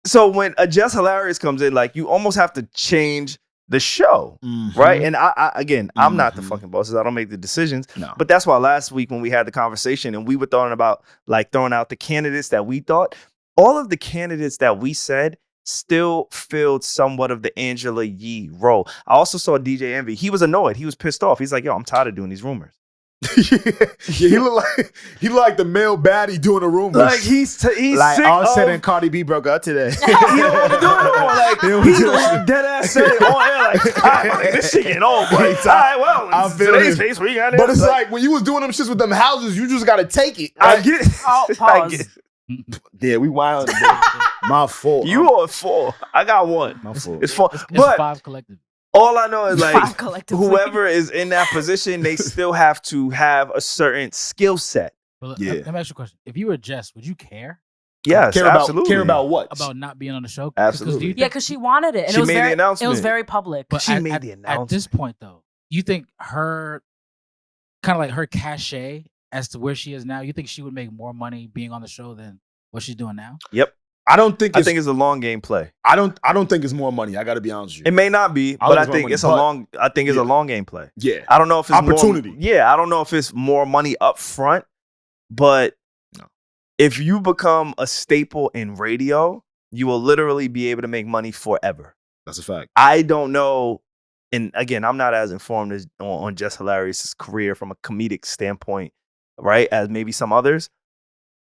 So when a Jess Hilarious comes in, like, you almost have to change the show, right? And I'm not the fucking bosses. I don't make the decisions. No. But that's why last week when we had the conversation and we were throwing out the candidates that we thought, all of the candidates that we said still filled somewhat of the Angela Yee role. I also saw DJ Envy. He was annoyed. He was pissed off. He's like, yo, I'm tired of doing these rumors. He looked like the male baddie doing the rumors. Like he's like sick Offset of, and Cardi B broke up today. He don't want to do it no more. Like he dead ass said it on air. Like, all right, this shit getting old, but all right, well, I'm today's face we got it. But it's like when you was doing them shits with them houses, you just gotta take it. I get it. Pause. I get it. Yeah, we wild. My fault. You are 4. I got 1. My fault. It's 4. It's But 5 collective. all I know is like whoever is in that position, they still have to have a certain skill set. But Yeah. let me ask you a question. If you were Jess, would you care Yes, absolutely. Care about what? about not being on the show? Absolutely. because she wanted it. And She it was made the very, announcement. It was very public. But She at, made at- the At announcement. this point, though, you think her kind of like her cachet as to where she is now, you think she would make more money being on the show than what she's doing now? Yep. I think it's a long game play. I don't think it's more money. I got to be honest with you. It may not be, but I think it's a long game play. Yeah. I don't know if it's opportunity. I don't know if it's more money up front, but if you become a staple in radio, you will literally be able to make money forever. That's a fact. I don't know. And again, I'm not as informed as on Jess Hilarious' career from a comedic standpoint, right? As maybe some others.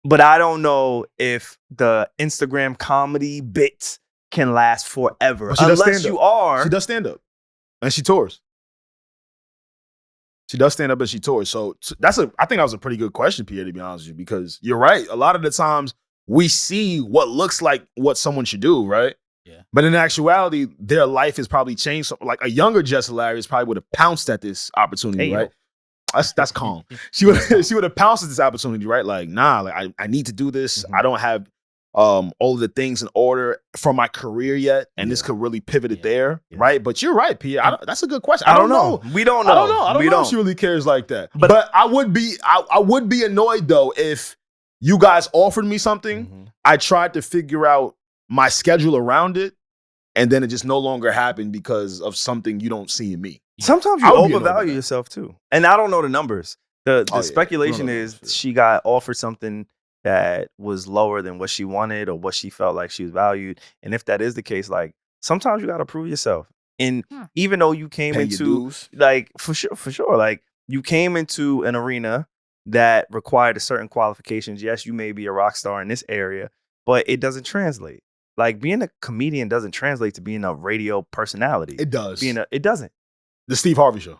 But I don't know if the Instagram comedy bits can last forever. Unless you are. She does stand up. And she tours. She does stand up and she tours. So I think that was a pretty good question, Pierre, to be honest with you, because you're right. A lot of the times we see what looks like what someone should do, right? Yeah. But in actuality, their life has probably changed. So, like a younger Jess Hilarious probably would have pounced at this opportunity, right? That's calm. She would have pounced at this opportunity, right? Like, nah, like I need to do this. I don't have all of the things in order for my career yet, and this could really pivot it there, right? But you're right, Pierre. That's a good question. I don't know. We don't know. I don't know if she really cares like that. But I would be annoyed though if you guys offered me something. I tried to figure out my schedule around it, and then it just no longer happened because of something you don't see in me. Sometimes you overvalue yourself too. And I don't know the numbers. The speculation is she got offered something that was lower than what she wanted or what she felt like she was valued. And if that is the case, like sometimes you got to prove yourself. And even though you came into like for sure, like you came into an arena that required a certain qualifications. Yes, you may be a rock star in this area, but it doesn't translate. Like being a comedian doesn't translate to being a radio personality. It does. It doesn't. The Steve Harvey Show.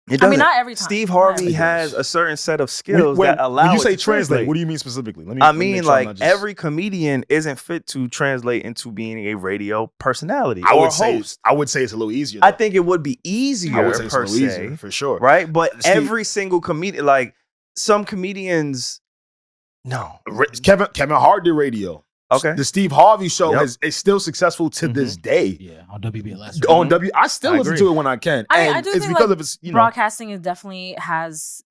It doesn't. I mean, not every time. Steve Harvey has a certain set of skills that allow when you it say to translate. What do you mean specifically? I mean, like every comedian isn't fit to translate into being a radio personality or host. I would say it's a little easier. Though. I think it would be easier per se, easier, for sure. Right? But every single comedian, like some comedians, no. Kevin Hart did radio. Okay. The Steve Harvey Show is still successful to this day. Yeah, on WBLS. I still listen to it when I can. I do it's think because like of its, broadcasting is definitely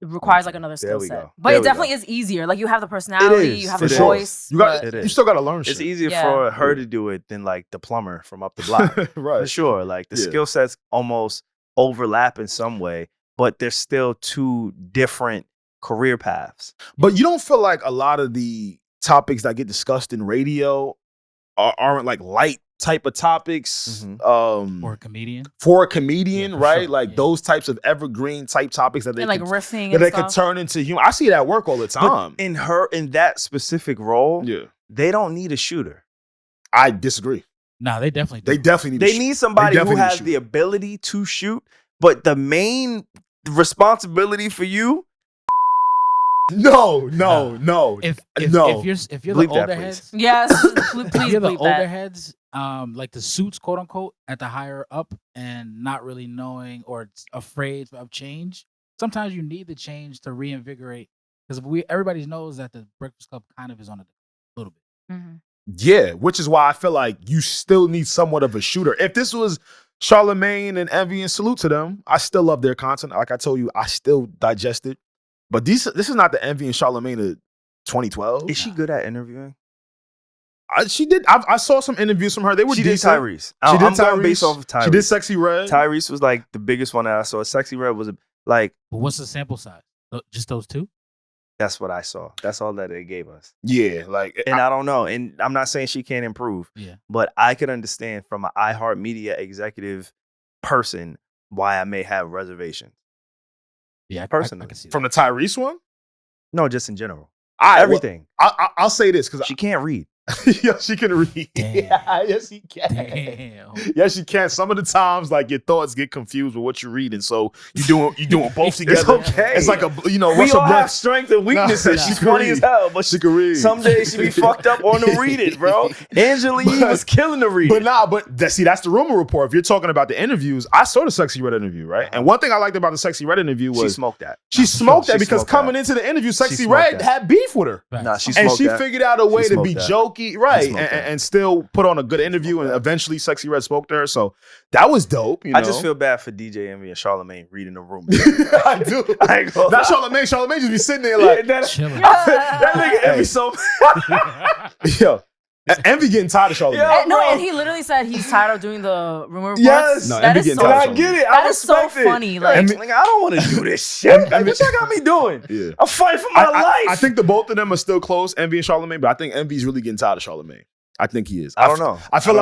requires like another skill set. Go. But it definitely is easier. Like you have the personality, you have the voice. You still got to learn shit. It's easier for her to do it than like the plumber from up the block. Right. For sure. Like the skill sets almost overlap in some way, but they're still two different career paths. But you don't feel like a lot of the topics that get discussed in radio aren't like light type of topics for a comedian. Right? Sure. Like those types of evergreen type topics that they like riffing that they could turn into humor. I see that at work all the time. But in that specific role, they don't need a shooter. I disagree. No, they definitely do. They need somebody who has the ability to shoot, but the main responsibility for you. No. If you're the older heads, yes, please you're the older heads, like the suits, quote unquote, at the higher up, and not really knowing or afraid of change. Sometimes you need the change to reinvigorate, because everybody knows that the Breakfast Club kind of is on a little bit. Yeah, which is why I feel like you still need somewhat of a shooter. If this was Charlamagne and Envy, and salute to them, I still love their content. Like I told you, I still digest it. But this is not the Envy and Charlamagne of 2012. Is she good at interviewing? She did. I saw some interviews from her. They were decent. Did Tyrese. I'm going based off of Tyrese. She did Sexy Red. Tyrese was like the biggest one that I saw. Sexy Red was like. But what's the sample size? Just those two? That's what I saw. That's all that they gave us. Yeah, like, and I don't know. And I'm not saying she can't improve. Yeah. But I could understand from an iHeartMedia executive person why I may have reservations. Yeah, personally. I can see that. From the Tyrese one? No, just in general. Everything. I'll say this because she can't read. Yeah, she can read. Yeah, yes, she can. Damn. Yes, she can. Some of the times, like your thoughts get confused with what you're reading, so you doing both together. It's okay. It's like we all have strengths and weaknesses. She's funny as hell, but she can read. Some days she be fucked up on the read it, bro. Angela Yee was killing the read. But that's the rumor report. If you're talking about the interviews, I saw the Sexy Red interview, right? And one thing I liked about the Sexy Red interview was she smoked that. She smoked that because coming into the interview, Sexy Red had beef with her. Nah, she smoked that. And she figured out a way to be jokey, right? And still put on a good interview, and eventually Sexy Red spoke to her. So that was dope. You know? I just feel bad for DJ Envy and Charlamagne reading the room. I do. Not Charlamagne. Charlamagne just be sitting there like that nigga Envy so. Yo, Envy getting tired of Charlamagne. Yeah, no, and he literally said he's tired of doing the rumor reports. Yes. No, that Envy is getting so. tired of I get it. That I is so respect it. funny. Like, I don't want to do this shit. Like, what y'all got me doing? Yeah. I'm fighting for my life. I think the both of them are still close, Envy and Charlamagne, but I think Envy's really getting tired of Charlamagne. I think he is. I don't know. I feel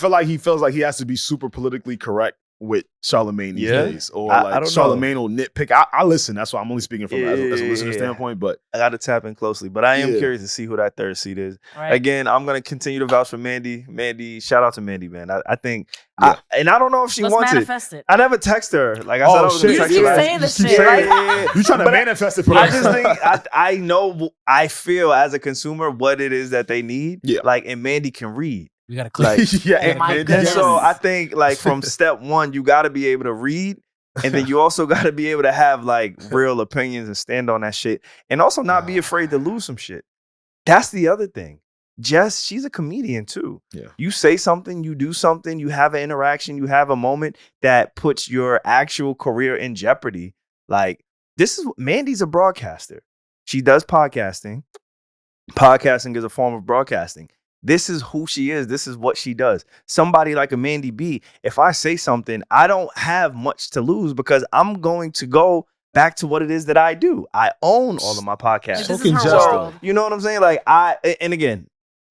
like he feels like he has to be super politically correct with Charlamagne these days, or I don't Charlamagne will nitpick. I listen. That's why I'm only speaking from as a listener standpoint. But I got to tap in closely. But I am curious to see who that third seat is. right. Again, I'm gonna continue to vouch for Mandy. Mandy, shout out to Mandy, man. I think, and I don't know if she Let's wants manifest it. I never text her. Like I said, I was gonna You text keep her. saying this keep shit. saying Like, you trying to manifest it for I them. just think I know I feel as a consumer what it is that they need. Yeah. Like, and Mandy can read. We got to click. Like, yeah, Oh my Mandy and goodness. so I think like from step one, you got to be able to read, and then you also got to be able to have like real opinions and stand on that shit, and also not be afraid to lose some shit. That's the other thing. Jess, she's a comedian too. Yeah. You say something, you do something, you have an interaction, you have a moment that puts your actual career in jeopardy. Like, this is Mandy's a broadcaster. She does podcasting. Podcasting is a form of broadcasting. This is who she is. This is what she does. Somebody like a Mandy B, if I say something, I don't have much to lose because I'm going to go back to what it is that I do. I own all of my podcasts. This is her Just world. You know what I'm saying? Like, and again,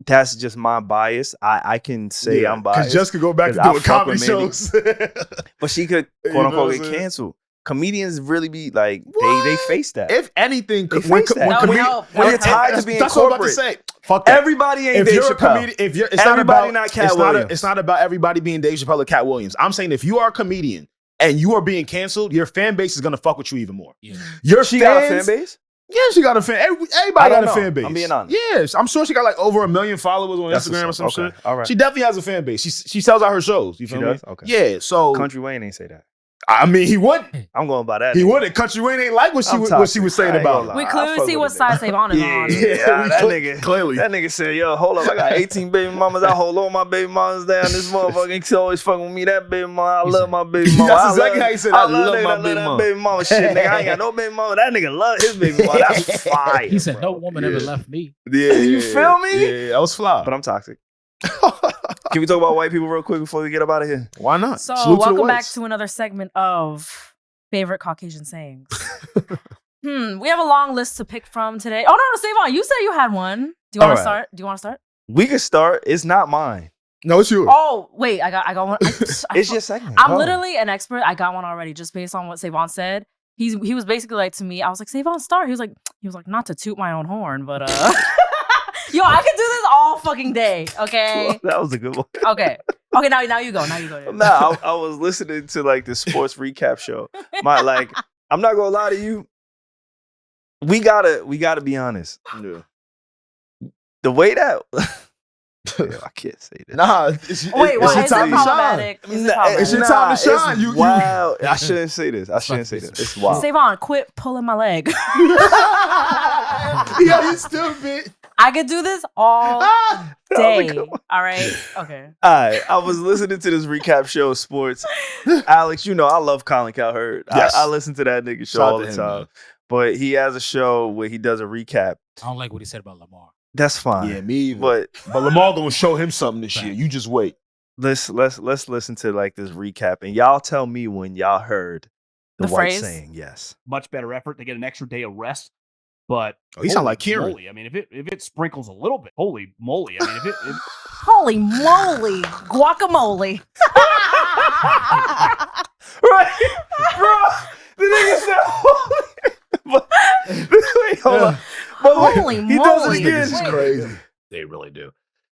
that's just my bias. I can say I'm biased. Because Jess could go back to 'Cause I doing fuck comedy with Mandy. shows. But she could, You quote know unquote, what I'm get saying? canceled. Comedians really be like, What? they face that. If anything, They when face that. That would help. when you're That would tired help. of being that's what I'm about to corporate. say. Fuck that. Everybody ain't If Dave you're a Chappelle. comedian, it's Everybody not about not Cat it's Williams. it's not about everybody being Dave Chappelle or Cat Williams. I'm saying if you are a comedian and you are being canceled, your fan base is gonna fuck with you even more. Yeah. Your She fans, got a fan base? Yeah, she got a fan. Everybody I got don't a know. fan base. I'm being honest. Yes, I'm sure she got like over 1 million followers on That's Instagram or what's some up. shit. Okay. All right. She definitely has a fan base. She sells out her shows. You She feel me? does? Okay. Yeah. So Country Wayne ain't say that. I mean, he wouldn't. I'm going by that. He nigga. wouldn't. Country Wayne ain't like what she I'm was toxic. saying I ain't about gonna her. lie. We I clearly fuck see with what it, side nigga. SaVon is Yeah, on. yeah, that we nigga. clearly. That nigga said, yo, hold up. I got 18 baby mamas. I hold all my baby mamas down. This motherfucker he always fucking with me. That baby mama. I love my baby mama. That's exactly how he said, I love nigga my that baby that mama. baby mama shit, nigga. I ain't got no baby mama. That nigga love his baby mama. That's fire. He said, bro. no woman ever left me. Yeah, You feel me? Yeah, that was fly. But I'm toxic. Can we talk about white people real quick before we get up out of here? Why not? So, Salute to the welcome back whites. to another segment of favorite Caucasian sayings. We have a long list to pick from today. Oh no, SaVon, you said you had one. Do you want All to right. start? Do you want to start? We can start. It's not mine. No, it's yours. Oh wait, I got one. It's your segment. I'm Go. literally an expert. I got one already, just based on what SaVon said. He was basically like to me. I was like, SaVon, start. He was like, not to toot my own horn, but yo, I could do this all fucking day. Okay. That was a good one. Okay. Now you go. Nah, I was listening to like the sports recap show. I'm not gonna lie to you. We gotta be honest. Yeah. The way that I can't say that. Nah, Wait, it's why your is that time to shine. problematic? Is it Nah, problematic? It's your time to shine. You- wild. I shouldn't say this. I shouldn't say this. It's wild. SaVon, quit pulling my leg. Yeah, you stupid. I could do this all Ah, day. good one. All right. Okay. All right, I was listening to this recap show of sports. Alex, you know I love Colin Cowherd. Yes. I listen to that nigga show Shout all to the him, time. man. But he has a show where he does a recap. I don't like what he said about Lamar. That's fine. Yeah, me either. But But Lamar gonna show him something this year. You just wait. let's listen to like this recap, and y'all tell me when y'all heard the The white phrase? saying. Yes. Much better effort to get an extra day of rest. But Oh, he sound holy like Kieran. moly, I mean, if it sprinkles a little bit, holy moly! I mean, if Holy moly, guacamole. Right, bro. The nigga said, but, wait, hold on. But wait, Holy he does it moly. again. This is crazy. They really do.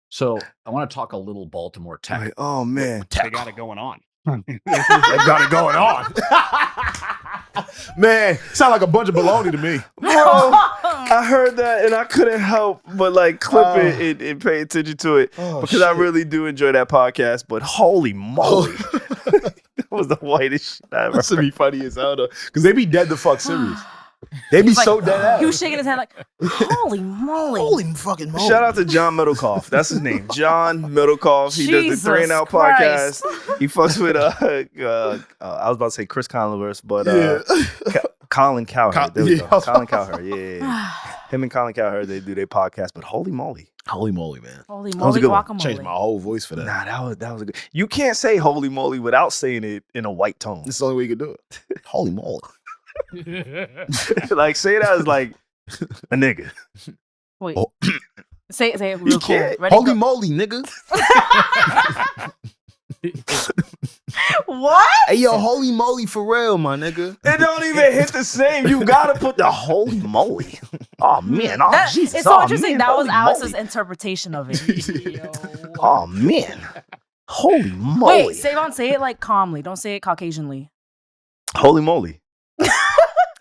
So I want to talk a little Baltimore Tech. Like, oh man, they got it going on. They got it going on. Man, sound like a bunch of baloney to me. bro. I heard that and I couldn't help but like clip it and pay attention to it because I really do enjoy that podcast. But holy moly, that was the whitest shit I ever That's to heard. be funny as hell though, because they be dead the fuck serious. They be He's like- so dead ass. He was shaking his head like, holy moly. Holy fucking moly. Shout out to John Middlecoff. That's his name. John Middlecoff. He does Jesus the 3 and Out Christ. podcast. He fucks with I was about to say Chris Converse, but Yeah. Colin Cowherd. There we Yeah, I go. was Colin about to Cowherd. Yeah. Him and Colin Cowherd, they do their podcast, but holy moly. Holy moly, man. Holy That was a moly good one. guacamole. Changed my whole voice for that. Nah, that was a good. You can't say holy moly without saying it in a white tone. This is the only way you can do it. Holy moly. Like say it as like a nigga. Wait. Oh. Say it real You cool. can't. Ready? Holy Go. moly, nigga. What? Hey, yo, holy moly for real, my nigga. It don't even hit the same. You gotta put the holy moly. Oh man, oh Jesus. It's so oh, interesting. man, That was holy Alex's moly. interpretation of it. Oh man. Holy moly. Wait, SaVon, say it like calmly. Don't say it Caucasianly. Holy moly.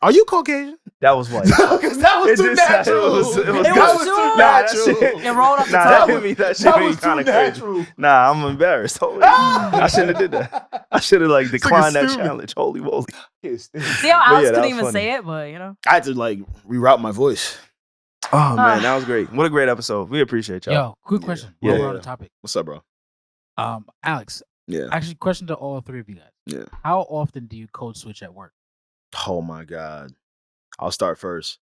Are you Caucasian? That was white. Because that was too natural. It was It good. was too natural. It rolled off the Nah, tongue. that shit That made was too kind of crazy. natural. Nah, I'm embarrassed. Holy. I shouldn't have did that. I should have like declined that stupid. challenge. Holy moly. See how But yeah, Alex that couldn't was even funny. say it, but you know. I had to like reroute my voice. Oh man, that was great. What a great episode. We appreciate y'all. Yo, quick question. Yeah. While we're on the topic. What's up, bro? Alex, Yeah. actually, question to all three of you guys. Yeah. How often do you code switch at work? Oh my God. I'll start first.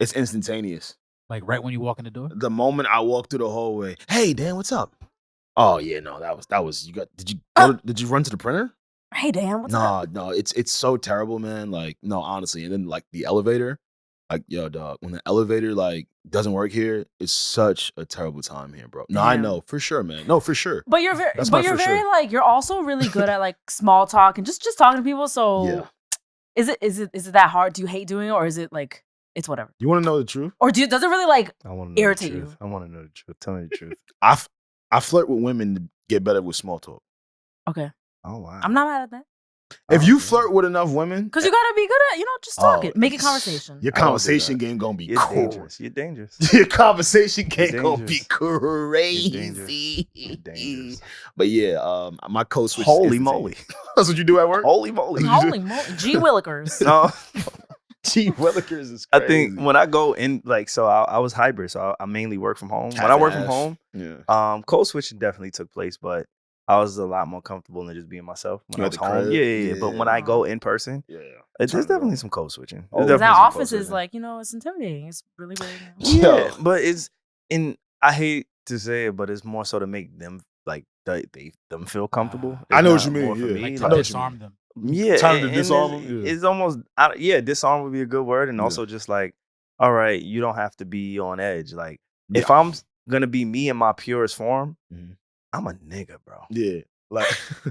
It's instantaneous. Like right when you walk in the door? The moment I walk through the hallway, hey Dan, what's up? Oh yeah, no, that was you got did you run to the printer? Hey Dan, what's up? No, it's so terrible, man. Like, no, honestly. And then like the elevator, like, yo, dog, when the elevator like doesn't work here, it's such a terrible time here, bro. No, I Damn. know, for sure, man. No, for sure. But you're very, That's my for very sure. like you're also really good at like small talk and just talking to people. So Yeah. is it that hard? Do you hate doing it, or is it like it's whatever? You want to know the truth? Or does it really like I want to know irritate the truth. you? I want to know the truth. Tell me the truth. I flirt with women to get better with small talk. Okay, Oh wow. I'm not mad at that If Oh, you yeah. flirt with enough women, because you gotta be good at just talking, Oh, making conversation. your I don't do conversation that. game gonna be You're cool. dangerous. You're dangerous. Your conversation game You're gonna be dangerous. crazy. You're dangerous. But yeah, my code switch. Holy moly. That's what you do at work? Holy moly. Holy moly, G Willikers. No, Gee, Willikers is I crazy. think when I go in, like, so I was hybrid, so I mainly work from home. When I work from Half-ass. home, Yeah. code switching definitely took place, but I was a lot more comfortable than just being myself when You I at was the home. crib? Yeah. But when I go in person, Yeah. there's Turn it definitely on. some code switching. Oh, There's That definitely some code office is switching. like it's intimidating. It's really Yeah, Yo. but it's I hate to say it, but it's more so to make them like them feel comfortable. I know It's what you not mean, more for yeah. me, Like I to know what you disarm them. Yeah, Time to and disarm it's, them, yeah. it's almost disarm would be a good word, and also just like, all right, you don't have to be on edge. Like if I'm gonna be me in my purest form, Mhm. I'm a nigga, bro. Yeah. Like,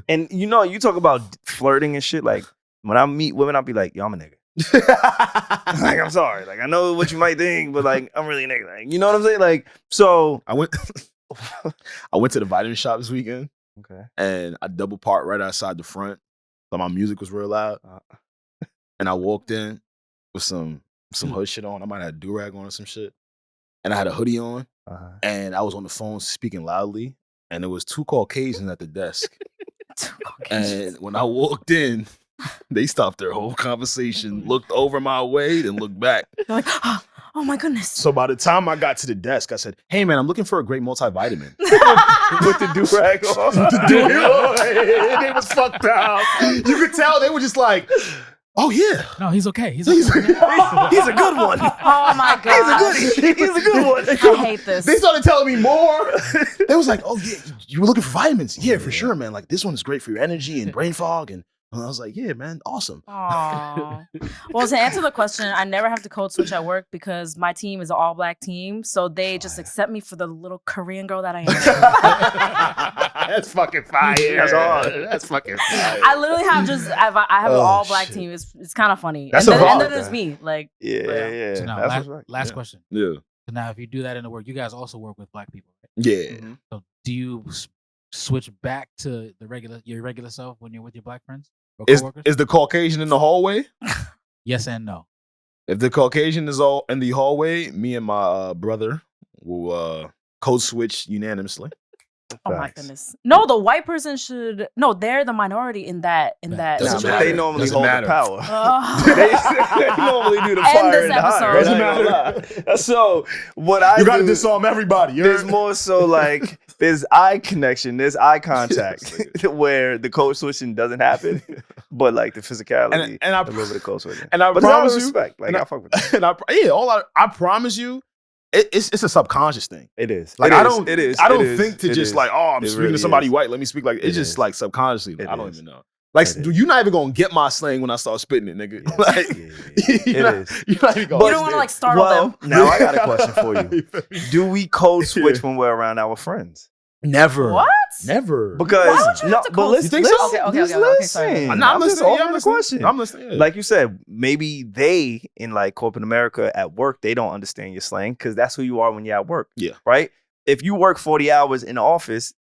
And you talk about flirting and shit. Like when I meet women, I'll be like, yo, I'm a nigga. Like I'm sorry, like I know what you might think, but like I'm really a nigga. Like, you know what I'm saying? Like so. I went to the vitamin shop this weekend Okay. and I double parked right outside the front. So my music was real loud. And I walked in with some hood shit on. I might have a do-rag on or some shit. And I had a hoodie on. And I was on the phone speaking loudly. And there was 2 Caucasians at the desk. And when I walked in, they stopped their whole conversation, looked over my way, then looked back. They're like, oh my goodness. So by the time I got to the desk, I said, hey man, I'm looking for a great multivitamin. With the do-rag on. They was fucked up. You could tell they were just like, oh yeah. No, he's okay. He's He's okay. He's a good one. Oh my god. He's a good one. I hate this. They started telling me more. They was like, oh yeah, you were looking for vitamins. Yeah, for sure, man. Like this one is great for your energy and brain fog. And I was like, yeah, man, awesome. Aww. Well, to answer the question, I never have to code switch at work because my team is an all-black team, so they just accept me for the little Korean girl that I am. That's fucking fire. That's hard. That's fucking fire. I literally have I have an Oh, all-black shit. team. It's kind of funny. That's and a then vibe. there's me. Like, Yeah. So now, That's last, what's right. last Yeah. question. Yeah. So now, if you do that in the work, you guys also work with black people, right? Yeah. Mhm. So do you switch back to your regular self when you're with your black friends or coworkers? Is the Caucasian in the hallway? Yes and no. If the Caucasian is all in the hallway, me and my brother will code switch unanimously. Oh my goodness! No, the white person should. No, they're the minority in that. They normally hold the power. They normally do the fire and the hire. Doesn't matter. So what I you got to disarm everybody. There's more so like there's eye connection, there's eye contact where the code switching doesn't happen, but like the physicality and I a little bit of code switching. And I promise you, respect. Like I fuck with that. And I promise you. It's a subconscious thing. It is. Like I don't think to just like, oh, I'm speaking to somebody white. Let me speak like it's just like subconsciously. I don't even know. Like, dude, you're not even gonna get my slang when I start spitting it, nigga. Yes. Like, You're not even gonna. You don't want to like startle them. Now I got a question for you. Do we code switch when we're around our friends? Never. What? Never. Because why would you have to but listen, you think so? Okay, sorry. I'm listening. I'm listening. I'm listening. Like you said, maybe they in like corporate America at work, they don't understand your slang because that's who you are when you're at work. Yeah. Right? If you work 40 hours in the office,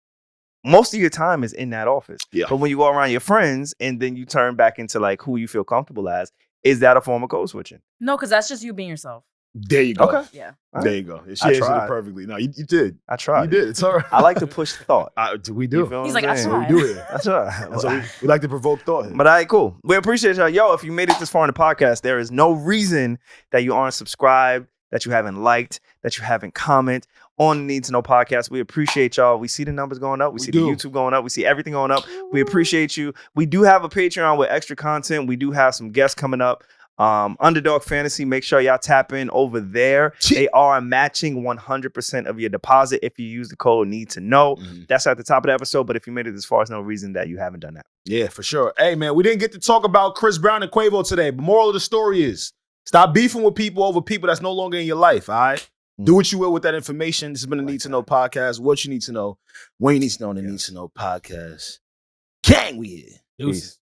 most of your time is in that office. Yeah. But when you go around your friends and then you turn back into like who you feel comfortable as, is that a form of code switching? No, because that's just you being yourself. There you go. Okay. Yeah. There you go. She answered it perfectly. No, you did. I tried. You did. It's all right. I like to push thought. We do. He's like, I That's tried. what we do here. That's right. That's what we like to provoke thought. But all right, cool. We appreciate y'all. Yo, if you made it this far in the podcast, there is no reason that you aren't subscribed, that you haven't liked, that you haven't commented on the Need to Know podcast. We appreciate y'all. We see the numbers going up. We see the YouTube going up. We see everything going up. We appreciate you. We do have a Patreon with extra content. We do have some guests coming up. Underdog Fantasy, make sure y'all tap in over there. They are matching 100% of your deposit if you use the code Need to Know. That's at the top of the episode, but if you made it this far, there's no reason that you haven't done that. Yeah, for sure. Hey, man, we didn't get to talk about Chris Brown and Quavo today, but moral of the story is stop beefing with people over people that's no longer in your life, all right? Do what you will with that information. This has been a Need to Know podcast. What you need to know, when you need to know on the Need to Know podcast. Gang, we here. Peace.